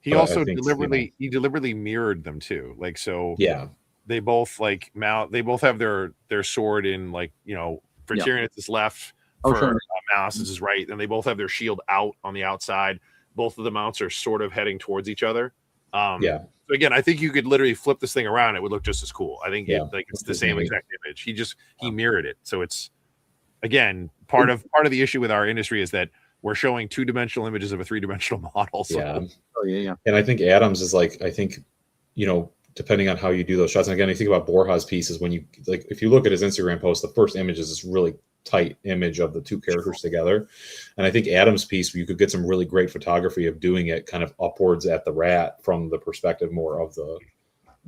He also deliberately mirrored them too. Like, so yeah, they both like they both have their sword in, like, for Tyrion it's his left, for Mouse it's his right, and they both have their shield out on the outside. Both of the mounts are sort of heading towards each other. So again, I think you could literally flip this thing around; it would look just as cool. I think it's the same exact image. He mirrored it. So it's, again, part of the issue with our industry is that we're showing 2-dimensional images of a 3-dimensional model. So. Yeah. Oh, yeah. And I think Adams is like, I think, depending on how you do those shots. And again, I think about Borja's pieces when you, like, if you look at his Instagram post, the first image is this really tight image of the two characters together. And I think Adams' piece, you could get some really great photography of doing it kind of upwards at the rat from the perspective more of the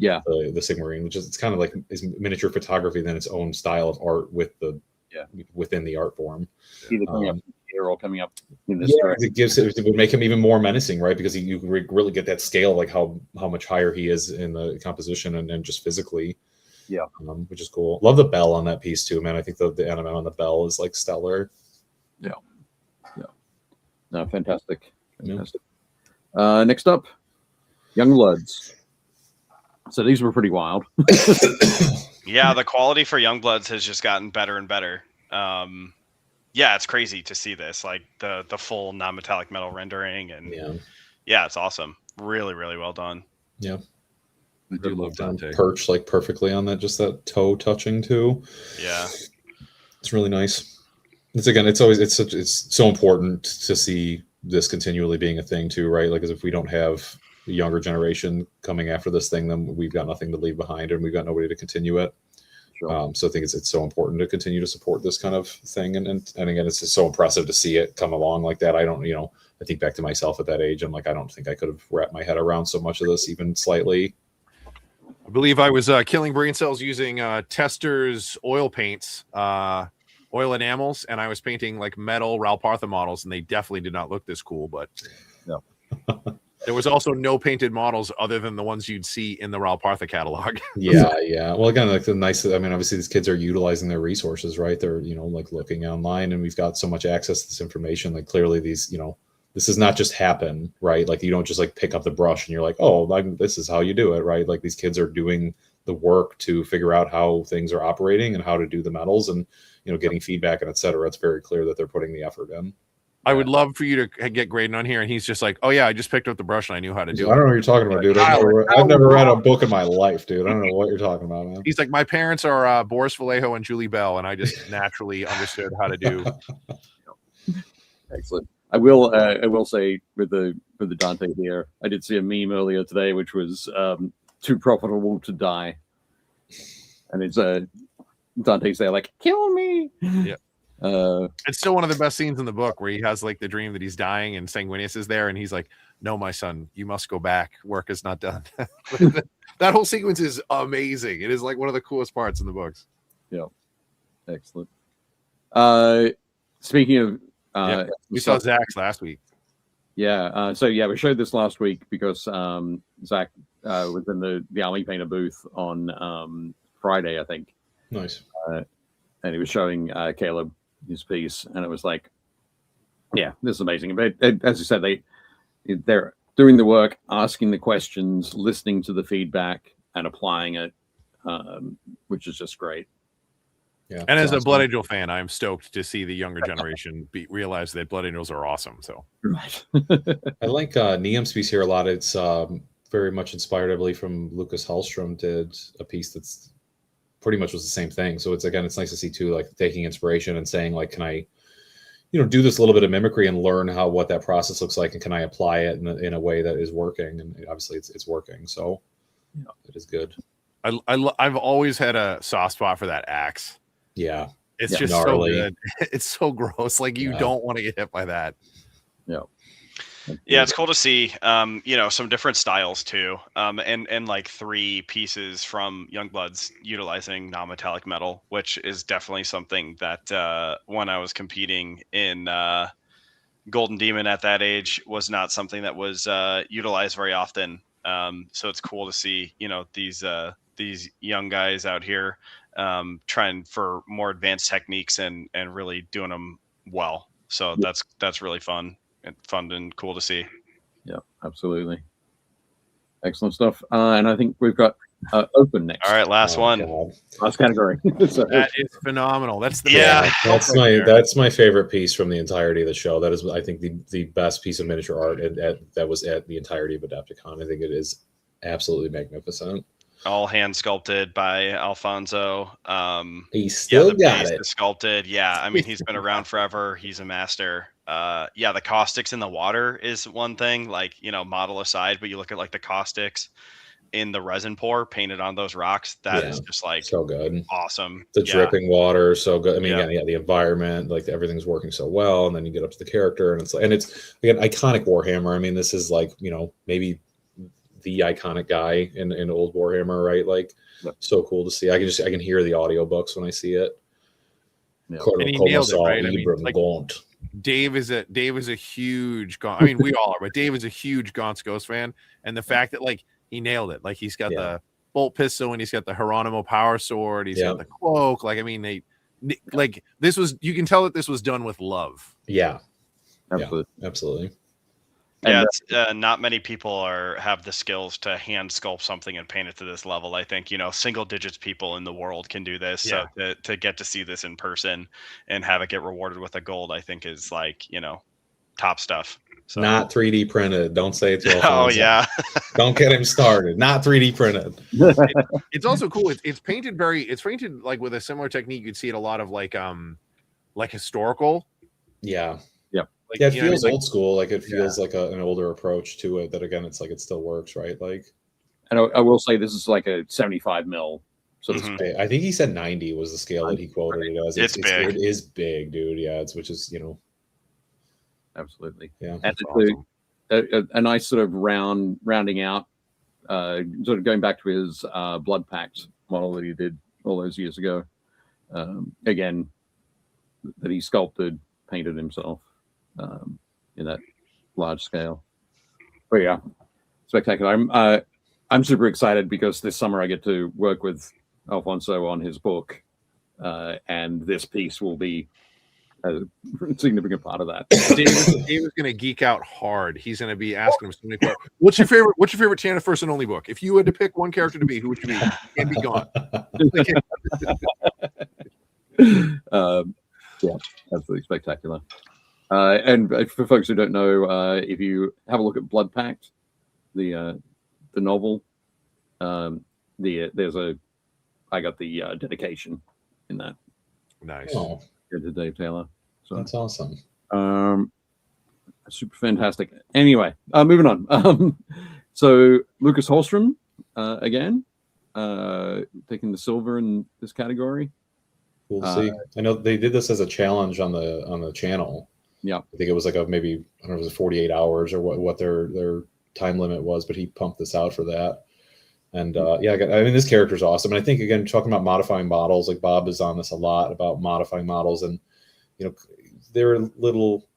Sigmarine, which is, it's kind of like is miniature photography, then its own style of art with the, within the art form. Either coming up here or coming up in this direction. It would make him even more menacing, right? Because you can really get that scale, like how much higher he is in the composition and just physically. Yeah, which is cool. Love the bell on that piece too, man. I think the animation on the bell is like stellar. Yeah. No, fantastic. Next up, Youngbloods. So these were pretty wild. Yeah, the quality for Youngbloods has just gotten better and better. Yeah, it's crazy to see this, like the full non-metallic metal rendering, and yeah, it's awesome. Really, really well done. Yeah. I do love Dante. Perch like perfectly on that, just that toe touching too. Yeah. It's really nice. It's so important to see this continually being a thing too, right? Like, as if we don't have a younger generation coming after this thing, then we've got nothing to leave behind, and we've got nobody to continue it. Sure. So I think it's so important to continue to support this kind of thing, and again, it's just so impressive to see it come along like that. I don't, I think back to myself at that age. I'm like, I don't think I could have wrapped my head around so much of this, even slightly. I believe I was killing brain cells using Tester's oil paints, oil enamels, and I was painting like metal Ralpartha models, and they definitely did not look this cool. But there was also no painted models other than the ones you'd see in the Ralpartha catalog. Yeah. Well, again, like obviously these kids are utilizing their resources, right? They're like looking online, and we've got so much access to this information. Like, clearly these this does not just happen, right? Like, you don't just like pick up the brush and you're like, oh, this is how you do it, right? Like, these kids are doing the work to figure out how things are operating and how to do the metals, and getting feedback and et cetera. It's very clear that they're putting the effort in. I would love for you to get Graydon on here, and he's just like, oh yeah, I just picked up the brush and I knew how to do it. I don't know what you're talking about, dude. I've never read a book in my life, dude. I don't know what you're talking about, man. He's like, my parents are Boris Vallejo and Julie Bell, and I just naturally understood how to do. Excellent. I will say with the Dante here, I did see a meme earlier today, which was too profitable to die, and it's Dante's there like, kill me. Yeah. It's still one of the best scenes in the book, where he has like the dream that he's dying and Sanguinius is there, and he's like, no, my son, you must go back. Work is not done. That whole sequence is amazing. It is like one of the coolest parts in the books. Yeah. Excellent. Speaking of we saw Zach's last week. Yeah. We showed this last week because Zach was in the Army Painter booth on Friday, I think. Nice. And he was showing Caleb his piece, and it was like, yeah, this is amazing. But as you said, they're doing the work, asking the questions, listening to the feedback, and applying it, which is just great. Yeah, and as a Blood Angel fan, I'm stoked to see the younger generation realize that Blood Angels are awesome. So, right. I like Niam's piece here a lot. It's very much inspired, I believe, from Lucas Hallström did a piece that's pretty much was the same thing. So it's nice to see too, like taking inspiration and saying like, can I, do this little bit of mimicry and learn what that process looks like, and can I apply it in a way that is working? And obviously it's working. So it is good. I've always had a soft spot for that axe. Yeah. It's just gnarly. so good. It's so gross. Like you don't want to get hit by that. Yeah. Yeah, it's cool to see, you know, some different styles too, and like 3 pieces from Youngbloods utilizing non-metallic metal, which is definitely something that when I was competing in Golden Demon at that age was not something that was utilized very often. So it's cool to see, you know, these young guys out here trying for more advanced techniques and really doing them well. So that's really fun and cool to see. Yeah, absolutely. Excellent stuff. And I think we've got open next. All right, last one. God. Last category. So, That is phenomenal. That's the That's my favorite piece from the entirety of the show. That is, I think, the best piece of miniature art that was at the entirety of AdeptiCon. I think it is absolutely magnificent. All hand sculpted by Alfonso. He still got it. Sculpted. Yeah, I mean, he's been around forever. He's a master. Yeah, the caustics in the water is one thing, like, you know, model aside, but you look at like the caustics in the resin pour painted on those rocks. That is just like so good. Awesome. The dripping water, so good. I mean, again, the environment, like everything's working so well, and then you get up to the character, and it's again iconic Warhammer. I mean, this is like, you know, maybe the iconic guy in old Warhammer, right? Like, so cool to see. I can hear the audiobooks when I see it. Yeah. And he nailed it, right? I mean, like, Dave is a huge I mean, we all are, but Dave is a huge Gaunt's Ghost fan, and the fact that like he nailed it, like he's got the bolt pistol and he's got the Hieronimo power sword, he's got the cloak. Like, I mean, they like this was, you can tell that this was done with love. Yeah, absolutely. Yeah, absolutely. Yeah, not many people have the skills to hand sculpt something and paint it to this level. I think, you know, single digits people in the world can do this. So to get to see this in person and have it get rewarded with a gold, I think is like, you know, top stuff. So. Not 3D printed. Don't say it's Oh yeah. Don't get him started. Not 3D printed. It's also cool. It's painted like with a similar technique. You'd see it a lot of like historical. Yeah. Like, yeah, it feels old school. Like it feels like an older approach to it. That again, it's like it still works, right? Like, and I will say this is like a 75 mil. So I think he said 90 was the scale that he quoted it as. It's big. It is big, dude. Yeah, which is, you know, absolutely. Yeah, and it's a nice sort of rounding out, sort of going back to his Blood Pact model that he did all those years ago. Again, that he sculpted, painted himself. In that large scale. But yeah, spectacular. I'm super excited because this summer I get to work with Alfonso on his book, and this piece will be a significant part of that. Dave is going to geek out hard. He's going to be asking him so many questions. What's your favorite Channel First and Only book? If you had to pick one character to be, who would you be? Can't be gone. Yeah, absolutely spectacular. And for folks who don't know, if you have a look at Blood Pact, the novel, I got the dedication in that. Nice. Oh, to Dave Taylor. So that's awesome. Super fantastic. Anyway, moving on. So Lucas Holstrom again, taking the silver in this category. We'll see. I know they did this as a challenge on the channel. Yeah, I think it was like maybe I don't know, it was 48 hours or what their time limit was, but he pumped this out for that. And I mean, this character is awesome. And I think, again, talking about modifying models, like Bob is on this a lot about modifying models, and you know, they're little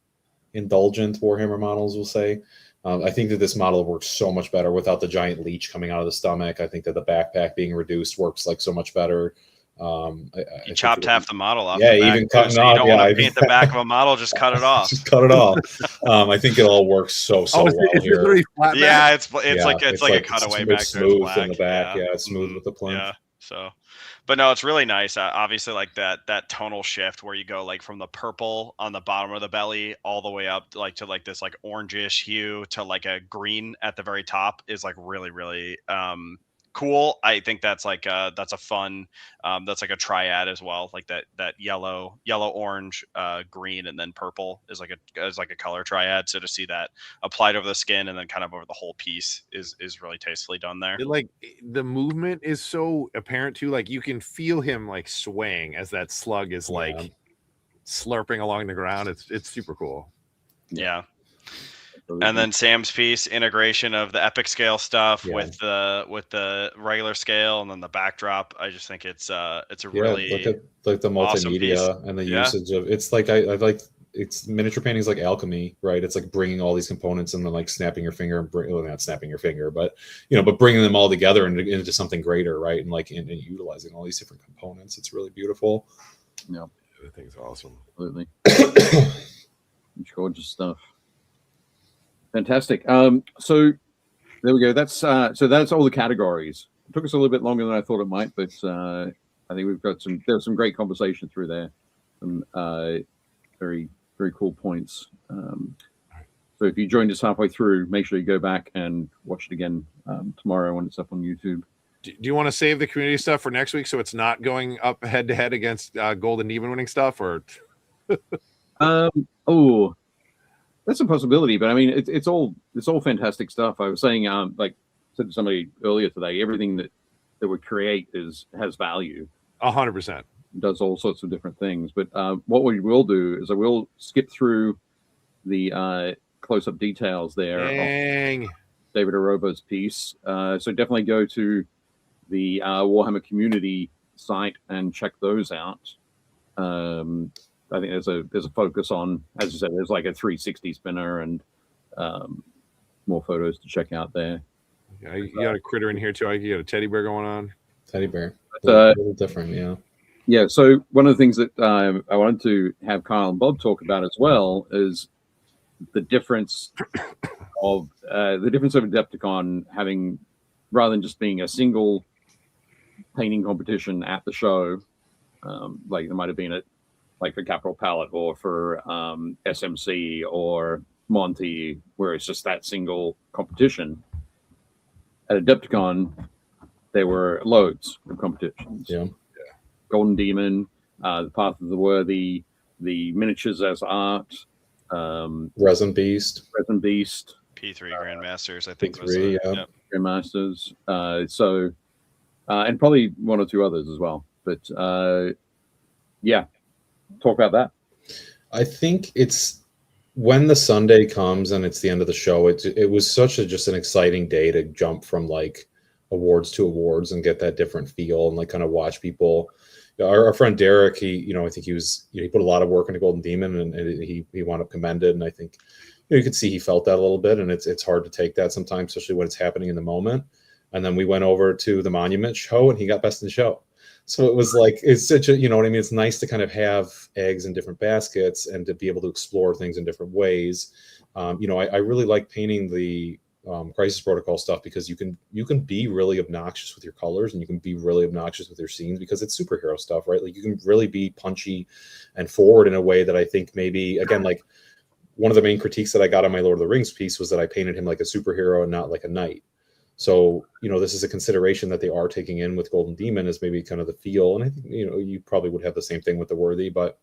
indulgent Warhammer models, we'll say. I think that this model works so much better without the giant leech coming out of the stomach. I think that the backpack being reduced works like so much better. You chopped half the model off. Yeah, even cutting off. You don't want to paint the back of a model, just cut it off. Just cut it off. I think it all works so well here. Yeah, it's like a cutaway back. It's smooth in the back. Yeah, it's smooth with the plinth. Yeah. So, but no, it's really nice. Obviously, like that tonal shift where you go like from the purple on the bottom of the belly all the way up to this like orangish hue to like a green at the very top is like really, really cool. I think that's like that's a fun that's like a triad as well, like that yellow, orange, green, and then purple is like a color triad. So to see that applied over the skin and then kind of over the whole piece is really tastefully done there. Like the movement is so apparent too. Like you can feel him like swaying as that slug is like slurping along the ground. It's super cool. Yeah. And then Sam's piece, integration of the epic scale stuff with the regular scale and then the backdrop. I just think it's a really look at like the multimedia awesome and the usage of it's like I like it's miniature painting is like alchemy, right? It's like bringing all these components and then like snapping your finger and not snapping your finger, but but bringing them all together into something greater, right? And like and utilizing all these different components. It's really beautiful. Yeah, I think it's awesome. Absolutely. Gorgeous stuff. Fantastic. So there we go. That's all the categories. It took us a little bit longer than I thought it might, but I think we've got there's some great conversation through there. Some very, very cool points. So if you joined us halfway through, make sure you go back and watch it again tomorrow when it's up on YouTube. Do you want to save the community stuff for next week so it's not going up head to head against Golden Demon winning stuff, or? That's a possibility, but I mean, it's all fantastic stuff. I was saying, like said to somebody earlier today, everything that we create has value. 100%. Does all sorts of different things. But what we will do is I will skip through the close-up details there. Dang. David Aroba's piece. So definitely go to the Warhammer community site and check those out. I think there's a focus on, as you said, there's like a 360 spinner and more photos to check out there. Yeah, you got a critter in here too. You got a teddy bear going on. Teddy bear. A little different, yeah. Yeah. So one of the things that I wanted to have Kyle and Bob talk about as well is the difference of Adepticon having, rather than just being a single painting competition at the show, like there might have been at like for Capital Palette or for SMC or Monty, where it's just that single competition. At Adepticon, there were loads of competitions. Yeah. Golden Demon, the Path of the Worthy, the miniatures as art, Resin Beast, P3 Grandmasters, I think. P3, was Grandmasters. And probably one or two others as well. But yeah, talk about that. I think it's when the Sunday comes and it's the end of the show. It was such just an exciting day to jump from like awards to awards and get that different feel and like kind of watch people. Our friend Derek, I think he put a lot of work into Golden Demon and he wound up commended. And I think you could see he felt that a little bit, and it's hard to take that sometimes, especially when it's happening in the moment. And then we went over to the Monument show and he got best in show. So it was like, it's such a, what I mean? It's nice to kind of have eggs in different baskets and to be able to explore things in different ways. I really like painting the Crisis Protocol stuff because you can be really obnoxious with your colors and you can be really obnoxious with your scenes because it's superhero stuff, right? Like you can really be punchy and forward in a way that I think maybe, again, like one of the main critiques that I got on my Lord of the Rings piece was that I painted him like a superhero and not like a knight. So, this is a consideration that they are taking in with Golden Demon is maybe kind of the feel. And I think, you probably would have the same thing with the Worthy, but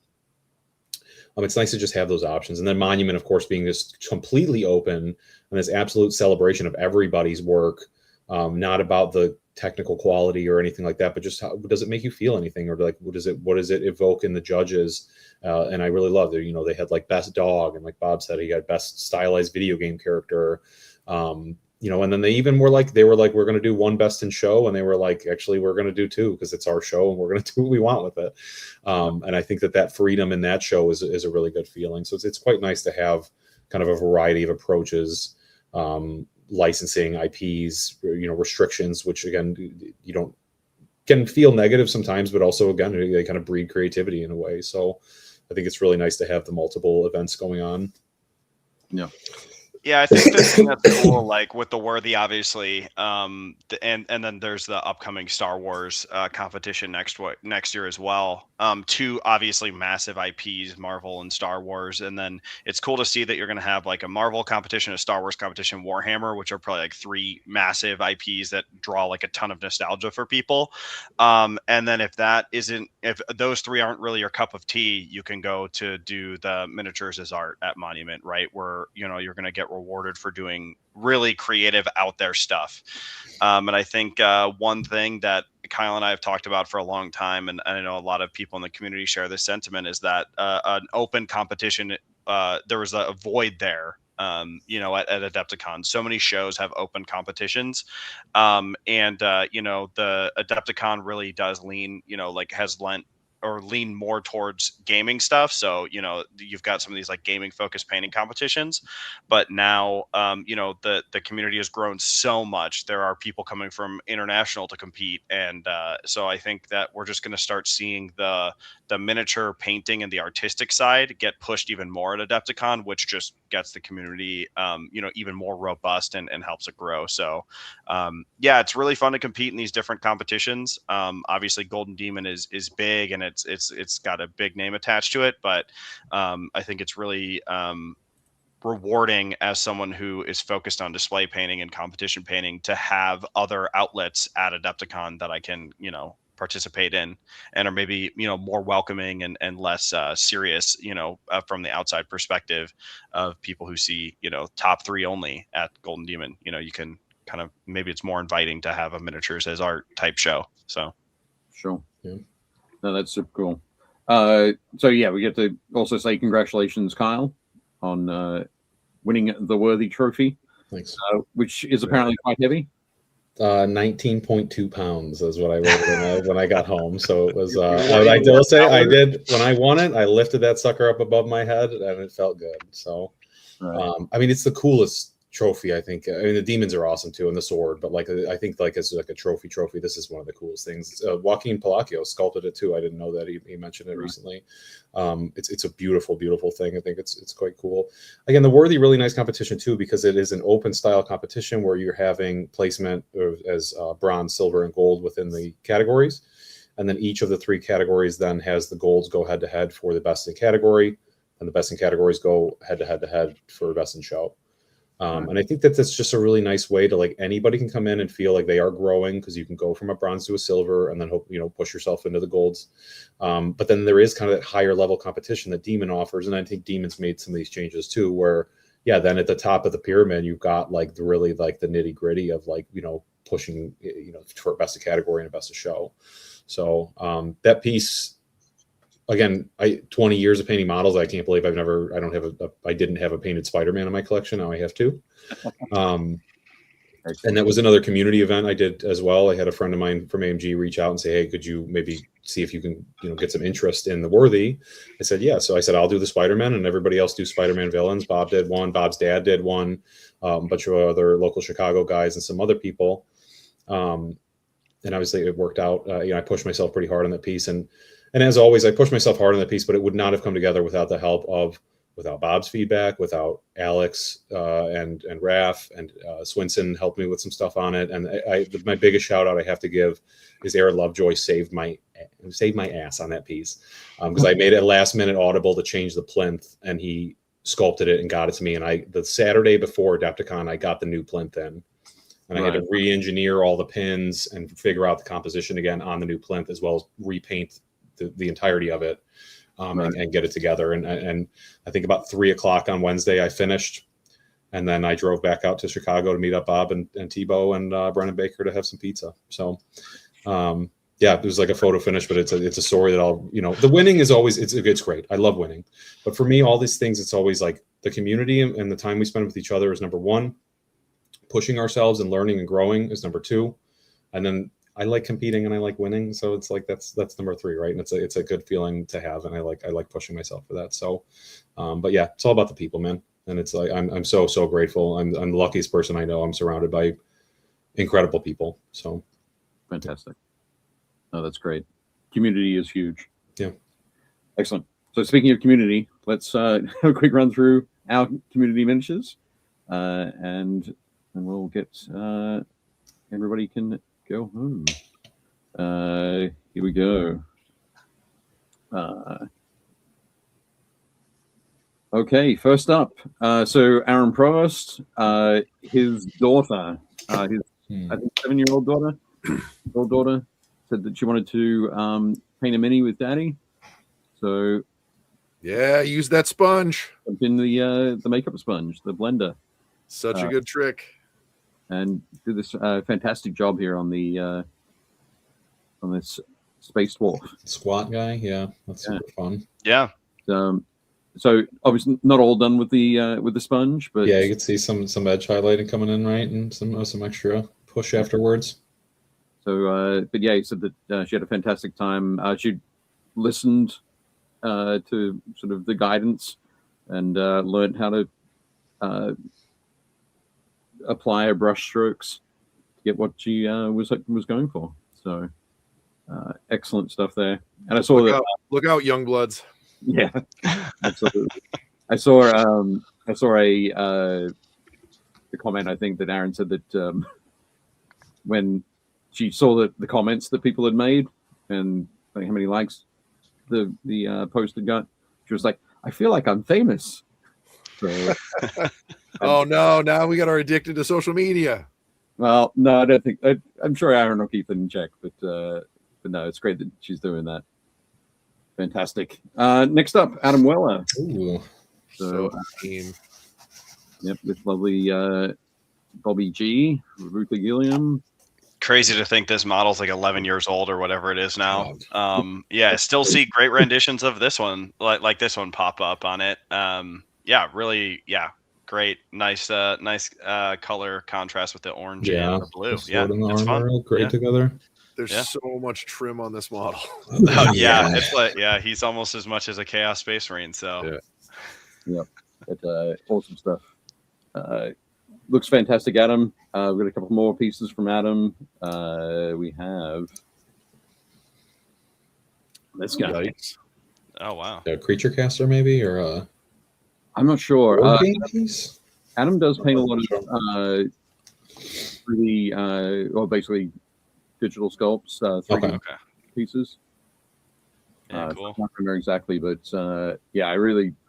it's nice to just have those options. And then Monument, of course, being just completely open and this absolute celebration of everybody's work, not about the technical quality or anything like that, but just how does it make you feel anything, or like what does it evoke in the judges? And I really love that, they had like best dog, and like Bob said, he had best stylized video game character. And then they were like, we're going to do one best in show. And they were like, actually, we're going to do two because it's our show and we're going to do what we want with it. And I think that freedom in that show is a really good feeling. So it's quite nice to have kind of a variety of approaches, licensing, IPs, restrictions, which again, can feel negative sometimes, but also again, they kind of breed creativity in a way. So I think it's really nice to have the multiple events going on. Yeah. Yeah, I think the thing that's cool, like with the Worthy, obviously, and then there's the upcoming Star Wars competition next year as well. Two obviously massive IPs, Marvel and Star Wars, and then it's cool to see that you're going to have like a Marvel competition, a Star Wars competition, Warhammer, which are probably like three massive IPs that draw like a ton of nostalgia for people. And then if those three aren't really your cup of tea, you can go to do the miniatures as art at Monument, right? Where you're going to get rewarded for doing really creative out there stuff. And I think one thing that Kyle and I have talked about for a long time, and I know a lot of people in the community share this sentiment, is that an open competition, there was a void there. At AdeptiCon, so many shows have open competitions, and the AdeptiCon really does lean, has lent or lean more towards gaming stuff. So, you've got some of these like gaming focused painting competitions, but now, the community has grown so much. There are people coming from international to compete. And so I think that we're just going to start seeing the miniature painting and the artistic side get pushed even more at Adepticon, which just gets the community, even more robust and helps it grow. So, it's really fun to compete in these different competitions. Obviously Golden Demon is big and it's got a big name attached to it, but I think it's really rewarding as someone who is focused on display painting and competition painting to have other outlets at Adepticon that I can, participate in and are maybe, more welcoming and less serious, from the outside perspective of people who see, top three only at Golden Demon. You can kind of, maybe it's more inviting to have a miniatures as art type show. So Sure. Yeah. No, that's super cool. We get to also say congratulations, Kyle, on winning the Worthy Trophy. Thanks. Which is apparently quite heavy. 19.2 pounds is what I weighed when I got home. So it was. I will say I did when I won it. I lifted that sucker up above my head, and it felt good. So, Right. it's the coolest trophy. I think. The demons are awesome too, and the sword. But I think as like a trophy, this is one of the coolest things. Joaquin Palacio sculpted it too. I didn't know that he mentioned it recently. It's a beautiful, beautiful thing. I think it's quite cool. Again, the Worthy, really nice competition too, because it is an open style competition where you're having placement as bronze, silver, and gold within the categories, and then each of the three categories then has the golds go head to head for the best in category, and the best in categories go head to head for best in show. And I think that's just a really nice way to anybody can come in and feel like they are growing, because you can go from a bronze to a silver and then hope, push yourself into the golds. But then there is kind of that higher level competition that Demon offers. And I think Demon's made some of these changes too, where, then at the top of the pyramid, you've got the nitty gritty of pushing, for best of category and a best of show. So that piece, again, 20 years of painting models. I can't believe I didn't have a painted Spider-Man in my collection. Now I have two. And that was another community event I did as well. I had a friend of mine from AMG reach out and say, hey, could you maybe see if you can, get some interest in the Worthy? I said, yeah. So I said, I'll do the Spider-Man and everybody else do Spider-Man villains. Bob did one, Bob's dad did one, a bunch of other local Chicago guys and some other people. And obviously it worked out. I pushed myself pretty hard on that piece. And as always, I pushed myself hard on that piece, but it would not have come together without the help without Bob's feedback, without Alex and Raph and Swinson helped me with some stuff on it. And my biggest shout out I have to give is Aaron Lovejoy saved my ass on that piece, because I made it last minute audible to change the plinth, and he sculpted it and got it to me. And the Saturday before Adepticon, I got the new plinth in. And I had to re-engineer all the pins and figure out the composition again on the new plinth, as well as repaint the entirety of it, and get it together. And I think about 3:00 on Wednesday I finished, and then I drove back out to Chicago to meet up Bob and Tebow and Brennan Baker to have some pizza. So it was like a photo finish, but it's a story that the winning is always it's great. I love winning, but for me, all these things, it's always like the community and the time we spend with each other is number one. Pushing ourselves and learning and growing is number two, and then I like competing and I like winning. So it's like, that's number three, right? And it's a good feeling to have. And I like pushing myself for that. So, but it's all about the people, man. And it's like, I'm so grateful. I'm the luckiest person I know. I'm surrounded by incredible people. So fantastic. No, that's great. Community is huge. Yeah. Excellent. So speaking of community, let's have a quick run through our community miniatures. and we'll get everybody can go home. Here we go. Okay, first up, so Aaron Provost, his daughter, his I think 7-year-old daughter, said that she wanted to paint a mini with Daddy. So yeah, use that sponge. in the makeup sponge, the blender. Such a good trick. And did this fantastic job here on the on this space dwarf Squat guy, yeah, that's super fun. Yeah. So obviously not all done with the sponge, but yeah, you could see some edge highlighting coming in, right, and some extra push afterwards. So, but yeah, he said that she had a fantastic time. She listened to sort of the guidance and learned how to apply her brush strokes to get what she was going for. So, excellent stuff there. And I saw look out, young bloods. Yeah, absolutely. I saw a comment. I think that Aaron said that when she saw the comments that people had made and like how many likes the post had got, she was like, "I feel like I'm famous." So, oh no! Now we got her addicted to social media. Well, no, I don't think. I'm sure Aaron will keep it in check, but no, it's great that she's doing that. Fantastic. Next up, Adam Weller. Ooh. So keen. Yep, this lovely Bobby G, Ruta Gilliam. Crazy to think this model's like 11 years old or whatever it is now. Yeah, I still see great renditions of this one, like this one pop up on it. Yeah, really, yeah, great, nice color contrast with the orange and the blue. Yeah, it's fun. Great together. There's so much trim on this model. Oh, yeah, it's like he's almost as much as a Chaos Space Marine. So, yeah, it's awesome stuff. Looks fantastic, Adam. We've got a couple more pieces from Adam. We have this guy. Yikes. Oh wow, a creature caster maybe, or I'm not sure. piece? Adam does paint a lot of really, well, basically digital sculpts, 3D pieces. Yeah, cool. I can't remember exactly, but yeah, I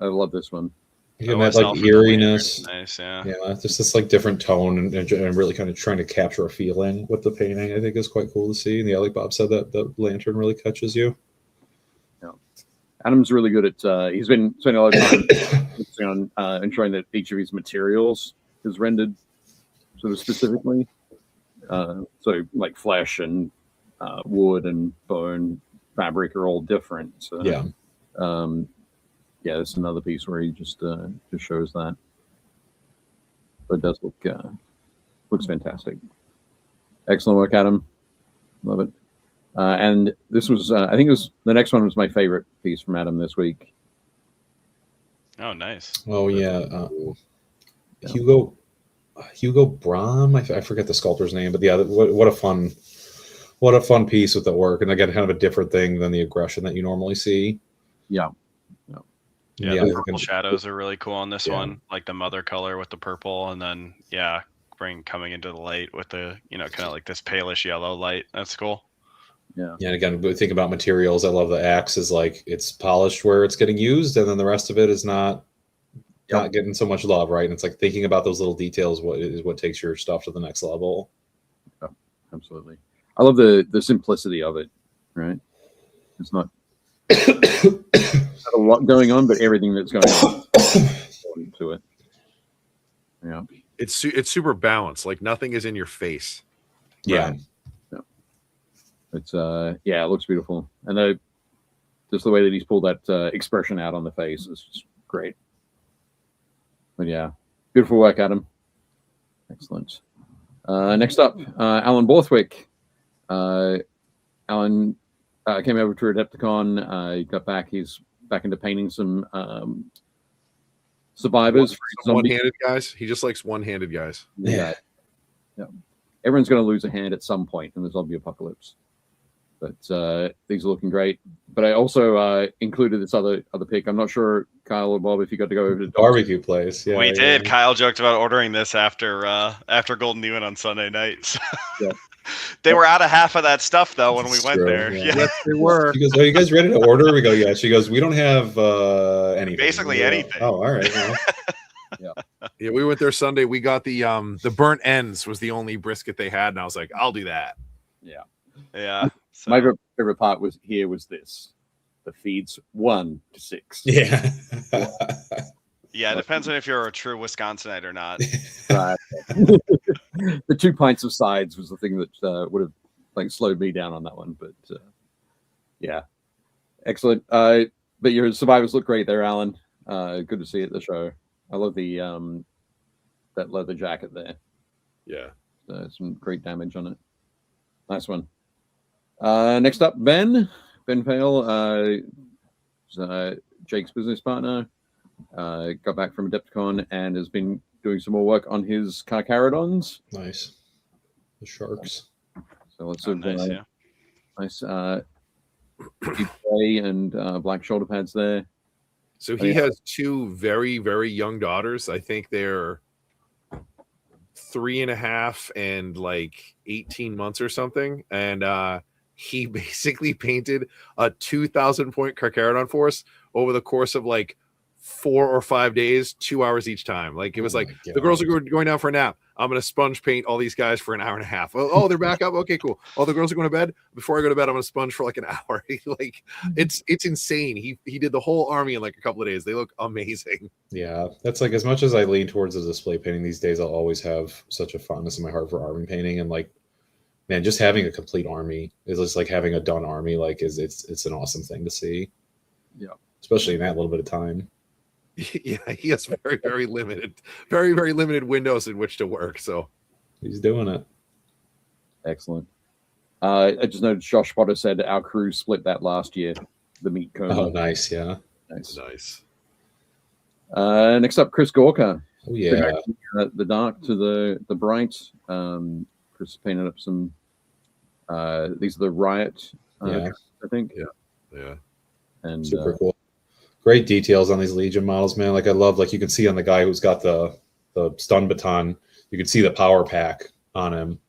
love this one. You get that like eeriness. Nice, yeah, just this like different tone and really kind of trying to capture a feeling with the painting. I think is quite cool to see. And yeah, like Bob said, that the lantern really catches you. Yeah, Adam's really good at. He's been spending a lot of time focusing on ensuring that each of his materials is rendered sort of specifically. So like flesh and wood and bone, fabric are all different. So yeah. Yeah, it's another piece where he just shows that. But it does looks fantastic. Excellent work, Adam. Love it. And this was, I think it was the next one was my favorite piece from Adam this week. Oh, nice. Oh yeah, Hugo Brahm. I forget the sculptor's name, but yeah, what a fun piece with the work, and again, kind of a different thing than the aggression that you normally see. Yeah. Yeah, the purple shadows are really cool on this one, like the mother color with the purple, and then coming into the light with the kind of like this palish yellow light. That's cool. Yeah. And again, we think about materials. I love the axe is like it's polished where it's getting used, and then the rest of it is not getting so much love, right? And it's like thinking about those little details. What takes your stuff to the next level. Yeah, absolutely. I love the simplicity of it. Right. It's not. Not a lot going on, but everything that's going on to it. Yeah, it's super balanced. Like nothing is in your face. Yeah, right. Yeah. It's it looks beautiful, and just the way that he's pulled that expression out on the face is just great. But yeah, beautiful work, Adam. Excellent. Next up, Alan Borthwick. Alan came over to Adepticon. He got back. He's back into painting some survivors. One-handed guys. He just likes one-handed guys. Yeah. Everyone's going to lose a hand at some point in the zombie apocalypse. But these are looking great. But I also included this other pick. I'm not sure, Kyle or Bob, if you got to go over to Barbecue place. Yeah, we yeah. did. Kyle joked about ordering this after Golden Demon on Sunday night. Yeah. They were out of half of that stuff though when we went true, there. yeah. Yes, they were. She goes, "Are you guys ready to order?" We go, "Yeah." She goes, "We don't have anything." Basically We go, anything. Oh, all right. Well, Yeah, we went there Sunday. We got the burnt ends was the only brisket they had, and I was like, I'll do that. Yeah. Yeah. So. My favorite part was this. The feeds 1 to 6. yeah. Yeah, it depends on if you're a true Wisconsinite or not. Right. The 2 pints of sides was the thing that would have like slowed me down on that one. But yeah, excellent. But your survivors look great there, Alan. Good to see you at the show. I love the that leather jacket there. Yeah. Some great damage on it. Nice one. Next up, Ben Vale, Jake's business partner. Got back from AdeptiCon and has been doing some more work on his Carcharodons. Nice. The sharks. So lots Oh, of nice, yeah. nice deep gray and black shoulder pads there. So he has 2 very, very young daughters. I think they're 3.5 and like 18 months or something. And he basically painted a 2,000 point Carcharodon for us over the course of like 4 or 5 days, 2 hours each time. Like it was like the girls are going down for a nap. I'm going to sponge paint all these guys for an hour and a half. Oh, they're back up. Okay, cool. Oh, the girls are going to bed. Before I go to bed, I'm going to sponge for like an hour. Like it's insane. He did the whole army in like a couple of days. They look amazing. Yeah, that's like as much as I lean towards the display painting these days, I'll always have such a fondness in my heart for army painting. And like, man, just having a complete army is just like having a done army. Like, it's an awesome thing to see. Yeah, especially in that little bit of time. Yeah, he has very, very limited windows in which to work. So he's doing it. Excellent. I just noticed Josh Potter said our crew split that last year. The meat cone. Oh, nice. Yeah. Nice. Next up, Chris Gorka. Oh, yeah. The dark to the bright. Chris painted up some. These are the Riot. I think. Yeah. And super cool. Great details on these Legion models, man. Like I love, like you can see on the guy who's got the stun baton, you can see the power pack on him,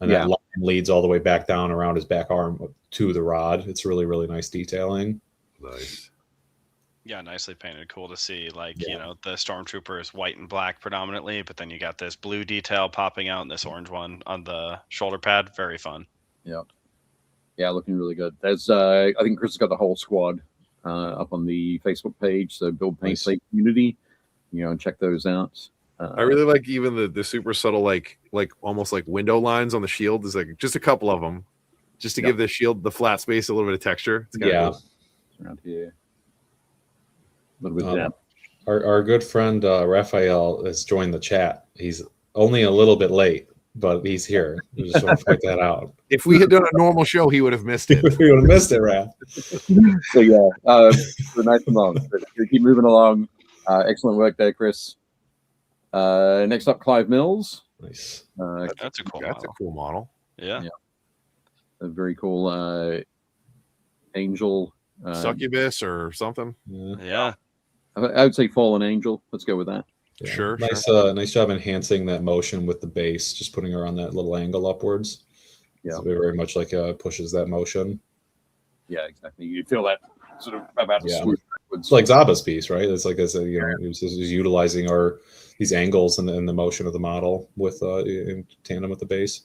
and that line leads all the way back down around his back arm to the rod. It's really, really nice detailing. Nice. Yeah, nicely painted. Cool to see. Like, you know, the Stormtrooper is white and black predominantly, but then you got this blue detail popping out and this orange one on the shoulder pad. Very fun. Yeah. Yeah, looking really good. There's I think Chris has got the whole squad up on the Facebook page, so BuildPaintPlay community, and check those out. I really like even the super subtle, like almost like window lines on the shield. There's like just a couple of them, just to give the shield, the flat space, a little bit of texture. It's cool. Around here, a little bit down. Our good friend Raphael has joined the chat. He's only a little bit late, but he's here. We just want to point that out. If we had done a normal show, he would have missed it. We would have missed it, Raph. So yeah, nice and long. Keep moving along. Excellent work there, Chris. Next up, Clive Mills. Nice. That's a cool That's model. a cool model. Yeah. A very cool angel. Succubus or something. Yeah. I would say fallen angel. Let's go with that. Yeah. Sure. Nice job enhancing that motion with the base, just putting her on that little angle upwards. Yeah. So very much like pushes that motion. Yeah, exactly. You feel that sort of about to swoop backwards. It's like Zaba's piece, right? It's like he was utilizing these angles and the motion of the model with in tandem with the base.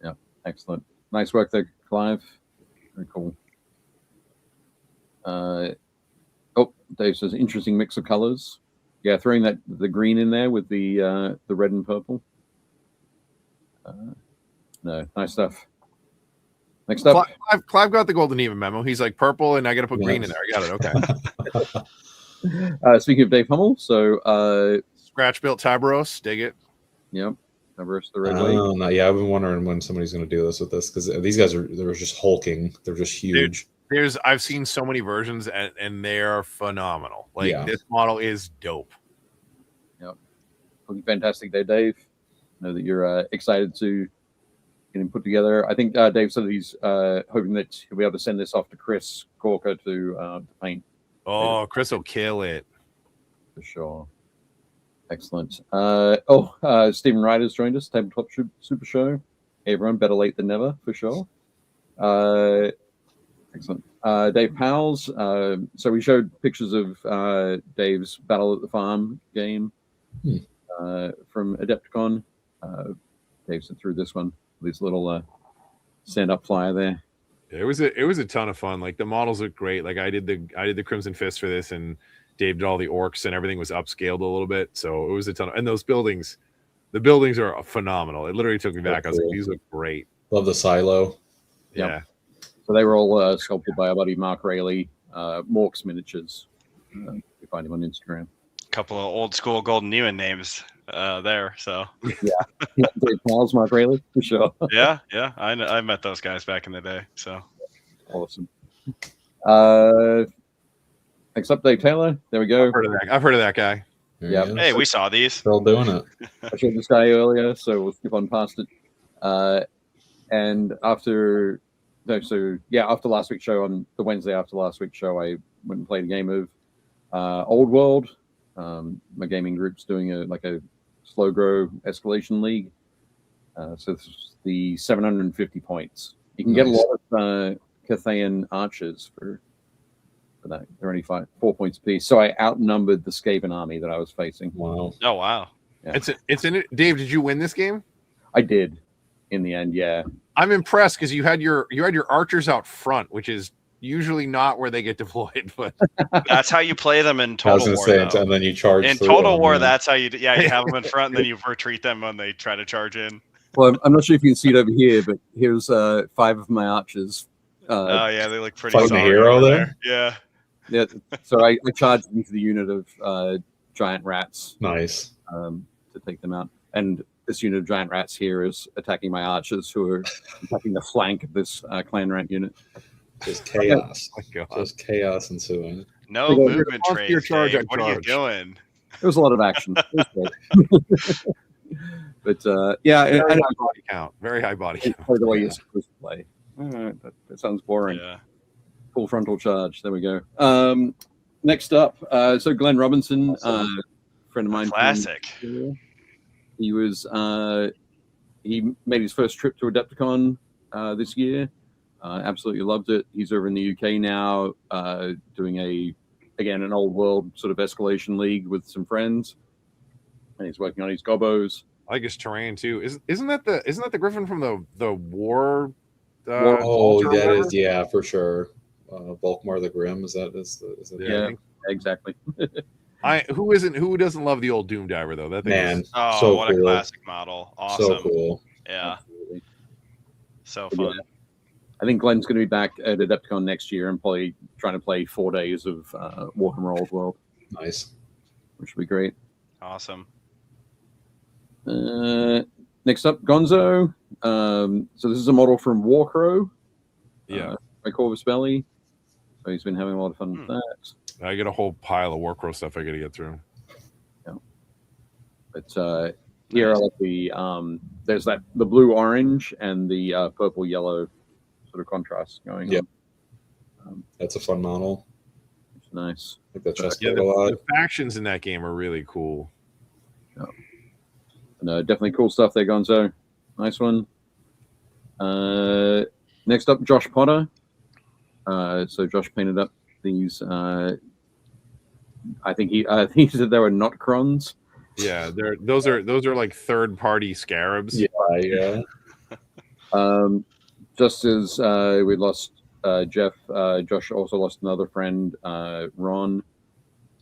Yeah, excellent. Nice work there, Clive. Very cool. Dave says interesting mix of colors. Yeah, throwing the green in there with the red and purple. No, nice stuff. Next up, Clive got the Golden Demon memo. He's like purple, and I got to put green in there. I got it. Okay. Speaking of Dave Hummel, so Scratch built Tabaros, dig it. Yep, Tabaros the red way. Yeah, I've been wondering when somebody's going to do this with this because these guys they're just hulking. They're just huge. Dude, I've seen so many versions and they are phenomenal. Like this model is dope. Yep, looking fantastic there, Dave. I know that you're excited to getting put together. I think Dave said he's hoping that he'll be able to send this off to Chris Corker to paint. Oh, Chris will kill it. For sure. Excellent. Stephen Ryder's joined us, Tabletop Super Show. Hey, everyone, better late than never, for sure. Excellent. Dave Powell's. So we showed pictures of Dave's Battle at the Farm game from AdeptiCon. Dave sent through this one, this little stand-up flyer there. Yeah, it was a ton of fun. Like the models look great. Like I did the Crimson Fist for this, and Dave did all the orcs, and everything was upscaled a little bit. So it was a ton and those buildings, the buildings are phenomenal. It literally took me back. I was like, these look great. Love the silo. Yeah. Yep. So they were all sculpted by our buddy Mark Rayleigh, Morks Miniatures. You find him on Instagram. A couple of old school Golden Demon names there. So Yeah, Dave Powell's, Mark Rayleigh, for sure. yeah, I met those guys back in the day. So Awesome. Next up, Dave Taylor. There we go. I've heard of that guy. Yeah. hey, we saw these. Still doing it. I showed this guy earlier, so we'll skip on past it. And after last week's show, on the Wednesday after last week's show, I went and played a game of Old World. My gaming group's doing a slow grow escalation league. So this is the 750 points. You can get a lot of Cathayan archers for that. They're only 4 points apiece. So I outnumbered the Skaven army that I was facing. Wow. Oh wow. Yeah. It's in it. Dave, did you win this game? I did in the end, yeah. I'm impressed because you had your archers out front, which is usually not where they get deployed. But That's how you play them in I was Total going to War. say, though. and then you charge. In through Total them, War, yeah. that's how you you have them in front, and then you retreat them when they try to charge in. Well, I'm not sure if you can see it over here, but here's 5 of my archers. Oh yeah, they look pretty. Fighting a solid hero over there? Yeah. Yeah, so I charged into the unit of giant rats Nice. to take them out. And this unit of giant rats here is attacking my archers, who are attacking the flank of this clan rat unit. Just chaos. my God. Just chaos ensuing. No They go, movement "Response to your trades. charge, Dave. I What are you charge." doing? There was a lot of action. It was great. But yeah, Very I high body count. Very high body count. play the way you're supposed to play. That sounds boring. Yeah. Full frontal charge. There we go. Next up, so Glenn Robinson, friend of mine. Classic. He was he made his first trip to AdeptiCon this year. Absolutely loved it. He's over in the UK now, doing an old world sort of escalation league with some friends, and he's working on his gobos. I like his terrain too. Isn't that the Griffin from the War? Oh, Vulture or that whatever? is, yeah, for sure. Volkmar the Grim, is that? Yeah, exactly. Who doesn't love the old Doom Diver though? That thing Man, is, Oh, so what cool. a classic model! Awesome. So cool. Yeah, Absolutely. so But fun. yeah, I think Glenn's going to be back at AdeptiCon next year and probably trying to play 4 days of Warhammer Old World, Nice. which would be great. Awesome. Next up, Gonzo. So this is a model from Warcrow. yeah. By Corvus Belly. So he's been having a lot of fun with that. I get a whole pile of Warcrow stuff I got to get through. But here I like there's the blue orange and the purple yellow sort of contrast going Yep. on. That's a fun model. It's nice. I like that chest Yeah, plate a lot. the factions in that game are really cool. No, definitely cool stuff there, Gonzo. Nice one. Next up, Josh Potter. So Josh painted up these. I think he said they were not crons. Yeah, those are like third party scarabs. Yeah. Just as we lost Jeff, Josh also lost another friend, Ron.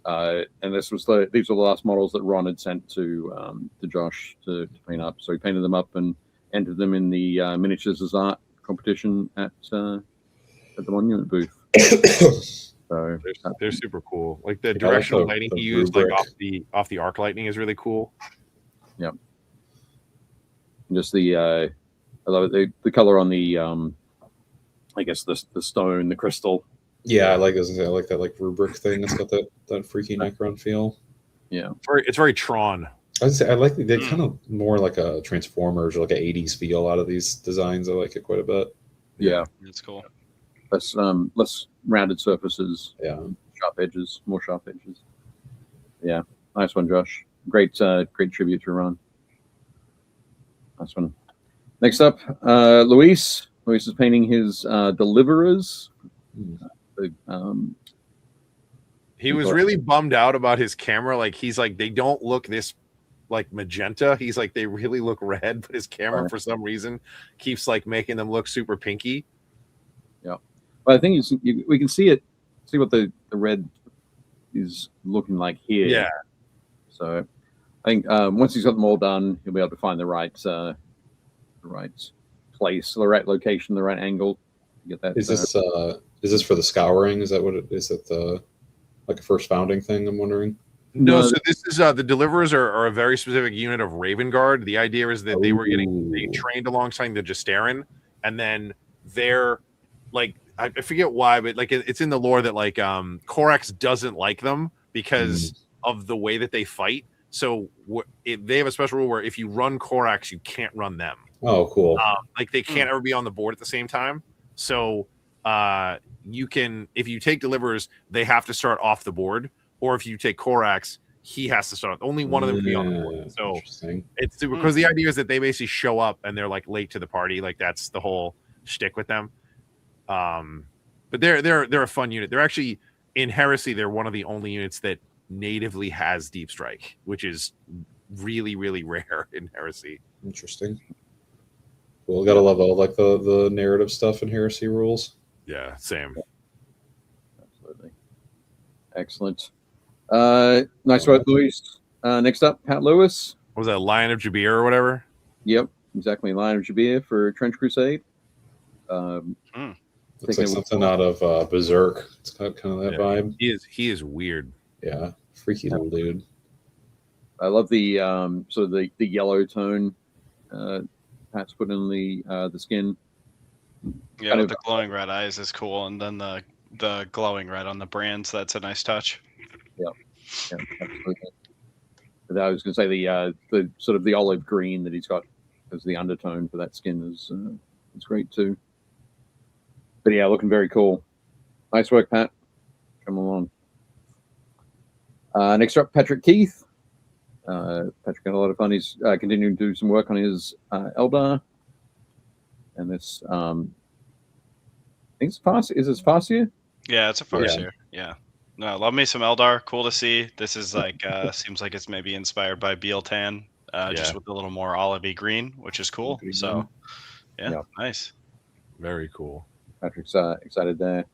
And these were the last models that Ron had sent to Josh to paint up. So he painted them up and entered them in the miniatures as art competition at the Monument booth. So They're super cool. Like the directional the lighting he used, like rubric. off the arc lightning, is really cool. just the I love it. The color on the I guess the stone, the crystal. Yeah, I like this. I like that like rubric thing. It's got that freaky Necron feel. Yeah. It's very Tron. I'd say I like they kind of more like a Transformers or like an 80s feel out of these designs. I like it quite a bit. Yeah, It's cool. less rounded surfaces. Yeah. Sharp edges, more sharp edges. Yeah, nice one, Josh. Great tribute to Ron. Nice one. Next up, Luis. Luis is painting his Deliverers. He was really bummed out about his camera. Like he's like, they don't look this like magenta. He's like, they really look red, but his camera for some reason keeps like making them look super pinky. Yeah, but I think we can see what the red is looking like here. Yeah. So I think once he's got them all done, he'll be able to find the right place, the right location, the right angle to get that. Is this for the scouring? Is that what it is? It like a first founding thing? I'm wondering. No, so this is the Deliverers are a very specific unit of Raven Guard. The idea is that they were getting trained alongside the Justarin, and then they're like, I forget why, but like it's in the lore that like Korax doesn't like them because of the way that they fight. So they have a special rule where if you run Korax, you can't run them. Oh, cool. Like they can't ever be on the board at the same time. So you can, if you take Deliverers, they have to start off the board. Or if you take Korax, he has to start. Only one of them can be on the board. So it's super, because the idea is that they basically show up and they're like late to the party. Like that's the whole shtick with them. But they're a fun unit. They're actually in Heresy. They're one of the only units that natively has Deep Strike, which is really, really rare in Heresy. Interesting. Well, gotta love all like the narrative stuff in Heresy rules. Yeah, same. Absolutely. Excellent. Nice work, Luis. Next up, Pat Lewis. What was that, Lion of Jabir or whatever? Yep, exactly. Lion of Jabir for Trench Crusade. Looks like something out of Berserk. It's got kind of that vibe. He is weird. Yeah, freaky little dude. I love the sort of the yellow tone Pat's put in the skin. Yeah, with the glowing red eyes is cool, and then the glowing red on the brands. That's a nice touch. Yeah, absolutely. But I was going to say the sort of the olive green that he's got as the undertone for that skin is it's great too. But yeah, looking very cool. Nice work, Pat. Come along. Next up, Patrick Keith. Patrick had a lot of fun. He's continuing to do some work on his Eldar. And this, I think it's Farseer. Is this Farseer? Yeah, it's a Farseer. Yeah. No, love me some Eldar. Cool to see. This is like, seems like it's maybe inspired by Bealtan, just with a little more olivey green, which is cool. So, yeah, nice. Very cool. Patrick's excited there.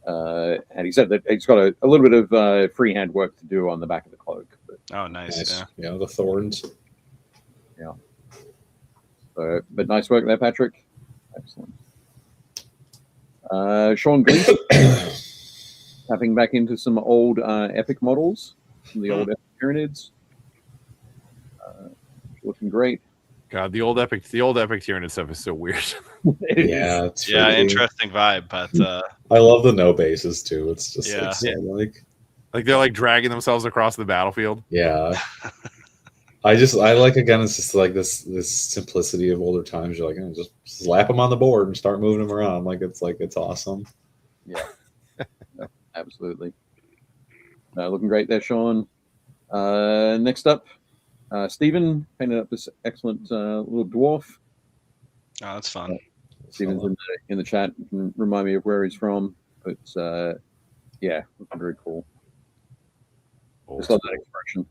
And he said that he's got a little bit of freehand work to do on the back of the cloak. But, oh, nice. Yeah, the thorns. Yeah. So, but nice work there, Patrick. Excellent. Sean Gleason tapping back into some old epic models from the old epic Tyranids. Looking great. God, the old epic Tyranid stuff is so weird. Yeah, it's interesting vibe, but I love the no bases too. It's just like they're like dragging themselves across the battlefield. Yeah. I like, again, it's just like this simplicity of older times. You're like, just slap them on the board and start moving them around. It's awesome. Yeah, absolutely. Looking great there, Sean. Next up, Stephen painted up this excellent little dwarf. Oh, that's fun. Stephen's in the chat. You can remind me of where he's from, but yeah, looking very cool. Just love that expression.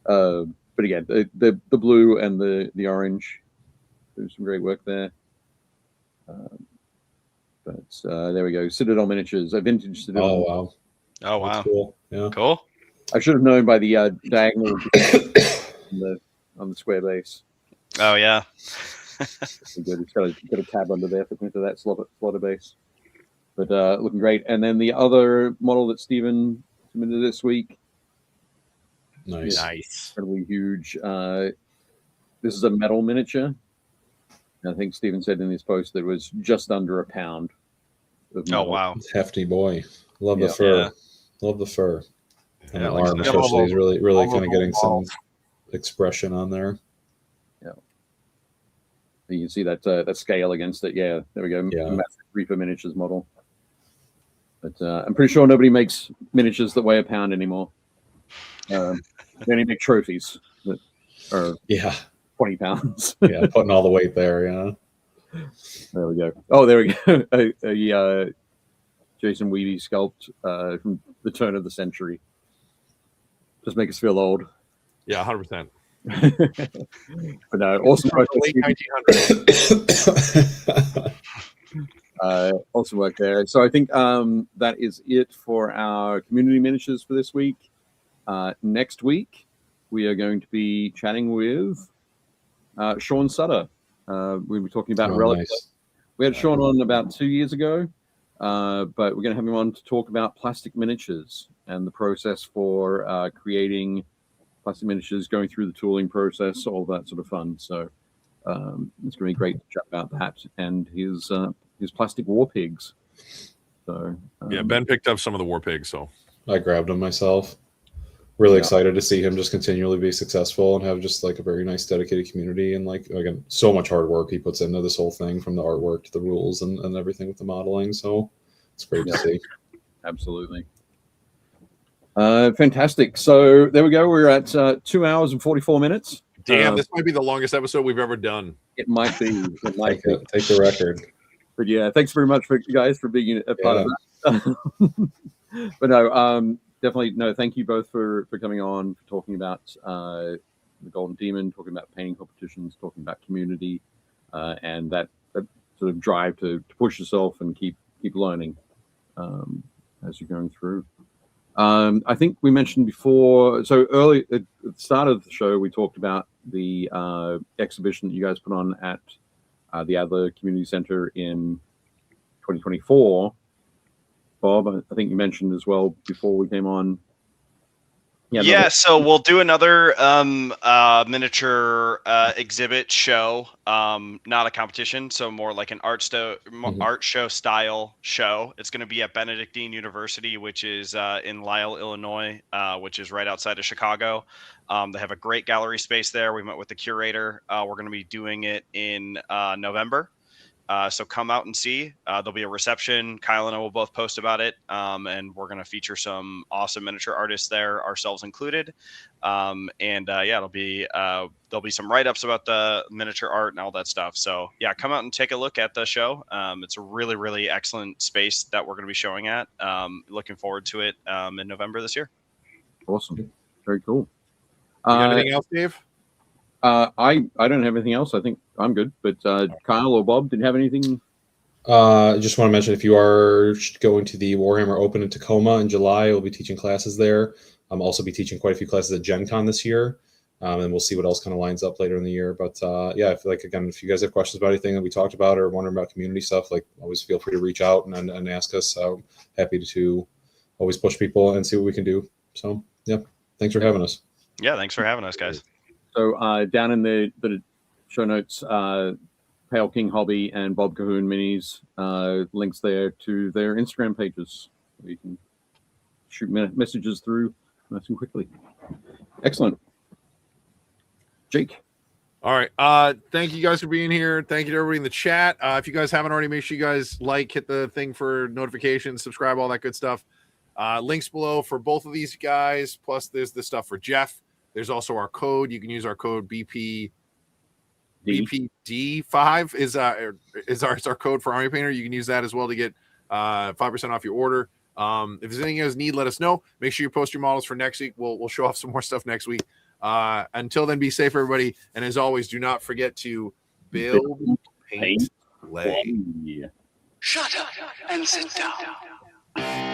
But again, the blue and the orange, there's some great work there. But there we go. Citadel miniatures, a vintage Citadel. Oh wow! That's cool. Yeah, cool. I should have known by the diagonal on the square base. Oh yeah. Good. It's got a tab under there for into that slaughter base. But looking great. And then the other model that Stephen submitted this week. Nice. Incredibly huge. This is a metal miniature. I think Stephen said in his post that it was just under £1. Oh wow! It's hefty boy. Love the fur. Yeah. Love the fur. And Yeah, the like arm I said, especially is really all kind of of getting those some models. expression on there. You can see that that scale against it. Yeah, there we go. Yeah. Massive Reaper miniatures model. But I'm pretty sure nobody makes miniatures that weigh a pound anymore. They only make trophies that are 20 pounds. Yeah, putting all the weight there. Yeah. There we go. Oh, there we go. a Jason Weedy sculpt from the turn of the century. Just make us feel old. Yeah, 100%. But no, awesome work. Late 1900s. Awesome work there. So I think that is it for our community miniatures for this week. Next week, we are going to be chatting with Sean Sutter. We'll be talking about relics. Nice. We had Sean on about 2 years ago, but we're going to have him on to talk about plastic miniatures and the process for creating plastic miniatures, going through the tooling process, all that sort of fun. So it's going to be great to chat about that and his plastic war pigs. So yeah, Ben picked up some of the war pigs, so I grabbed him myself. Really excited to see him just continually be successful and have just like a very nice dedicated community, and like again, so much hard work he puts into this whole thing, from the artwork to the rules and everything with the modeling. So it's great to see. Absolutely. Fantastic. So there we go. We're at 2 hours and 44 minutes. damn, this might be the longest episode we've ever done. It might be. It might Take the record. But yeah, thanks very much for you guys for being a part of that. But no, definitely no. Thank you both for coming on, for talking about the Golden Demon, talking about painting competitions, talking about community, and that sort of drive to push yourself and keep learning as you're going through. I think we mentioned before, so early at the start of the show, we talked about the exhibition that you guys put on at the Adler Community Center in 2024. Bob, I think you mentioned as well before we came on. Yeah, so we'll do another miniature exhibit show, not a competition, so more like an art show style show. It's going to be at Benedictine University, which is in Lisle, Illinois, which is right outside of Chicago. They have a great gallery space there. We met with the curator. We're going to be doing it in November. So come out and see. There'll be a reception. Kyle and I will both post about it. And we're going to feature some awesome miniature artists there, ourselves included. Yeah, there'll be some write-ups about the miniature art and all that stuff. So yeah, come out and take a look at the show. It's a really, really excellent space that we're going to be showing at. Looking forward to it in November this year. Awesome. Very cool. Anything else, Dave? I don't have anything else. I think I'm good. But Kyle or Bob, did you have anything? I just want to mention, if you are going to the Warhammer Open in Tacoma in July, we'll be teaching classes there. I'll also be teaching quite a few classes at Gen Con this year. And we'll see what else kind of lines up later in the year. But yeah, I feel like, again, if you guys have questions about anything that we talked about or wondering about community stuff, like always feel free to reach out and ask us. I'm happy to always push people and see what we can do. So yeah, thanks for having us. Yeah, thanks for having us, guys. So down in the show notes, Pale King Hobby and Bob Cohoon Minis, links there to their Instagram pages. You can shoot messages through nice and quickly. Excellent. Jake. All right. Thank you guys for being here. Thank you to everybody in the chat. If you guys haven't already, make sure you guys hit the thing for notifications, subscribe, all that good stuff. Links below for both of these guys. Plus, there's the stuff for Jeff. There's also our code. You can use our code BPD5 is our code for Army Painter. You can use that as well to get 5% off your order. If there's anything you guys need, let us know. Make sure you post your models for next week. We'll show off some more stuff next week. Until then, be safe, everybody. And as always, do not forget to build, paint, play. Shut up and sit down.